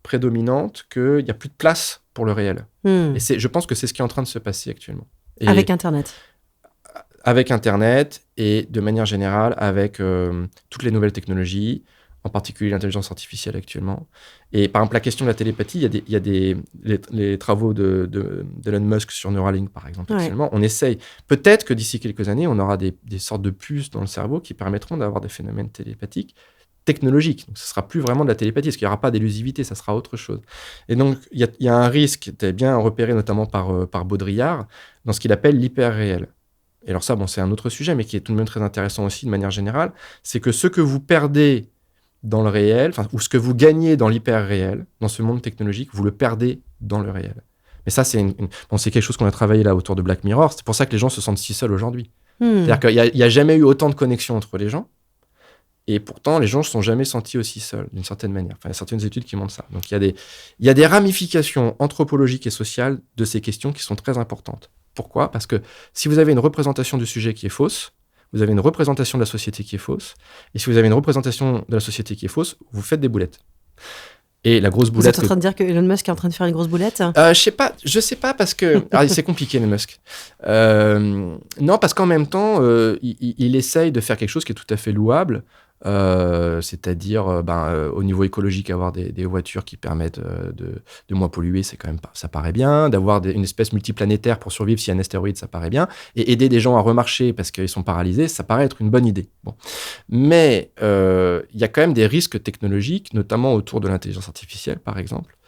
prédominante qu'il n'y a plus de place pour le réel. Et je pense que c'est ce qui est en train de se passer actuellement. Et avec Internet. Avec Internet et de manière générale avec toutes les nouvelles technologies, en particulier l'intelligence artificielle actuellement. Et par exemple, la question de la télépathie, il y a les travaux d'Elon Musk sur Neuralink, par exemple, actuellement. On essaye. Peut-être que d'ici quelques années, on aura des sortes de puces dans le cerveau qui permettront d'avoir des phénomènes télépathiques technologiques. Donc, ce ne sera plus vraiment de la télépathie, parce qu'il n'y aura pas d'élusivité, ça sera autre chose. Et donc, il y a un risque, qui est bien repéré notamment par Baudrillard, dans ce qu'il appelle l'hyper-réel. Et alors ça, c'est un autre sujet, mais qui est tout de même très intéressant aussi de manière générale, c'est que ce que vous perdez dans le réel, ou ce que vous gagnez dans l'hyper-réel, dans ce monde technologique, vous le perdez dans le réel. Mais ça, c'est quelque chose qu'on a travaillé là autour de Black Mirror. C'est pour ça que les gens se sentent si seuls aujourd'hui. C'est-à-dire qu'il n'y a jamais eu autant de connexions entre les gens, et pourtant, les gens ne se sont jamais sentis aussi seuls, d'une certaine manière. Enfin, il y a certaines études qui montrent ça. Donc, il y a des ramifications anthropologiques et sociales de ces questions qui sont très importantes. Pourquoi ? Parce que si vous avez une représentation du sujet qui est fausse, vous avez une représentation de la société qui est fausse. Et si vous avez une représentation de la société qui est fausse, vous faites des boulettes. Et la grosse boulette... Vous êtes en train de dire que Elon Musk est en train de faire une grosse boulette ? Je sais pas parce que... Alors, c'est compliqué, Elon Musk. Non, parce qu'en même temps, il essaye de faire quelque chose qui est tout à fait louable. C'est-à-dire au niveau écologique, avoir des voitures qui permettent de moins polluer, c'est quand même ça paraît bien. D'avoir une espèce multiplanétaire pour survivre s'il y a un astéroïde, ça paraît bien. Et aider des gens à remarcher parce qu'ils sont paralysés, ça paraît être une bonne idée. Bon. Mais il y a quand même des risques technologiques, notamment autour de l'intelligence artificielle, par exemple,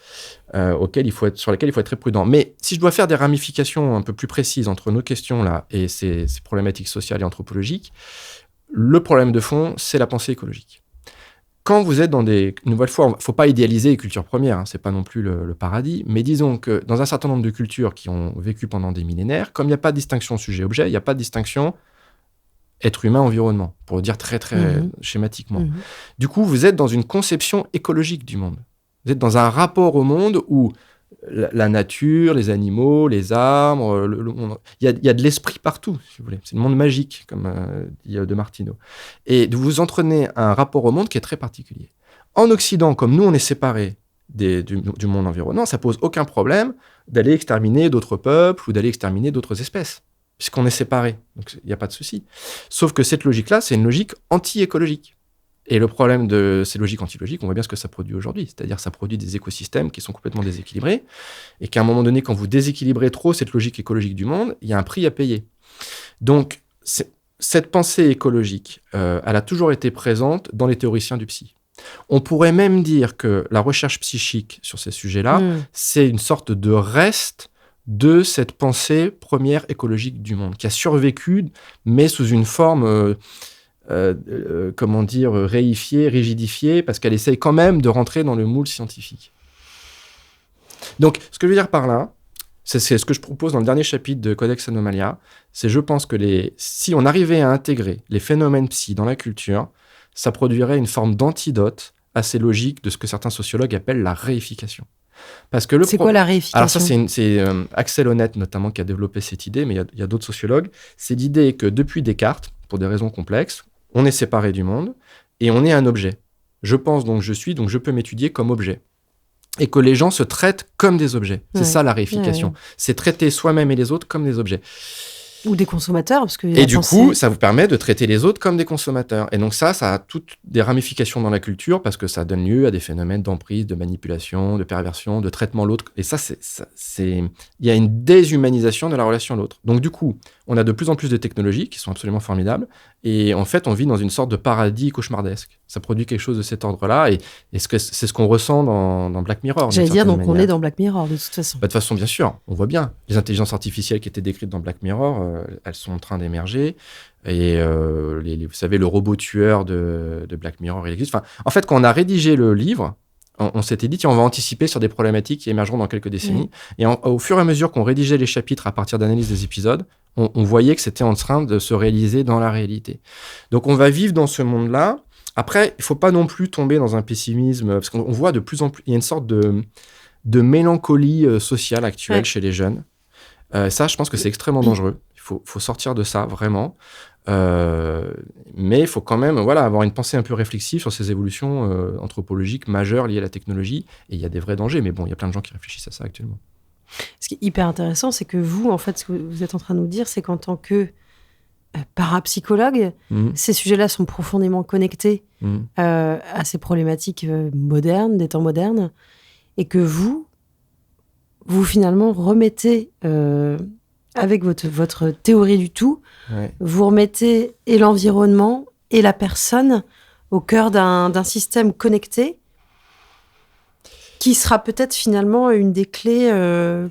sur lesquels il faut être très prudent. Mais si je dois faire des ramifications un peu plus précises entre nos questions là et ces problématiques sociales et anthropologiques, le problème de fond, c'est la pensée écologique. Quand vous êtes dans une nouvelle fois, il ne faut pas idéaliser les cultures premières, ce n'est pas non plus le paradis, mais disons que dans un certain nombre de cultures qui ont vécu pendant des millénaires, comme il n'y a pas de distinction sujet-objet, il n'y a pas de distinction être humain-environnement, pour le dire très, très schématiquement. Du coup, vous êtes dans une conception écologique du monde. Vous êtes dans un rapport au monde où la nature, les animaux, les arbres, il y a de l'esprit partout, si vous voulez. C'est le monde magique, comme dit De Martino. Et vous entraînez un rapport au monde qui est très particulier. En Occident, comme nous, on est séparés du monde environnant, ça pose aucun problème d'aller exterminer d'autres peuples ou d'aller exterminer d'autres espèces, puisqu'on est séparés. Donc, il n'y a pas de souci. Sauf que cette logique-là, c'est une logique anti-écologique. Et le problème de ces logiques antilogiques, on voit bien ce que ça produit aujourd'hui. C'est-à-dire que ça produit des écosystèmes qui sont complètement déséquilibrés et qu'à un moment donné, quand vous déséquilibrez trop cette logique écologique du monde, il y a un prix à payer. Donc, cette pensée écologique, elle a toujours été présente dans les théoriciens du psy. On pourrait même dire que la recherche psychique sur ces sujets-là, c'est une sorte de reste de cette pensée première écologique du monde, qui a survécu, mais sous une forme... réifiée, rigidifiée, parce qu'elle essaye quand même de rentrer dans le moule scientifique. Donc, ce que je veux dire par là, c'est ce que je propose dans le dernier chapitre de Codex Anomalia, c'est je pense que si on arrivait à intégrer les phénomènes psy dans la culture, ça produirait une forme d'antidote à ces logiques de ce que certains sociologues appellent la réification. Parce que c'est quoi la réification ? Alors ça, c'est Axel Honneth notamment qui a développé cette idée, mais il y a d'autres sociologues. C'est l'idée que depuis Descartes, pour des raisons complexes, on est séparé du monde et on est un objet. Je pense, donc je suis, donc je peux m'étudier comme objet. Et que les gens se traitent comme des objets. C'est ça la réification. C'est traiter soi-même et les autres comme des objets. Ou des consommateurs, parce que... Et du coup, ça vous permet de traiter les autres comme des consommateurs. Et donc ça a toutes des ramifications dans la culture, parce que ça donne lieu à des phénomènes d'emprise, de manipulation, de perversion, de traitement de l'autre. Et il y a une déshumanisation de la relation à l'autre. Donc du coup, on a de plus en plus de technologies qui sont absolument formidables. Et en fait, on vit dans une sorte de paradis cauchemardesque. Ça produit quelque chose de cet ordre-là. Et c'est ce qu'on ressent dans Black Mirror. J'allais dire, donc on est dans Black Mirror, de toute façon. De toute façon, bien sûr, on voit bien. Les intelligences artificielles qui étaient décrites dans Black Mirror, elles sont en train d'émerger. Et vous savez, le robot tueur de Black Mirror, il existe. Enfin, en fait, quand on a rédigé le livre, on s'était dit, tiens, on va anticiper sur des problématiques qui émergeront dans quelques décennies. Et au fur et à mesure qu'on rédigeait les chapitres à partir d'analyse des épisodes, on voyait que c'était en train de se réaliser dans la réalité. Donc, on va vivre dans ce monde-là. Après, il ne faut pas non plus tomber dans un pessimisme, parce qu'on voit de plus en plus, il y a une sorte de mélancolie sociale actuelle chez les jeunes. Ça, je pense que c'est extrêmement dangereux. Il faut sortir de ça, vraiment. Mais il faut quand même avoir une pensée un peu réflexive sur ces évolutions anthropologiques majeures liées à la technologie. Et il y a des vrais dangers, mais bon, il y a plein de gens qui réfléchissent à ça actuellement. Ce qui est hyper intéressant, c'est que vous, en fait, ce que vous êtes en train de nous dire, c'est qu'en tant que parapsychologue, ces sujets-là sont profondément connectés à ces problématiques modernes, des temps modernes, et que vous finalement remettez, avec votre théorie du tout, vous remettez et l'environnement et la personne au cœur d'un système connecté qui sera peut-être finalement une des clés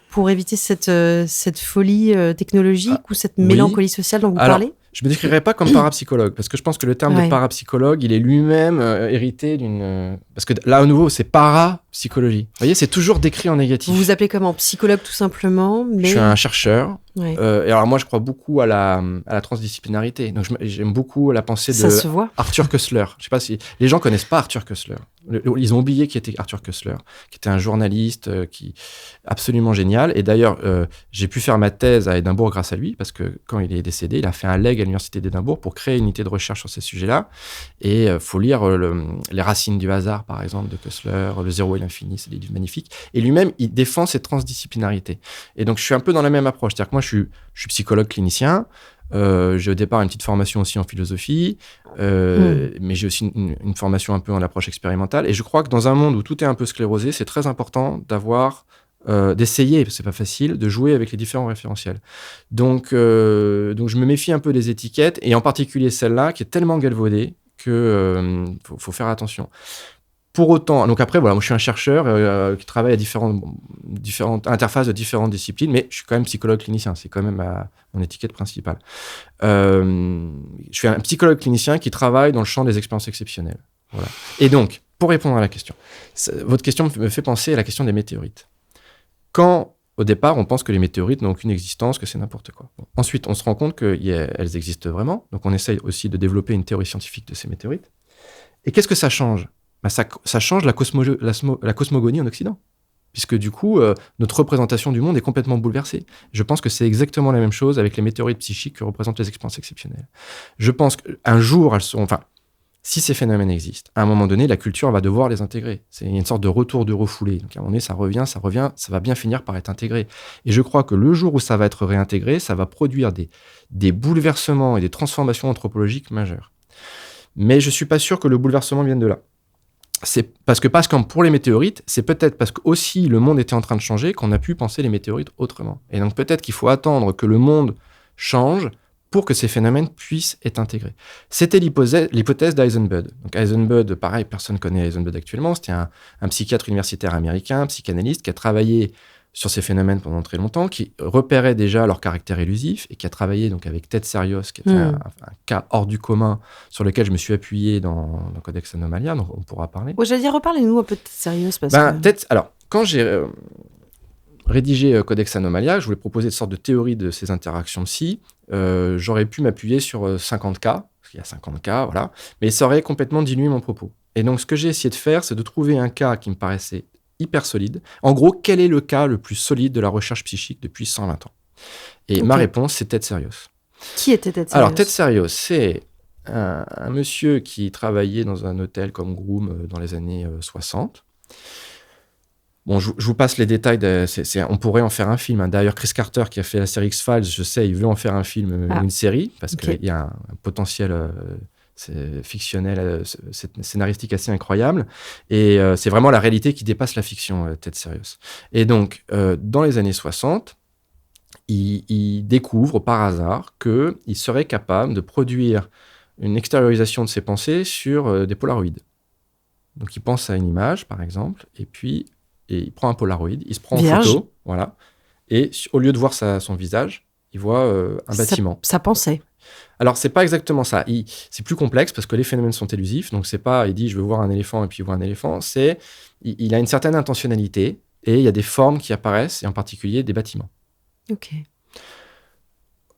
pour éviter cette folie technologique ou cette mélancolie sociale dont vous parlez. Je ne me décrirais pas comme parapsychologue, parce que je pense que le terme de parapsychologue, il est lui-même hérité d'une... Parce que là, à nouveau, c'est parapsychologie. Vous voyez, c'est toujours décrit en négatif. Vous vous appelez comment ? Psychologue, tout simplement, mais... Je suis un chercheur. Et alors moi, je crois beaucoup à la transdisciplinarité. Donc, j'aime beaucoup la pensée de Arthur Koestler. Je ne sais pas si... Les gens ne connaissent pas Arthur Koestler. Ils ont oublié qui était Arthur Koestler, qui était un journaliste absolument génial. Et d'ailleurs, j'ai pu faire ma thèse à Édimbourg grâce à lui, parce que quand il est décédé, il a fait un leg à l'université d'Édimbourg pour créer une unité de recherche sur ces sujets-là. Et il faut lire Les racines du hasard, par exemple, de Koestler, Le zéro et l'infini, c'est des livres magnifiques. Et lui-même, il défend cette transdisciplinarité. Et donc, je suis un peu dans la même approche. C'est-à-dire que moi, je suis psychologue clinicien. J'ai au départ une petite formation aussi en philosophie, mais j'ai aussi une formation un peu en approche expérimentale. Et je crois que dans un monde où tout est un peu sclérosé, c'est très important d'essayer, c'est pas facile, de jouer avec les différents référentiels. Donc je me méfie un peu des étiquettes, et en particulier celle-là, qui est tellement galvaudée que faut faire attention. Pour autant, donc après, moi je suis un chercheur qui travaille à différentes interfaces de différentes disciplines, mais je suis quand même psychologue clinicien, c'est quand même mon étiquette principale. Je suis un psychologue clinicien qui travaille dans le champ des expériences exceptionnelles. Voilà. Et donc, pour répondre à la question, votre question me fait penser à la question des météorites. Quand, au départ, on pense que les météorites n'ont aucune existence, que c'est n'importe quoi. Bon. Ensuite, on se rend compte qu'elles existent vraiment, donc on essaye aussi de développer une théorie scientifique de ces météorites. Et qu'est-ce que ça change ? Ça change la cosmogonie en Occident. Puisque du coup, notre représentation du monde est complètement bouleversée. Je pense que c'est exactement la même chose avec les météorites psychiques que représentent les expériences exceptionnelles. Je pense qu'un jour, si ces phénomènes existent, à un moment donné, la culture va devoir les intégrer. C'est une sorte de retour de refoulé. Donc à un moment donné, ça revient, ça va bien finir par être intégré. Et je crois que le jour où ça va être réintégré, ça va produire des bouleversements et des transformations anthropologiques majeures. Mais je ne suis pas sûr que le bouleversement vienne de là. C'est parce que pour les météorites, c'est peut-être parce que aussi le monde était en train de changer qu'on a pu penser les météorites autrement. Et donc peut-être qu'il faut attendre que le monde change pour que ces phénomènes puissent être intégrés. C'était l'hypothèse d'Eisenbud. Donc Eisenbud, pareil, personne ne connaît Eisenbud actuellement. C'était un psychiatre universitaire américain, un psychanalyste qui a travaillé sur ces phénomènes pendant très longtemps, qui repérait déjà leur caractère élusif et qui a travaillé donc avec Ted Serios, qui était un cas hors du commun sur lequel je me suis appuyé dans Codex Anomalia, donc on pourra parler. J'allais dire, reparlez-nous un peu de Ted Serios. Alors, quand j'ai rédigé Codex Anomalia, je voulais proposer une sorte de théorie de ces interactions psy. J'aurais pu m'appuyer sur 50 cas, parce qu'il y a 50 cas, voilà, mais ça aurait complètement dilué mon propos. Et donc, ce que j'ai essayé de faire, c'est de trouver un cas qui me paraissait hyper solide. En gros, quel est le cas le plus solide de la recherche psychique depuis 120 ans ? Et ma réponse, c'est Ted Serios. Qui était Ted Serios ? Alors, Ted Serios, c'est un monsieur qui travaillait dans un hôtel comme groom dans les années 60. Bon, je vous passe les détails. On pourrait en faire un film. D'ailleurs, Chris Carter, qui a fait la série X-Files, je sais, il veut en faire un film ou une série, parce qu'il y a un potentiel... c'est fictionnel, scénaristique assez incroyable. Et c'est vraiment la réalité qui dépasse la fiction, Ted Serios. Et donc, dans les années 60, il découvre par hasard qu'il serait capable de produire une extériorisation de ses pensées sur des polaroïdes. Donc, il pense à une image, par exemple, et puis il prend un polaroïde, il se prend en photo, voilà, et au lieu de voir son visage, il voit un bâtiment. Sa pensée. Alors, c'est pas exactement ça. C'est plus complexe parce que les phénomènes sont élusifs. Donc, c'est pas, il dit, je veux voir un éléphant et puis il voit un éléphant. Il a une certaine intentionnalité et il y a des formes qui apparaissent et en particulier des bâtiments. Ok.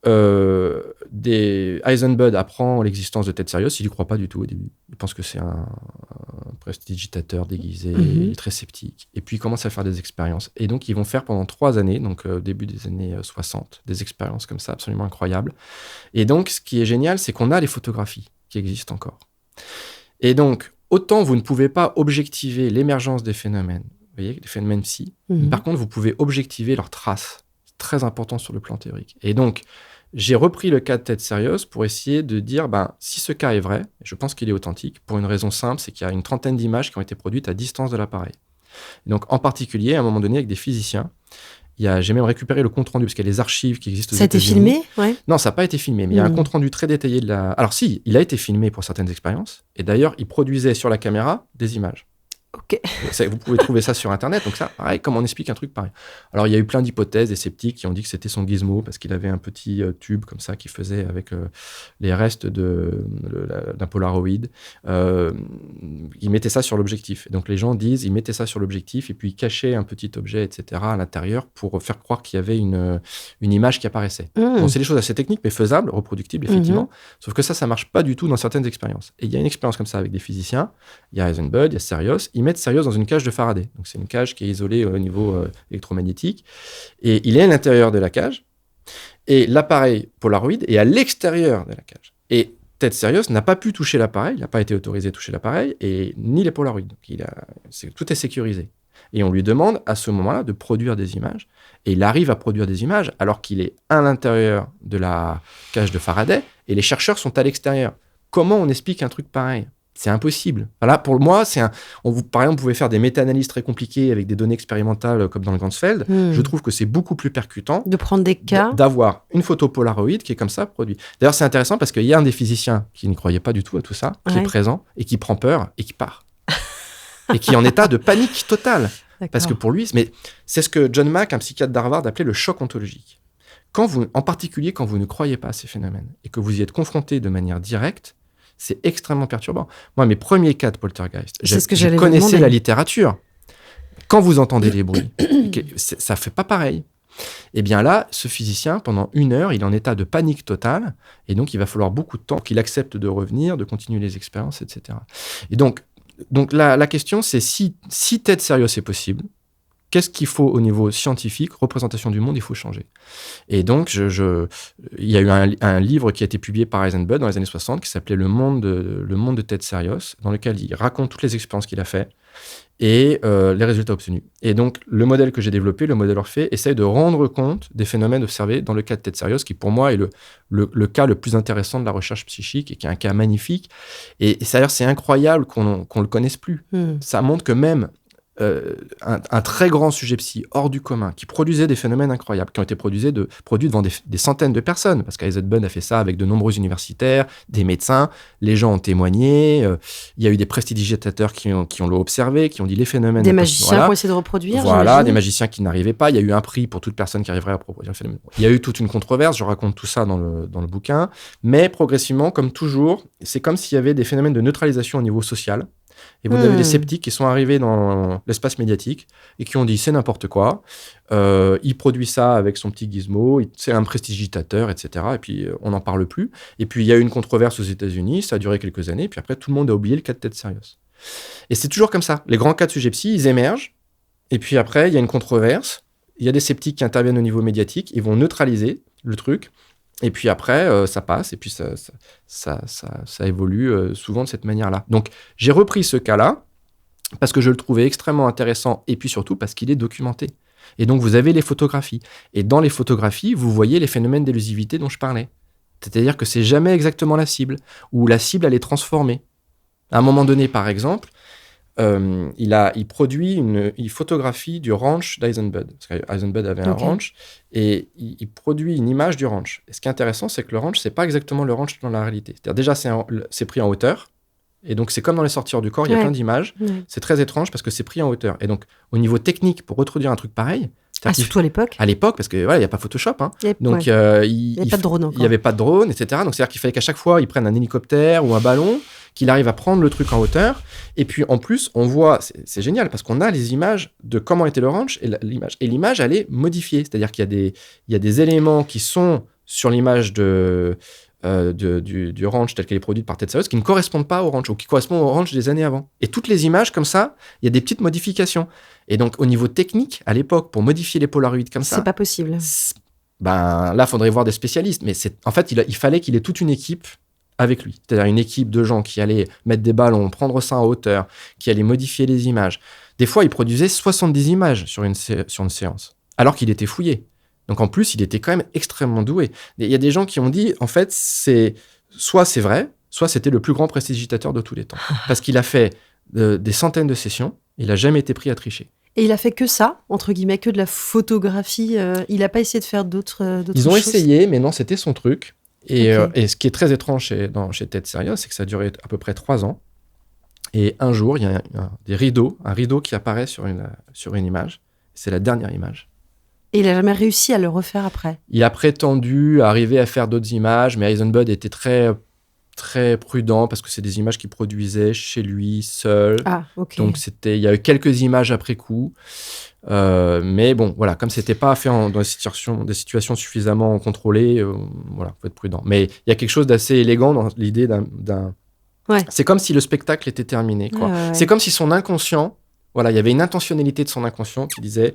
Eisenbud apprend l'existence de Ted Serios, il n'y croit pas du tout au début. Il pense que c'est un prestidigitateur déguisé, il est très sceptique. Et puis, il commence à faire des expériences. Et donc, ils vont faire pendant 3 années, donc au début des années 60, des expériences comme ça, absolument incroyables. Et donc, ce qui est génial, c'est qu'on a les photographies qui existent encore. Et donc, autant vous ne pouvez pas objectiver l'émergence des phénomènes, vous voyez, des phénomènes psy, par contre, vous pouvez objectiver leurs traces. C'est très important sur le plan théorique. Et donc, j'ai repris le cas de Ted Serios pour essayer de dire, si ce cas est vrai, je pense qu'il est authentique, pour une raison simple, c'est qu'il y a une 30aine d'images qui ont été produites à distance de l'appareil. Et donc, en particulier, à un moment donné, avec des physiciens, j'ai même récupéré le compte-rendu, parce qu'il y a les archives qui existent aux États-Unis. Ça a été filmé ? Ouais. Non, ça n'a pas été filmé, mais il y a un compte-rendu très détaillé de la... Alors si, il a été filmé pour certaines expériences, et d'ailleurs, il produisait sur la caméra des images. Ok. Vous pouvez trouver ça sur Internet. Donc ça, pareil, comment on explique un truc pareil. Alors, il y a eu plein d'hypothèses, des sceptiques qui ont dit que c'était son gizmo, parce qu'il avait un petit tube comme ça qu'il faisait avec les restes d'un Polaroid. Il mettait ça sur l'objectif. Et donc, les gens disent, il mettait ça sur l'objectif et puis il cachait un petit objet, etc., à l'intérieur pour faire croire qu'il y avait une image qui apparaissait. Bon, c'est des choses assez techniques, mais faisables, reproductibles, effectivement. Sauf que ça marche pas du tout dans certaines expériences. Et il y a une expérience comme ça avec des physiciens. Il y a Eisenbud, il y a Serios. Ils mettent Serios dans une cage de Faraday. Donc, c'est une cage qui est isolée au niveau électromagnétique. Et il est à l'intérieur de la cage. Et l'appareil Polaroid est à l'extérieur de la cage. Et Ted Serios n'a pas pu toucher l'appareil. Il n'a pas été autorisé à toucher l'appareil, et ni les Polaroids. Donc, tout est sécurisé. Et on lui demande, à ce moment-là, de produire des images. Et il arrive à produire des images alors qu'il est à l'intérieur de la cage de Faraday et les chercheurs sont à l'extérieur. Comment on explique un truc pareil ? C'est impossible. Voilà, pour moi, par exemple, vous pouvez faire des méta-analyses très compliquées avec des données expérimentales comme dans le Ganzfeld. Je trouve que c'est beaucoup plus percutant de prendre des cas, d'avoir une photo Polaroid qui est comme ça produite. D'ailleurs, c'est intéressant parce qu'il y a un des physiciens qui n'y croyait pas du tout à tout ça, qui est présent et qui prend peur et qui part. Et qui est en état de panique totale. D'accord. Parce que pour lui, mais c'est ce que John Mack, un psychiatre d'Harvard, appelait le choc ontologique. En particulier, quand vous ne croyez pas à ces phénomènes et que vous y êtes confronté de manière directe, c'est extrêmement perturbant. Moi, mes premiers cas de poltergeist, je connaissais la littérature. Quand vous entendez les bruits, ça ne fait pas pareil. Et bien là, ce physicien, pendant 1 heure, il est en état de panique totale. Et donc, il va falloir beaucoup de temps pour qu'il accepte de revenir, de continuer les expériences, etc. Et donc la question, c'est si Ted Serios est possible, qu'est-ce qu'il faut au niveau scientifique, représentation du monde, il faut changer. Et donc, il y a eu un livre qui a été publié par Eisenbud dans les années 60 qui s'appelait Le monde de Ted Serios, dans lequel il raconte toutes les expériences qu'il a faites et les résultats obtenus. Et donc, le modèle que j'ai développé, le modèle Orphée, essaye de rendre compte des phénomènes observés dans le cas de Ted Serios, qui pour moi est le cas le plus intéressant de la recherche psychique et qui est un cas magnifique. Et c'est-à-dire, c'est incroyable qu'on le connaisse plus. Ça montre que même un très grand sujet psy hors du commun qui produisait des phénomènes incroyables qui ont été produits devant des centaines de personnes parce qu'Eisenbud a fait ça avec de nombreux universitaires, des médecins, les gens ont témoigné, il y a eu des prestidigitateurs qui l'ont observé, qui ont dit les phénomènes des magiciens pour essayer de reproduire, des magiciens qui n'arrivaient pas, il y a eu un prix pour toute personne qui arriverait à reproduire le phénomène. Il y a eu toute une controverse, je raconte tout ça dans le bouquin, mais progressivement, comme toujours, c'est comme s'il y avait des phénomènes de neutralisation au niveau social. Et vous avez des sceptiques qui sont arrivés dans l'espace médiatique et qui ont dit c'est n'importe quoi. Il produit ça avec son petit gizmo, c'est un prestidigitateur, etc. Et puis on n'en parle plus. Et puis il y a eu une controverse aux États-Unis, ça a duré quelques années. Puis après tout le monde a oublié le cas de Ted Serios. Et c'est toujours comme ça. Les grands cas de sujets psy, ils émergent. Et puis après il y a une controverse. Il y a des sceptiques qui interviennent au niveau médiatique. Ils vont neutraliser le truc. Et puis après, ça passe, et puis ça évolue souvent de cette manière-là. Donc, j'ai repris ce cas-là, parce que je le trouvais extrêmement intéressant, et puis surtout parce qu'il est documenté. Et donc, vous avez les photographies. Et dans les photographies, vous voyez les phénomènes d'élusivité dont je parlais. C'est-à-dire que c'est jamais exactement la cible, ou la cible, elle est transformée. À un moment donné, par exemple, il photographie du ranch d'Eisenbud. Parce qu'Eisenbud avait un ranch, et il produit une image du ranch. Et ce qui est intéressant, c'est que le ranch, c'est pas exactement le ranch dans la réalité. C'est-à-dire déjà, c'est pris en hauteur, et donc c'est comme dans les sorties hors du corps, il y a plein d'images. C'est très étrange parce que c'est pris en hauteur. Et donc, au niveau technique, pour reproduire un truc pareil... surtout à l'époque. À l'époque, parce que il n'y a pas Photoshop. Donc, il n'y avait pas de drone. Il n'y avait pas de drone, etc. Donc, c'est-à-dire qu'il fallait qu'à chaque fois, ils prennent un hélicoptère ou un ballon, qu'il arrive à prendre le truc en hauteur. Et puis, en plus, on voit, c'est génial, parce qu'on a les images de comment était le ranch, et l'image, elle est modifiée. C'est-à-dire qu'il y a des éléments qui sont sur l'image du ranch tel qu'elle est produite par Ted Saros qui ne correspondent pas au ranch ou qui correspondent au ranch des années avant. Et toutes les images comme ça, il y a des petites modifications. Et donc, au niveau technique, à l'époque, pour modifier les Polaroids comme ça... C'est pas possible. Là, il faudrait voir des spécialistes. Mais en fait, il fallait qu'il ait toute une équipe avec lui. C'est-à-dire une équipe de gens qui allaient mettre des ballons, prendre ça en hauteur, qui allaient modifier les images. Des fois, il produisait 70 images sur une séance, alors qu'il était fouillé. Donc, en plus, il était quand même extrêmement doué. Il y a des gens qui ont dit, en fait, soit c'est vrai, soit c'était le plus grand prestidigitateur de tous les temps. Parce qu'il a fait des centaines de sessions, il n'a jamais été pris à tricher. Et il a fait que ça, entre guillemets, que de la photographie. Il n'a pas essayé de faire d'autres Ils ont choses. essayé, mais non, c'était son truc. Et, Ok. et ce qui est très étrange chez Ted Saros, c'est que ça a duré à peu près 3 ans. Et un jour, il y a un rideau qui apparaît sur une image. C'est la dernière image. Et il n'a jamais réussi à le refaire après. Il a prétendu arriver à faire d'autres images, mais Eisenbud était très, très prudent parce que c'est des images qu'il produisait chez lui, seul. Ah, ok. Donc, il y a eu quelques images après coup. Mais bon, voilà, comme c'était pas fait dans des situations suffisamment contrôlées, voilà, faut être prudent. Mais il y a quelque chose d'assez élégant dans l'idée d'un... Ouais. C'est comme si le spectacle était terminé, quoi. Ouais. C'est comme si son inconscient, voilà, il y avait une intentionnalité de son inconscient qui disait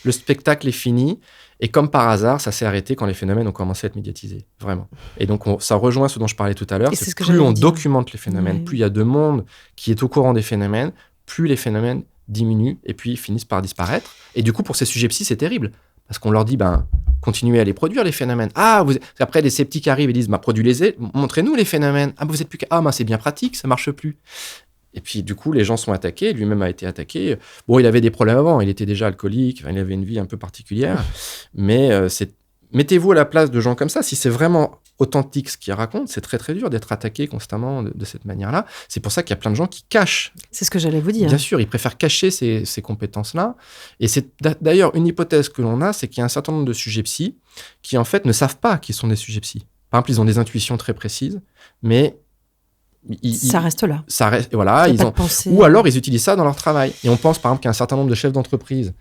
le spectacle est fini. Et comme par hasard, ça s'est arrêté quand les phénomènes ont commencé à être médiatisés, vraiment. Et donc, ça rejoint ce dont je parlais tout à l'heure. Et C'est c'est ce que plus j'allais on dire. documente les phénomènes, Ouais. plus il y a de monde qui est au courant des phénomènes, plus les phénomènes diminuent et puis finissent par disparaître. Et du coup, pour ces sujets psy, c'est terrible. Parce qu'on leur dit, continuez à les produire, les phénomènes. Après, les sceptiques arrivent et disent, produisez-les, montrez-nous les phénomènes. Vous êtes plus c'est bien pratique, ça marche plus. Et puis, du coup, les gens sont attaqués. Lui-même a été attaqué. Bon, il avait des problèmes avant. Il était déjà alcoolique. Il avait une vie un peu particulière. Mais mettez-vous à la place de gens comme ça. Si c'est vraiment authentique ce qu'ils racontent, c'est très, très dur d'être attaqué constamment de cette manière-là. C'est pour ça qu'il y a plein de gens qui cachent. C'est ce que j'allais vous dire. Bien sûr, ils préfèrent cacher ces compétences-là. Et c'est d'ailleurs une hypothèse que l'on a, c'est qu'il y a un certain nombre de sujets psy qui, en fait, ne savent pas qu'ils sont des sujets psy. Par exemple, ils ont des intuitions très précises, mais... Ça reste là. Ça reste, voilà, ou alors ils utilisent ça dans leur travail. Et on pense par exemple qu'il y a un certain nombre de chefs d'entreprise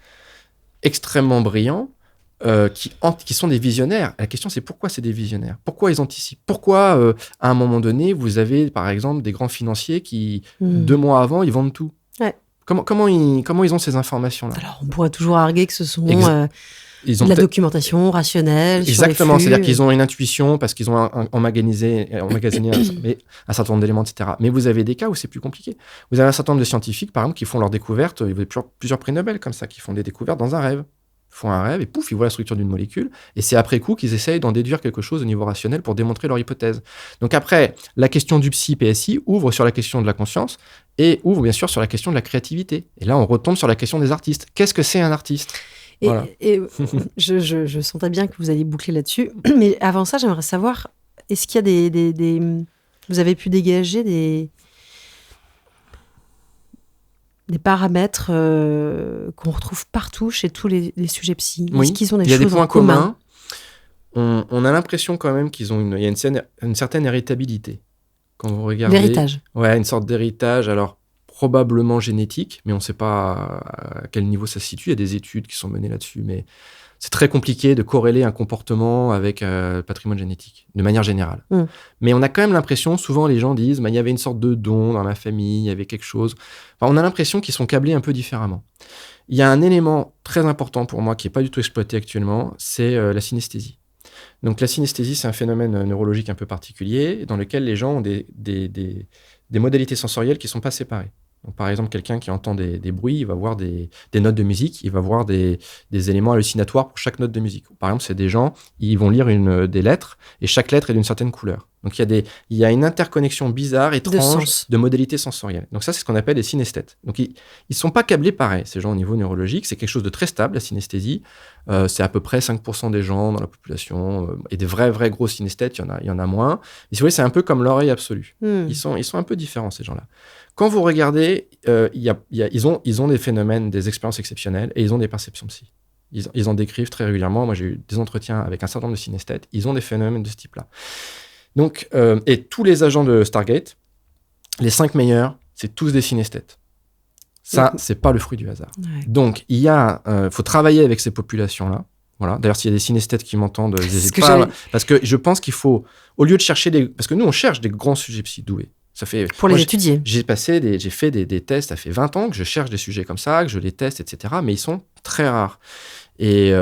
extrêmement brillants qui sont des visionnaires. La question c'est pourquoi c'est des visionnaires ? Pourquoi ils anticipent ? Pourquoi à un moment donné vous avez par exemple des grands financiers qui 2 mois avant ils vendent tout ? Ouais. Comment ils ont ces informations-là ? Alors on pourrait toujours arguer que ce sont ils ont de la documentation rationnelle. Exactement, sur les flux. c'est-à-dire qu'ils ont une intuition parce qu'ils ont emmagasiné un certain nombre d'éléments, etc. Mais vous avez des cas où c'est plus compliqué. Vous avez un certain nombre de scientifiques, par exemple, qui font leurs découvertes, il y a plusieurs prix Nobel comme ça, qui font des découvertes dans un rêve. Ils font un rêve et pouf, ils voient la structure d'une molécule. Et c'est après coup qu'ils essayent d'en déduire quelque chose au niveau rationnel pour démontrer leur hypothèse. Donc après, la question du psy-PSI ouvre sur la question de la conscience et ouvre bien sûr sur la question de la créativité. Et là, on retombe sur la question des artistes. Qu'est-ce que c'est un artiste ? Voilà. Et je sentais bien que vous alliez boucler là-dessus. Mais avant ça, j'aimerais savoir, est-ce qu'il y a vous avez pu dégager des paramètres qu'on retrouve partout chez tous les sujets psy ? Oui, est-ce qu'ils ont il y a des points en commun ? On a l'impression quand même qu'il y a une certaine héritabilité. Quand vous regardez... L'héritage. Ouais, une sorte d'héritage. Alors, probablement génétique, mais on ne sait pas à quel niveau ça se situe. Il y a des études qui sont menées là-dessus, mais c'est très compliqué de corréler un comportement avec le patrimoine génétique, de manière générale. Mais on a quand même l'impression, souvent les gens disent, il y avait une sorte de don dans ma famille, il y avait quelque chose. Enfin, on a l'impression qu'ils sont câblés un peu différemment. Il y a un élément très important pour moi qui n'est pas du tout exploité actuellement, c'est la synesthésie. Donc la synesthésie, c'est un phénomène neurologique un peu particulier dans lequel les gens ont des modalités sensorielles qui ne sont pas séparées. Donc, par exemple, quelqu'un qui entend des bruits, il va voir des notes de musique, il va voir des éléments hallucinatoires pour chaque note de musique. Par exemple, c'est des gens, ils vont lire des lettres, et chaque lettre est d'une certaine couleur. Donc, il y a une interconnexion bizarre, étrange, de modalités sensorielles. Donc ça, c'est ce qu'on appelle les synesthètes. Donc, ils ne sont pas câblés pareil, ces gens au niveau neurologique. C'est quelque chose de très stable, la synesthésie. C'est à peu près 5% des gens dans la population. Et des vrais gros synesthètes, il y en a moins. Mais si vous voulez, c'est un peu comme l'oreille absolue. Ils sont un peu différents, ces gens-là. Quand vous regardez, ils ont des phénomènes, des expériences exceptionnelles et ils ont des perceptions psy. Ils en décrivent très régulièrement. Moi, j'ai eu des entretiens avec un certain nombre de synesthètes. Ils ont des phénomènes de ce type-là. Donc, et tous les agents de Stargate, les 5 meilleurs, c'est tous des synesthètes. Ça, c'est pas le fruit du hasard. Ouais. Donc, faut travailler avec ces populations-là. Voilà. D'ailleurs, s'il y a des synesthètes qui m'entendent, n'hésitez que pas. j'allais- Parce que je pense qu'il faut, au lieu de chercher parce que nous, on cherche des grands sujets psy doués. Ça fait, Pour moi, les étudier. j'ai fait des tests, ça fait 20 ans que je cherche des sujets comme ça, que je les teste, etc. Mais ils sont très rares. Et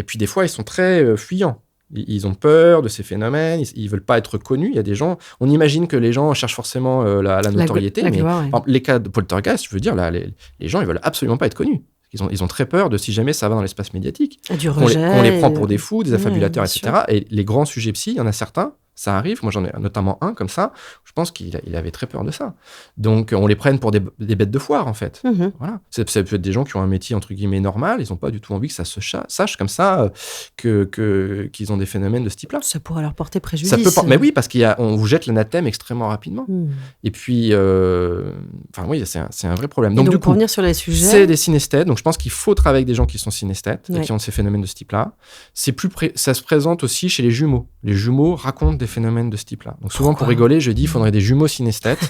puis, des fois, ils sont très fuyants. Ils ont peur de ces phénomènes, ils veulent pas être connus. Il y a des gens, on imagine que les gens cherchent forcément la notoriété, la mais gloire, ouais. par exemple, les cas de poltergeist, je veux dire, là, les gens, ils veulent absolument pas être connus. Ils ont très peur de si jamais ça va dans l'espace médiatique. Du Qu'on rejet. les prend pour des fous, des affabulateurs, bien etc. Et les grands sujets psy, il y en a certains, ça arrive. Moi, j'en ai notamment un comme ça. Je pense qu'il avait très peur de ça. Donc, on les prenne pour des bêtes de foire, en fait. Mhm. Voilà. Ça peut être des gens qui ont un métier, entre guillemets, normal. Ils n'ont pas du tout envie que ça se sache comme ça qu'ils ont des phénomènes de ce type-là. Ça pourrait leur porter préjudice. Mais oui, parce qu'on vous jette l'anathème extrêmement rapidement. Mhm. Et puis, oui, c'est un vrai problème. Et Donc, donc, du pour coup, revenir sur les sujets... c'est des synesthètes. Donc, je pense qu'il faut travailler avec des gens qui sont synesthètes et Ouais. qui ont ces phénomènes de ce type-là. Ça se présente aussi chez les jumeaux. Les jumeaux racontent des phénomènes de ce type-là. Donc, souvent, Pourquoi pour rigoler, je dis qu'il faudrait des jumeaux synesthètes.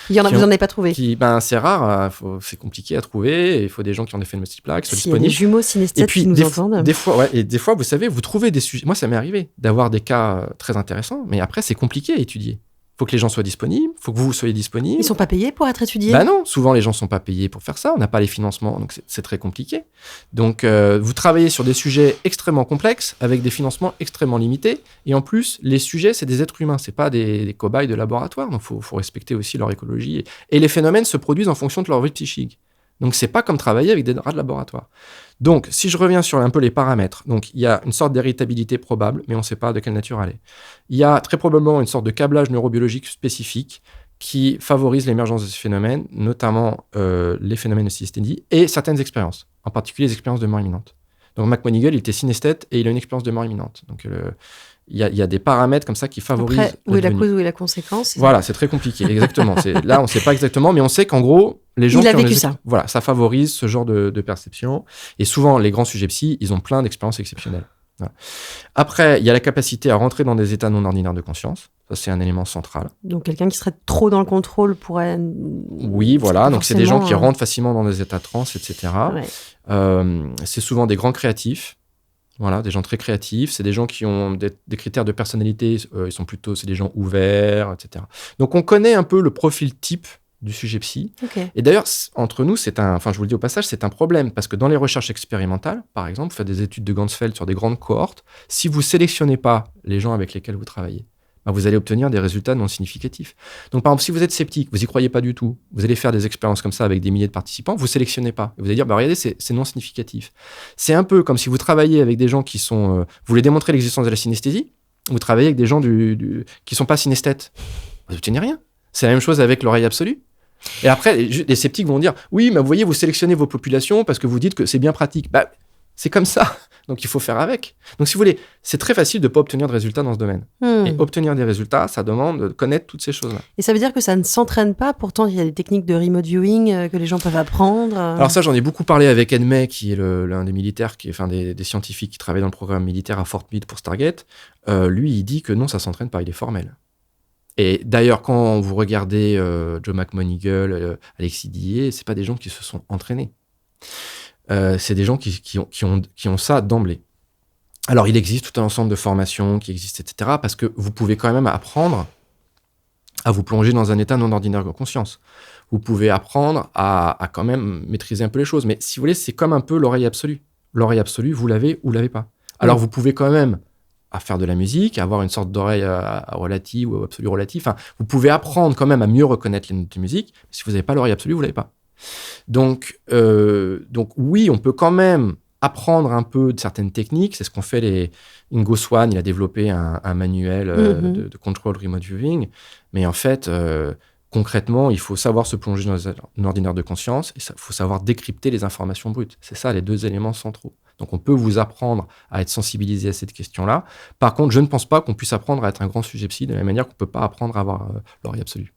Vous n'en avez pas trouvé. C'est rare, c'est compliqué à trouver. Et il faut des gens qui ont des phénomènes de ce type-là, qui soient S'il y a des disponibles. jumeaux Et synesthètes puis, qui nous entendent... des fois, vous savez, vous trouvez des sujets. Moi, ça m'est arrivé d'avoir des cas très intéressants, mais après, c'est compliqué à étudier. Il faut que les gens soient disponibles, il faut que vous soyez disponibles. Ils sont pas payés pour être étudiés? Bah non, souvent les gens sont pas payés pour faire ça, on n'a pas les financements, donc c'est très compliqué. Donc vous travaillez sur des sujets extrêmement complexes avec des financements extrêmement limités, et en plus les sujets c'est des êtres humains, c'est pas des cobayes de laboratoire, donc faut respecter aussi leur écologie. Et les phénomènes se produisent en fonction de leur vie psychique. Donc c'est pas comme travailler avec des rats de laboratoire. Donc si je reviens sur un peu les paramètres, donc il y a une sorte d'héritabilité probable, mais on ne sait pas de quelle nature elle est. Il y a très probablement une sorte de câblage neurobiologique spécifique qui favorise l'émergence de ces phénomènes, notamment les phénomènes de synesthésie et certaines expériences, en particulier les expériences de mort imminente. Donc McMonigle, il était synesthète et il a une expérience de mort imminente. Donc il y a des paramètres comme ça qui favorisent. Après, où est la devenue. cause, où est la conséquence? Voilà, c'est très compliqué, exactement. Là, on ne sait pas exactement, mais on sait qu'en gros, les gens Il a qui ont vécu des- ça. Voilà, ça favorise ce genre de perception. Et souvent, les grands sujets psy, ils ont plein d'expériences exceptionnelles. Voilà. Après, il y a la capacité à rentrer dans des états non ordinaires de conscience. Ça, c'est un élément central. Donc quelqu'un qui serait trop dans le contrôle pourrait... Oui, voilà. Donc, c'est des gens qui forcément, rentrent facilement dans des états de transe, etc. Ouais. C'est souvent des grands créatifs. Voilà, des gens très créatifs. C'est des gens qui ont des critères de personnalité. C'est des gens ouverts, etc. Donc, on connaît un peu le profil type du sujet psy. Ok. Et d'ailleurs, entre nous, je vous le dis au passage, c'est un problème. Parce que dans les recherches expérimentales, par exemple, vous faites des études de Ganzfeld sur des grandes cohortes. Si vous sélectionnez pas les gens avec lesquels vous travaillez, vous allez obtenir des résultats non significatifs. Donc, par exemple, si vous êtes sceptique, vous n'y croyez pas du tout, vous allez faire des expériences comme ça avec des milliers de participants, vous ne sélectionnez pas. Et vous allez dire, regardez, c'est non significatif. C'est un peu comme si vous travaillez avec des gens qui sont... vous voulez démontrer l'existence de la synesthésie, vous travaillez avec des gens qui ne sont pas synesthètes. Vous n'obtenez rien. C'est la même chose avec l'oreille absolue. Et après, les sceptiques vont dire, oui, mais vous voyez, vous sélectionnez vos populations parce que vous dites que c'est bien pratique. C'est comme ça. Donc, il faut faire avec. Donc, si vous voulez, c'est très facile de ne pas obtenir de résultats dans ce domaine. Et obtenir des résultats, ça demande de connaître toutes ces choses-là. Et ça veut dire que ça ne s'entraîne pas. Pourtant, il y a des techniques de remote viewing que les gens peuvent apprendre. Alors ça, j'en ai beaucoup parlé avec Ed May, qui est l'un des militaires, des scientifiques qui travaillent dans le programme militaire à Fort Meade pour Stargate. Lui, il dit que non, ça ne s'entraîne pas, il est formel. Et d'ailleurs, quand vous regardez Joe McMonigle, Alexis Dillier, c'est pas des gens qui se sont entraînés. C'est des gens qui ont ça d'emblée. Alors, il existe tout un ensemble de formations qui existent, etc., parce que vous pouvez quand même apprendre à vous plonger dans un état non ordinaire de conscience. Vous pouvez apprendre à quand même maîtriser un peu les choses. Mais si vous voulez, c'est comme un peu l'oreille absolue. L'oreille absolue, vous l'avez ou vous l'avez pas. Alors, vous pouvez quand même à faire de la musique, à avoir une sorte d'oreille relative ou absolue relative. Enfin, vous pouvez apprendre quand même à mieux reconnaître les notes de musique. Mais si vous n'avez pas l'oreille absolue, vous l'avez pas. Donc oui, on peut quand même apprendre un peu de certaines techniques. C'est ce qu'ont fait Ingo Swann. Il a développé un manuel de control remote viewing. Mais en fait, concrètement, il faut savoir se plonger dans un ordinaire de conscience et il faut savoir décrypter les informations brutes. C'est ça, les deux éléments centraux. Donc, on peut vous apprendre à être sensibilisé à cette question-là. Par contre, je ne pense pas qu'on puisse apprendre à être un grand sujet psy de la même manière qu'on ne peut pas apprendre à avoir l'oreille absolue.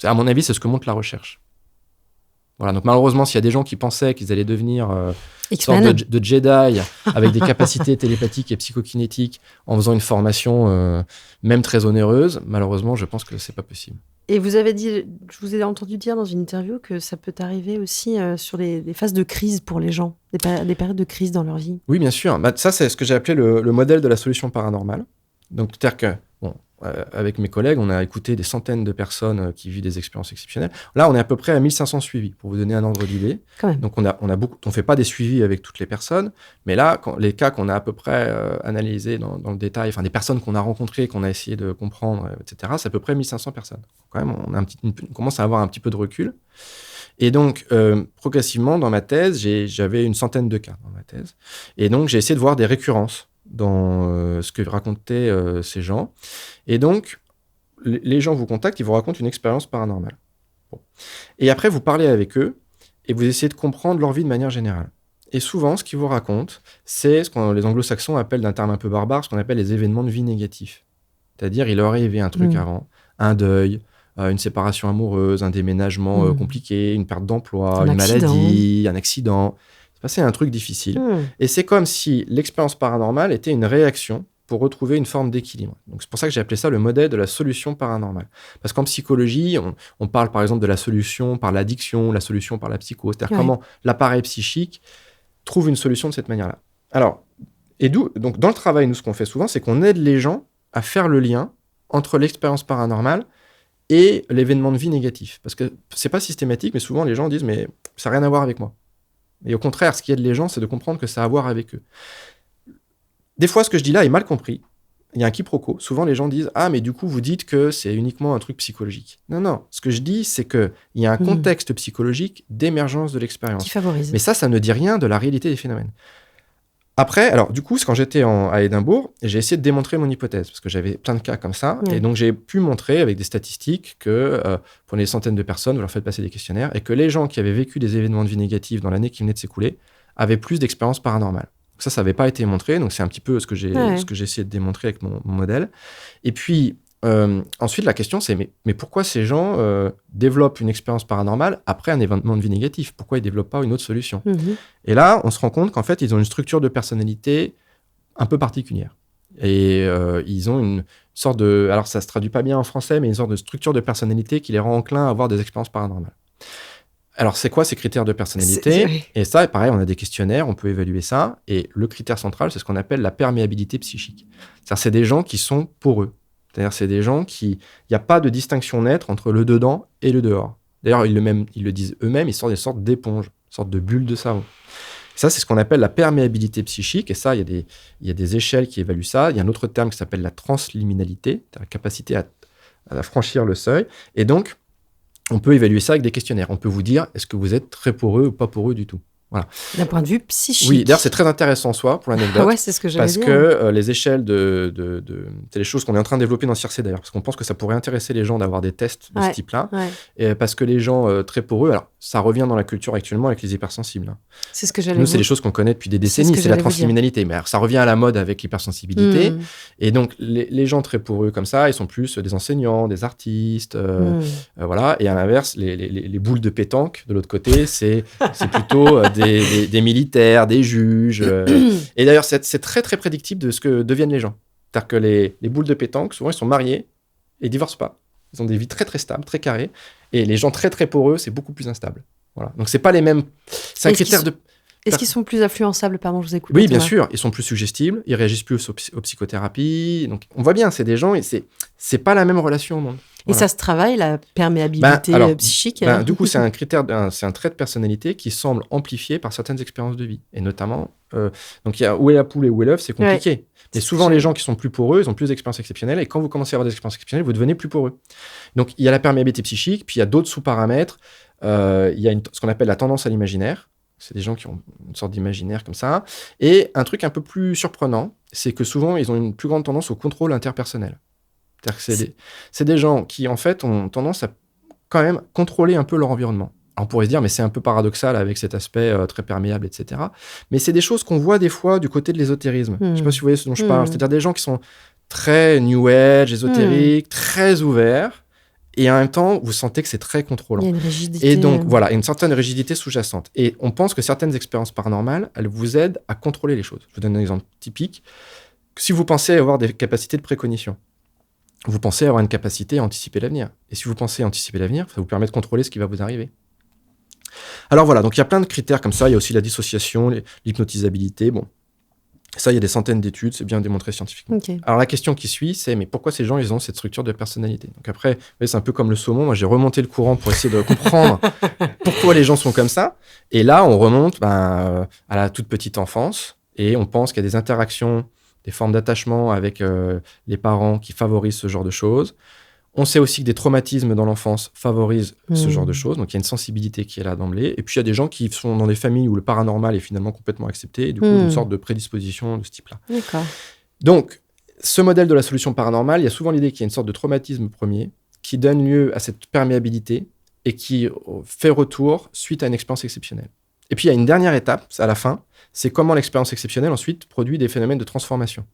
À mon avis, c'est ce que montre la recherche. Voilà, donc malheureusement, s'il y a des gens qui pensaient qu'ils allaient devenir une sorte de Jedi avec des capacités télépathiques et psychokinétiques en faisant une formation même très onéreuse, malheureusement, je pense que c'est pas possible. Et vous avez dit, je vous ai entendu dire dans une interview que ça peut arriver aussi sur des phases de crise pour les gens, des périodes de crise dans leur vie. Oui, bien sûr. Ça, c'est ce que j'ai appelé le modèle de la solution paranormale. Donc, c'est-à-dire que, avec mes collègues, on a écouté des centaines de personnes qui vivent des expériences exceptionnelles. Là, on est à peu près à 1500 suivis, pour vous donner un ordre d'idée. Quand même. Donc, on fait pas des suivis avec toutes les personnes, mais là, les cas qu'on a à peu près analysés dans le détail, enfin, des personnes qu'on a rencontrées, qu'on a essayé de comprendre, etc., c'est à peu près 1500 personnes. Quand même, on commence à avoir un petit peu de recul. Et donc, progressivement, dans ma thèse, j'avais une centaine de cas dans ma thèse. Et donc, j'ai essayé de voir des récurrences dans ce que racontaient ces gens. Et donc, les gens vous contactent, ils vous racontent une expérience paranormale. Bon. Et après, vous parlez avec eux et vous essayez de comprendre leur vie de manière générale. Et souvent, ce qu'ils vous racontent, c'est ce que les anglo-saxons appellent, d'un terme un peu barbare, ce qu'on appelle les événements de vie négatifs. C'est-à-dire, il leur est arrivé un truc avant, un deuil, une séparation amoureuse, un déménagement compliqué, une perte d'emploi, une maladie, un accident. C'est passé un truc difficile. Et c'est comme si l'expérience paranormale était une réaction pour retrouver une forme d'équilibre. Donc c'est pour ça que j'ai appelé ça le modèle de la solution paranormale. Parce qu'en psychologie, on parle par exemple de la solution par l'addiction, la solution par la psychose. C'est-à-dire comment l'appareil psychique trouve une solution de cette manière-là. Alors, donc dans le travail, nous, ce qu'on fait souvent, c'est qu'on aide les gens à faire le lien entre l'expérience paranormale et l'événement de vie négatif. Parce que c'est pas systématique, mais souvent les gens disent « mais ça n'a rien à voir avec moi ». Et au contraire, ce qui aide les gens, c'est de comprendre que ça a à voir avec eux. Des fois, ce que je dis là est mal compris. Il y a un quiproquo. Souvent, les gens disent « ah, mais du coup, vous dites que c'est uniquement un truc psychologique ». Non. Ce que je dis, c'est qu'il y a un contexte psychologique d'émergence de l'expérience. Qui favorise. Mais ça ne dit rien de la réalité des phénomènes. Après, alors du coup, quand j'étais à Édimbourg, j'ai essayé de démontrer mon hypothèse, parce que j'avais plein de cas comme ça, et donc j'ai pu montrer avec des statistiques que pour des centaines de personnes, vous leur faites passer des questionnaires, et que les gens qui avaient vécu des événements de vie négatifs dans l'année qui venait de s'écouler avaient plus d'expériences paranormales. Ça n'avait pas été montré, donc c'est un petit peu ce que j'ai essayé de démontrer avec mon modèle. Et puis, ensuite, la question, c'est mais pourquoi ces gens développent une expérience paranormale après un événement de vie négatif ? Pourquoi ils ne développent pas une autre solution ? Et là, on se rend compte qu'en fait, ils ont une structure de personnalité un peu particulière. Et ils ont une sorte de... Alors, ça ne se traduit pas bien en français, mais une sorte de structure de personnalité qui les rend enclins à avoir des expériences paranormales. Alors, c'est quoi ces critères de personnalité ? Et ça, pareil, on a des questionnaires, on peut évaluer ça. Et le critère central, c'est ce qu'on appelle la perméabilité psychique. C'est-à-dire, c'est des gens qui sont poreux. C'est-à-dire, c'est des gens qui... Il n'y a pas de distinction nette entre le dedans et le dehors. D'ailleurs, ils le disent eux-mêmes, ils sont des sortes d'éponges, une sorte de bulles de cerveau. Ça, c'est ce qu'on appelle la perméabilité psychique. Et ça, il y a des échelles qui évaluent ça. Il y a un autre terme qui s'appelle la transliminalité, la capacité à franchir le seuil. Et donc, on peut évaluer ça avec des questionnaires. On peut vous dire, est-ce que vous êtes très poreux ou pas poreux du tout ? Voilà. D'un point de vue psychique. Oui, d'ailleurs, c'est très intéressant en soi, pour l'anecdote. Ouais, c'est ce que j'allais dire. Parce que les échelles c'est les choses qu'on est en train de développer dans CIRC d'ailleurs, parce qu'on pense que ça pourrait intéresser les gens d'avoir des tests de ce type-là. Et parce que les gens très poreux, alors ça revient dans la culture actuellement avec les hypersensibles. C'est ce que j'allais Nous, c'est des choses qu'on connaît depuis des décennies, c'est la transliminalité. Mais alors, ça revient à la mode avec l'hypersensibilité. Et donc, les gens très poreux comme ça, ils sont plus des enseignants, des artistes. Voilà. Et à l'inverse, les boules de pétanque, de l'autre côté, c'est plutôt des militaires, des juges. Et d'ailleurs, c'est très, très prédictible de ce que deviennent les gens. C'est-à-dire que les boules de pétanque, souvent, ils sont mariés et ils divorcent pas. Ils ont des vies très, très stables, très carrées. Et les gens très, très poreux, c'est beaucoup plus instable. Voilà. Donc, c'est pas les mêmes... C'est un critère de... Est-ce qu'ils sont plus influençables ? Pardon, je vous écoute. Oui, bien sûr. Ils sont plus suggestibles. Ils réagissent plus aux psychothérapies. Donc, on voit bien, c'est des gens... Et c'est pas la même relation au monde. Et ça se travaille, la perméabilité psychique Du coup, c'est un critère, c'est un trait de personnalité qui semble amplifié par certaines expériences de vie. Et notamment, donc il y a où est la poule et où est l'œuf, c'est compliqué. Mais souvent, les gens qui sont plus poreux, ils ont plus d'expériences exceptionnelles. Et quand vous commencez à avoir des expériences exceptionnelles, vous devenez plus poreux. Donc, il y a la perméabilité psychique, puis il y a d'autres sous-paramètres. Il y a ce qu'on appelle la tendance à l'imaginaire. C'est des gens qui ont une sorte d'imaginaire comme ça. Et un truc un peu plus surprenant, c'est que souvent, ils ont une plus grande tendance au contrôle interpersonnel. C'est-à-dire que c'est des gens qui, en fait, ont tendance à quand même contrôler un peu leur environnement. Alors, on pourrait se dire, mais c'est un peu paradoxal avec cet aspect très perméable, etc. Mais c'est des choses qu'on voit des fois du côté de l'ésotérisme. Je ne sais pas si vous voyez ce dont je parle. C'est-à-dire des gens qui sont très new age, ésotériques, très ouverts, et en même temps, vous sentez que c'est très contrôlant. Il y a une rigidité. Et donc, voilà, une certaine rigidité sous-jacente. Et on pense que certaines expériences paranormales, elles vous aident à contrôler les choses. Je vous donne un exemple typique. Si vous pensez avoir des capacités de précognition, vous pensez avoir une capacité à anticiper l'avenir. Et si vous pensez anticiper l'avenir, ça vous permet de contrôler ce qui va vous arriver. Alors voilà, donc il y a plein de critères comme ça. Il y a aussi la dissociation, l'hypnotisabilité. Bon, ça, il y a des centaines d'études, c'est bien démontré scientifiquement. Okay. Alors la question qui suit, c'est mais pourquoi ces gens, ils ont cette structure de personnalité? Donc après, c'est un peu comme le saumon. Moi, j'ai remonté le courant pour essayer de comprendre pourquoi les gens sont comme ça. Et là, on remonte à la toute petite enfance et on pense qu'il y a des interactions, des formes d'attachement avec les parents qui favorisent ce genre de choses. On sait aussi que des traumatismes dans l'enfance favorisent ce genre de choses. Donc, il y a une sensibilité qui est là d'emblée. Et puis, il y a des gens qui sont dans des familles où le paranormal est finalement complètement accepté. Et du coup, une sorte de prédisposition de ce type-là. D'accord. Donc, ce modèle de la solution paranormale, il y a souvent l'idée qu'il y a une sorte de traumatisme premier qui donne lieu à cette perméabilité et qui fait retour suite à une expérience exceptionnelle. Et puis, il y a une dernière étape, à la fin, c'est comment l'expérience exceptionnelle ensuite produit des phénomènes de transformation.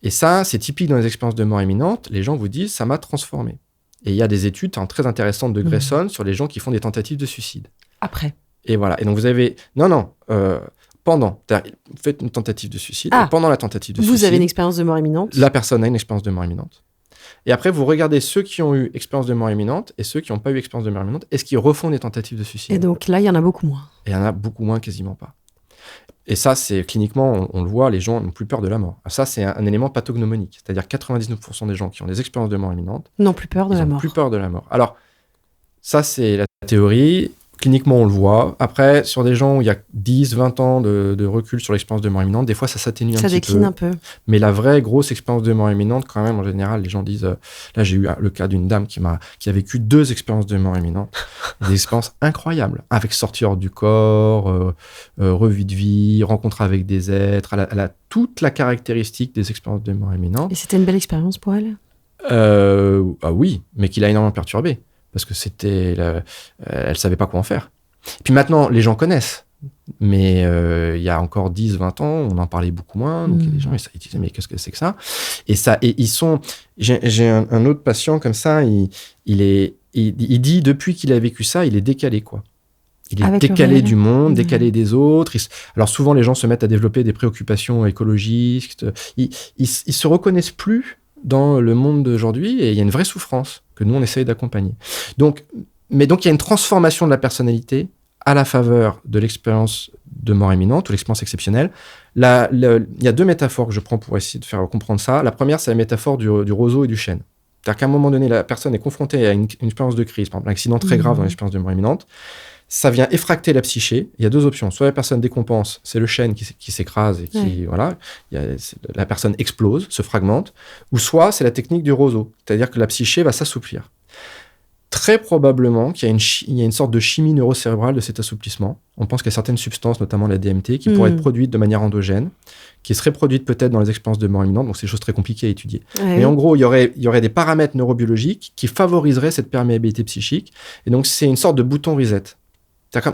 Et ça, c'est typique dans les expériences de mort imminente. Les gens vous disent « ça m'a transformé ». Et il y a des études très intéressantes de Grayson sur les gens qui font des tentatives de suicide. Après. Et voilà. Et donc, vous avez... pendant. Vous faites une tentative de suicide. Et pendant la tentative de suicide... Vous avez une expérience de mort imminente. La personne a une expérience de mort imminente. Et après, vous regardez ceux qui ont eu expérience de mort imminente et ceux qui n'ont pas eu expérience de mort imminente. Est-ce qu'ils refont des tentatives de suicide? Et donc là, il y en a beaucoup moins. Et il y en a beaucoup moins, quasiment pas. Et ça, c'est cliniquement, on le voit, les gens n'ont plus peur de la mort. Ça, c'est un élément pathognomonique. C'est-à-dire 99% des gens qui ont des expériences de mort imminente n'ont plus peur de la mort. Plus peur de la mort. Alors, ça, c'est la théorie. Cliniquement, on le voit. Après, sur des gens où il y a 10, 20 ans de recul sur l'expérience de mort imminente, des fois, ça s'atténue un petit peu. Ça décline un peu. Mais la vraie grosse expérience de mort imminente, quand même, en général, les gens disent... là, j'ai eu le cas d'une dame qui a vécu 2 expériences de mort imminente. Des expériences incroyables. Avec sortie hors du corps, revue de vie, rencontre avec des êtres. Elle a toute la caractéristique des expériences de mort imminente. Et c'était une belle expérience pour elle? Oui, mais qui l'a énormément perturbée. Parce que elle savait pas quoi en faire. Et puis maintenant, les gens connaissent. Mais il y a encore 10, 20 ans, on en parlait beaucoup moins. Donc, il y a des gens, ils disaient, mais qu'est-ce que c'est que ça? Et ils sont... J'ai un autre patient comme ça, il dit, depuis qu'il a vécu ça, il est décalé, quoi. Il est décalé du monde, décalé des autres. Alors, souvent, les gens se mettent à développer des préoccupations écologistes. Ils se reconnaissent plus dans le monde d'aujourd'hui et il y a une vraie souffrance que nous, on essaye d'accompagner. Donc, il y a une transformation de la personnalité à la faveur de l'expérience de mort imminente ou l'expérience exceptionnelle. Il y a 2 métaphores que je prends pour essayer de faire comprendre ça. La première, c'est la métaphore du roseau et du chêne. C'est-à-dire qu'à un moment donné, la personne est confrontée à une expérience de crise, par exemple un accident très grave dans l'expérience de mort imminente. Ça vient effracter la psyché. Il y a 2 options. Soit la personne décompense, c'est le chêne qui s'écrase et qui, la personne explose, se fragmente. Ou soit c'est la technique du roseau. C'est-à-dire que la psyché va s'assouplir. Très probablement qu'il y a une sorte de chimie neurocérébrale de cet assouplissement. On pense qu'il y a certaines substances, notamment la DMT, qui pourraient être produites de manière endogène, qui seraient produites peut-être dans les expériences de mort imminente. Donc, c'est des choses très compliquées à étudier. Mais en gros, il y aurait des paramètres neurobiologiques qui favoriseraient cette perméabilité psychique. Et donc, c'est une sorte de bouton reset.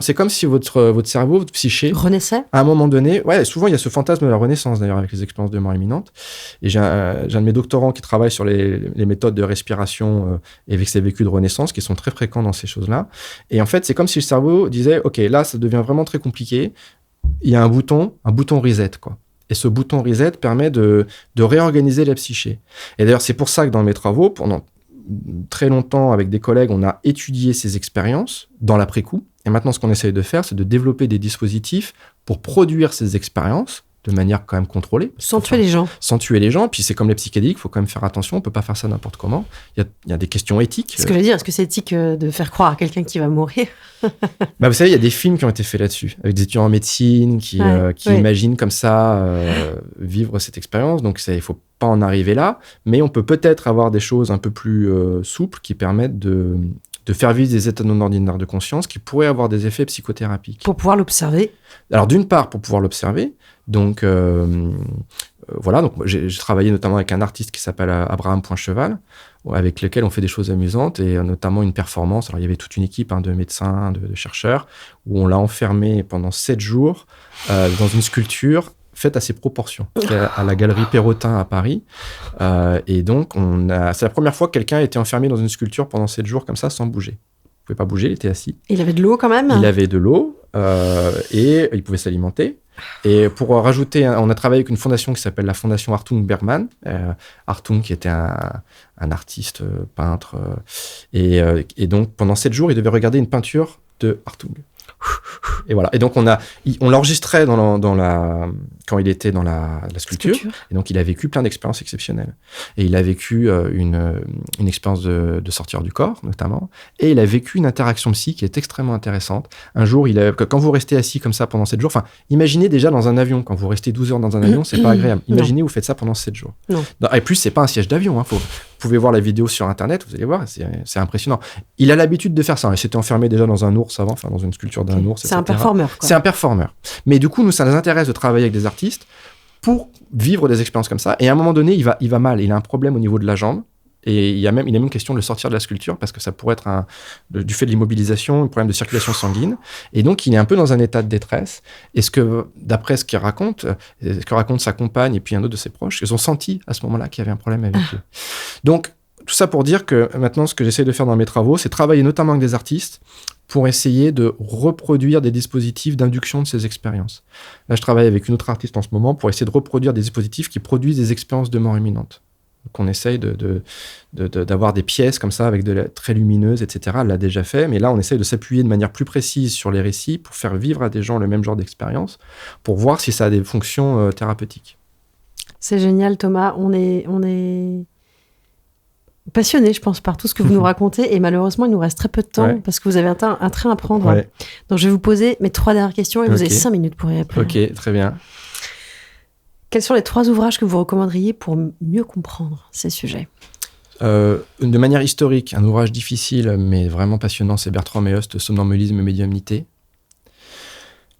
C'est comme si votre cerveau, votre psyché... renaissait. À un moment donné... Ouais, souvent, il y a ce fantasme de la renaissance, d'ailleurs, avec les expériences de mort imminente. Et j'ai un de mes doctorants qui travaille sur les méthodes de respiration et avec ses vécus de renaissance, qui sont très fréquents dans ces choses-là. Et en fait, c'est comme si le cerveau disait, OK, là, ça devient vraiment très compliqué. Il y a un bouton reset, quoi. Et ce bouton reset permet de réorganiser la psyché. Et d'ailleurs, c'est pour ça que dans mes travaux, pendant très longtemps, avec des collègues, on a étudié ces expériences dans l'après-coup. Et maintenant, ce qu'on essaye de faire, c'est de développer des dispositifs pour produire ces expériences de manière quand même contrôlée. Sans tuer les gens. Sans tuer les gens. Puis c'est comme les psychédéliques, il faut quand même faire attention. On ne peut pas faire ça n'importe comment. Il y a des questions éthiques. Ce que je veux dire, est-ce que c'est éthique de faire croire à quelqu'un qui va mourir? Vous savez, il y a des films qui ont été faits là-dessus, avec des étudiants en médecine qui imaginent comme ça vivre cette expérience. Donc, il ne faut pas en arriver là. Mais on peut peut-être avoir des choses un peu plus souples qui permettent de faire vivre des états non ordinaires de conscience qui pourraient avoir des effets psychothérapiques. Pour pouvoir l'observer. Alors, d'une part, pour pouvoir l'observer. Donc, donc j'ai travaillé notamment avec un artiste qui s'appelle Abraham Poincheval, avec lequel on fait des choses amusantes, et notamment une performance. Alors, il y avait toute une équipe de médecins, de chercheurs, où on l'a enfermé pendant 7 jours dans une sculpture faite à ses proportions, à la galerie Perrotin à Paris. Et donc, c'est la première fois que quelqu'un a été enfermé dans une sculpture pendant 7 jours comme ça, sans bouger. Il ne pouvait pas bouger, il était assis. Il avait de l'eau quand même? Il avait de l'eau et il pouvait s'alimenter. Et pour rajouter, on a travaillé avec une fondation qui s'appelle la Fondation Hartung Bergman. Hartung qui était un artiste, peintre. Et donc, pendant 7 jours, il devait regarder une peinture de Hartung. Et voilà. Et donc, on l'enregistrait quand il était dans la sculpture. Et donc, il a vécu plein d'expériences exceptionnelles. Et il a vécu une expérience de sortir du corps, notamment. Et il a vécu une interaction psy qui est extrêmement intéressante. Un jour, quand vous restez assis comme ça pendant 7 jours, imaginez déjà dans un avion, quand vous restez 12 heures dans un avion, c'est pas agréable. Imaginez, vous faites ça pendant 7 jours. Non. Et plus, c'est pas un siège d'avion. Vous pouvez voir la vidéo sur Internet, vous allez voir, c'est impressionnant. Il a l'habitude de faire ça. Il s'était enfermé déjà dans un ours avant, dans une sculpture d'un ours, etc. C'est un performeur, quoi. C'est un performeur. Mais du coup, nous, ça nous intéresse de travailler avec des artistes pour vivre des expériences comme ça. Et à un moment donné, il va mal. Il a un problème au niveau de la jambe. Et il a même une question de le sortir de la sculpture parce que ça pourrait être du fait de l'immobilisation, un problème de circulation sanguine. Et donc, il est un peu dans un état de détresse. Et d'après ce que raconte sa compagne et puis un autre de ses proches, ils ont senti à ce moment-là qu'il y avait un problème avec lui. Donc, tout ça pour dire que maintenant, ce que j'essaie de faire dans mes travaux, c'est travailler notamment avec des artistes pour essayer de reproduire des dispositifs d'induction de ces expériences. Là, je travaille avec une autre artiste en ce moment pour essayer de reproduire des dispositifs qui produisent des expériences de mort imminente. Donc, on essaye d'avoir des pièces comme ça, avec très lumineuses, etc. Elle l'a déjà fait, mais là, on essaye de s'appuyer de manière plus précise sur les récits pour faire vivre à des gens le même genre d'expérience, pour voir si ça a des fonctions thérapeutiques. C'est génial, Thomas. On est passionné, je pense, par tout ce que vous nous racontez. Et malheureusement, il nous reste très peu de temps parce que vous avez un train à prendre. Ouais. Donc, je vais vous poser mes 3 dernières questions et vous avez 5 minutes pour y répondre. Ok, très bien. Quels sont les 3 ouvrages que vous recommanderiez pour mieux comprendre ces sujets ? De manière historique, un ouvrage difficile mais vraiment passionnant, c'est Bertrand Meust, Somnambulisme et médiumnité.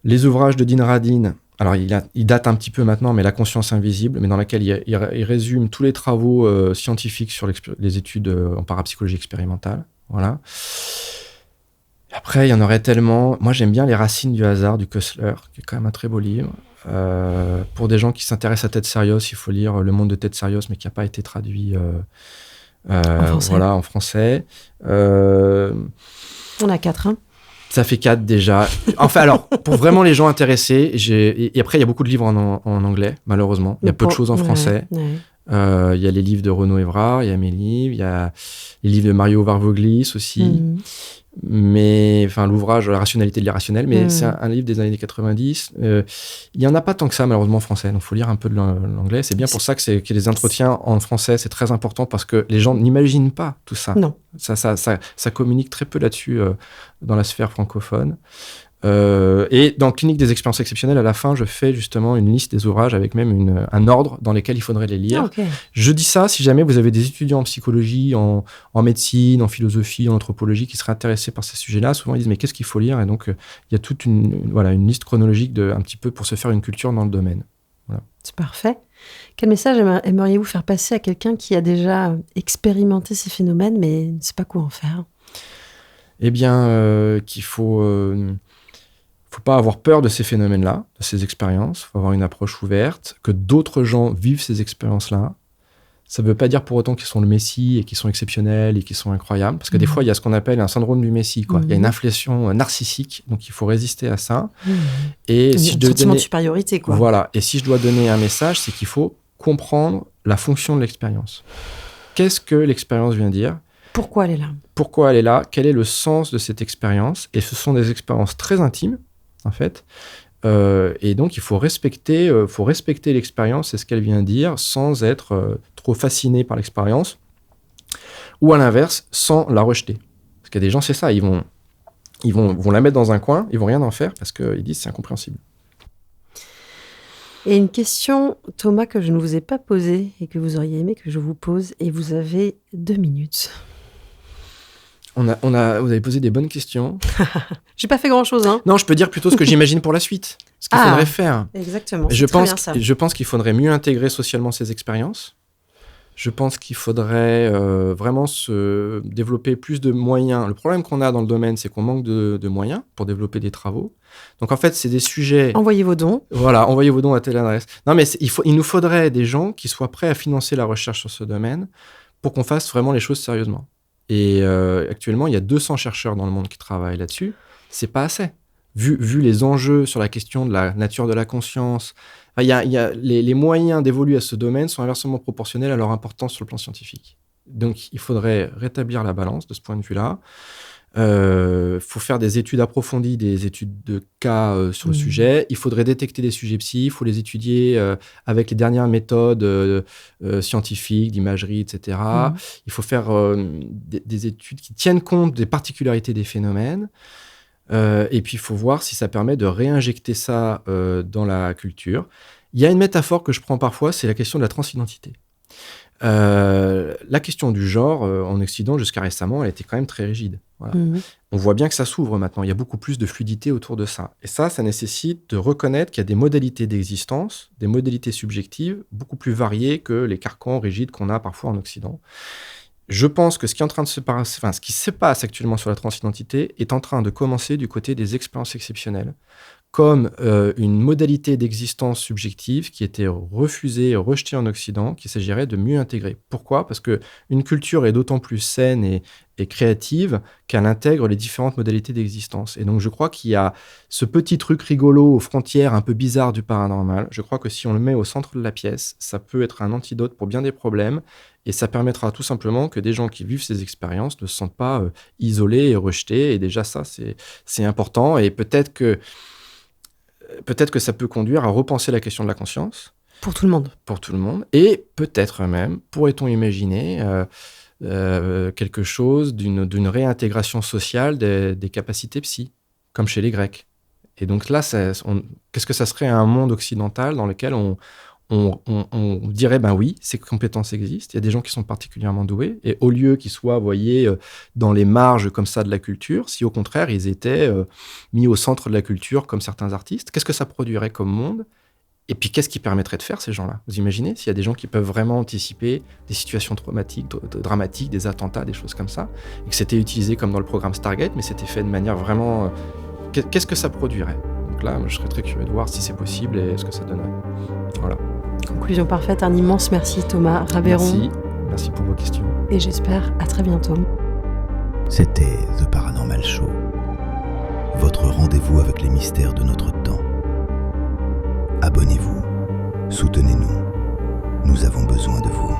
Les ouvrages de Dean Radin, alors il date un petit peu maintenant, mais La conscience invisible, mais dans laquelle il résume tous les travaux scientifiques sur les études en parapsychologie expérimentale. Voilà. Après, il y en aurait tellement. Moi, j'aime bien Les racines du hasard de Koestler, qui est quand même un très beau livre. Pour des gens qui s'intéressent à Ted Sarios, il faut lire Le monde de Ted Sarios, mais qui n'a pas été traduit en français. On a 4, hein. Ça fait 4 déjà. Enfin, alors, pour vraiment les gens intéressés, et après, il y a beaucoup de livres en anglais, malheureusement. Il y a peu de choses en français. Il y a les livres de Renaud Évrard, il y a mes livres, il y a les livres de Mario Varvoglis aussi. Mais, l'ouvrage La rationalité de l'irrationnel, mais c'est un livre des années 90. Il n'y en a pas tant que ça, malheureusement, en français. Donc, il faut lire un peu de l'anglais. C'est bien pour ça qu'il y a des entretiens en français. C'est très important parce que les gens n'imaginent pas tout ça. Non. Ça communique très peu là-dessus dans la sphère francophone. Et dans Clinique des expériences exceptionnelles, à la fin, je fais justement une liste des ouvrages avec même un ordre dans lesquels il faudrait les lire. Okay. Je dis ça si jamais vous avez des étudiants en psychologie, en médecine, en philosophie, en anthropologie qui seraient intéressés par ces sujets-là. Souvent, ils disent « mais qu'est-ce qu'il faut lire ?» Et donc, il y a toute une liste chronologique un petit peu pour se faire une culture dans le domaine. Voilà. C'est parfait. Quel message aimeriez-vous faire passer à quelqu'un qui a déjà expérimenté ces phénomènes mais ne sait pas quoi en faire ? Eh bien, qu'il faut pas avoir peur de ces phénomènes-là, de ces expériences. Il faut avoir une approche ouverte, que d'autres gens vivent ces expériences-là. Ça ne veut pas dire pour autant qu'ils sont le messie et qu'ils sont exceptionnels et qu'ils sont incroyables. Parce que des fois, il y a ce qu'on appelle un syndrome du messie. Il y a une inflation narcissique, donc il faut résister à ça. Et si un sentiment de supériorité. Voilà. Et si je dois donner un message, c'est qu'il faut comprendre la fonction de l'expérience. Qu'est-ce que l'expérience vient dire ? Pourquoi elle est là ? Pourquoi elle est là ? Quel est le sens de cette expérience ? Et ce sont des expériences très intimes, en fait. Et donc, il faut respecter l'expérience et ce qu'elle vient dire sans être trop fasciné par l'expérience. Ou à l'inverse, sans la rejeter. Parce qu'il y a des gens, c'est ça, ils vont la mettre dans un coin, ils vont rien en faire parce qu'ils disent c'est incompréhensible. Et une question, Thomas, que je ne vous ai pas posée et que vous auriez aimé que je vous pose, et vous avez 2 minutes. Vous avez posé des bonnes questions. J'ai pas fait grand-chose, hein. Non, je peux dire plutôt ce que j'imagine pour la suite. Ce qu'il faudrait faire. Exactement. Je pense qu'il faudrait mieux intégrer socialement ces expériences. Je pense qu'il faudrait vraiment se développer plus de moyens. Le problème qu'on a dans le domaine, c'est qu'on manque de moyens pour développer des travaux. Donc en fait, c'est des sujets... Envoyez vos dons. Voilà, envoyez vos dons à telle adresse. Non, mais il nous faudrait des gens qui soient prêts à financer la recherche sur ce domaine pour qu'on fasse vraiment les choses sérieusement. Et actuellement, il y a 200 chercheurs dans le monde qui travaillent là-dessus. C'est pas assez. vu les enjeux sur la question de la nature de la conscience, les moyens d'évoluer à ce domaine sont inversement proportionnels à leur importance sur le plan scientifique. Donc, il faudrait rétablir la balance de ce point de vue-là. Faut faire des études approfondies, des études de cas sur le sujet. Il faudrait détecter des sujets psy, il faut les étudier avec les dernières méthodes scientifiques, d'imagerie, etc. Il faut faire des études qui tiennent compte des particularités des phénomènes. Et puis, il faut voir si ça permet de réinjecter ça dans la culture. Il y a une métaphore que je prends parfois, c'est la question de la transidentité. La question du genre, en Occident, jusqu'à récemment, elle était quand même très rigide. Voilà. On voit bien que ça s'ouvre maintenant. Il y a beaucoup plus de fluidité autour de ça. Et ça nécessite de reconnaître qu'il y a des modalités d'existence, des modalités subjectives, beaucoup plus variées que les carcans rigides qu'on a parfois en Occident. Je pense que ce qui se passe actuellement sur la transidentité est en train de commencer du côté des expériences exceptionnelles, comme une modalité d'existence subjective qui était refusée et rejetée en Occident, qu'il s'agirait de mieux intégrer. Pourquoi ? Parce qu'une culture est d'autant plus saine et créative qu'elle intègre les différentes modalités d'existence. Et donc, je crois qu'il y a ce petit truc rigolo aux frontières un peu bizarres du paranormal. Je crois que si on le met au centre de la pièce, ça peut être un antidote pour bien des problèmes. Et ça permettra tout simplement que des gens qui vivent ces expériences ne se sentent pas isolés et rejetés. Et déjà, ça, c'est important. Et peut-être que ça peut conduire à repenser la question de la conscience. Pour tout le monde. Pour tout le monde. Et peut-être même, pourrait-on imaginer quelque chose d'une réintégration sociale des capacités psy, comme chez les Grecs. Et donc là, qu'est-ce que ça serait un monde occidental dans lequel on dirait, ben oui, ces compétences existent, il y a des gens qui sont particulièrement doués, et au lieu qu'ils soient, vous voyez, dans les marges comme ça de la culture, si au contraire, ils étaient mis au centre de la culture comme certains artistes, qu'est-ce que ça produirait comme monde ? Et puis, qu'est-ce qui permettrait de faire ces gens-là ? Vous imaginez s'il y a des gens qui peuvent vraiment anticiper des situations traumatiques, dramatiques, des attentats, des choses comme ça, et que c'était utilisé comme dans le programme Stargate, mais c'était fait de manière vraiment... Qu'est-ce que ça produirait ? Donc là, je serais très curieux de voir si c'est possible et ce que ça donnerait. Voilà. Conclusion parfaite, un immense merci Thomas Rabeyron. Merci pour vos questions. Et j'espère à très bientôt. C'était The Paranormal Show, votre rendez-vous avec les mystères de notre temps. Abonnez-vous, soutenez-nous, nous avons besoin de vous.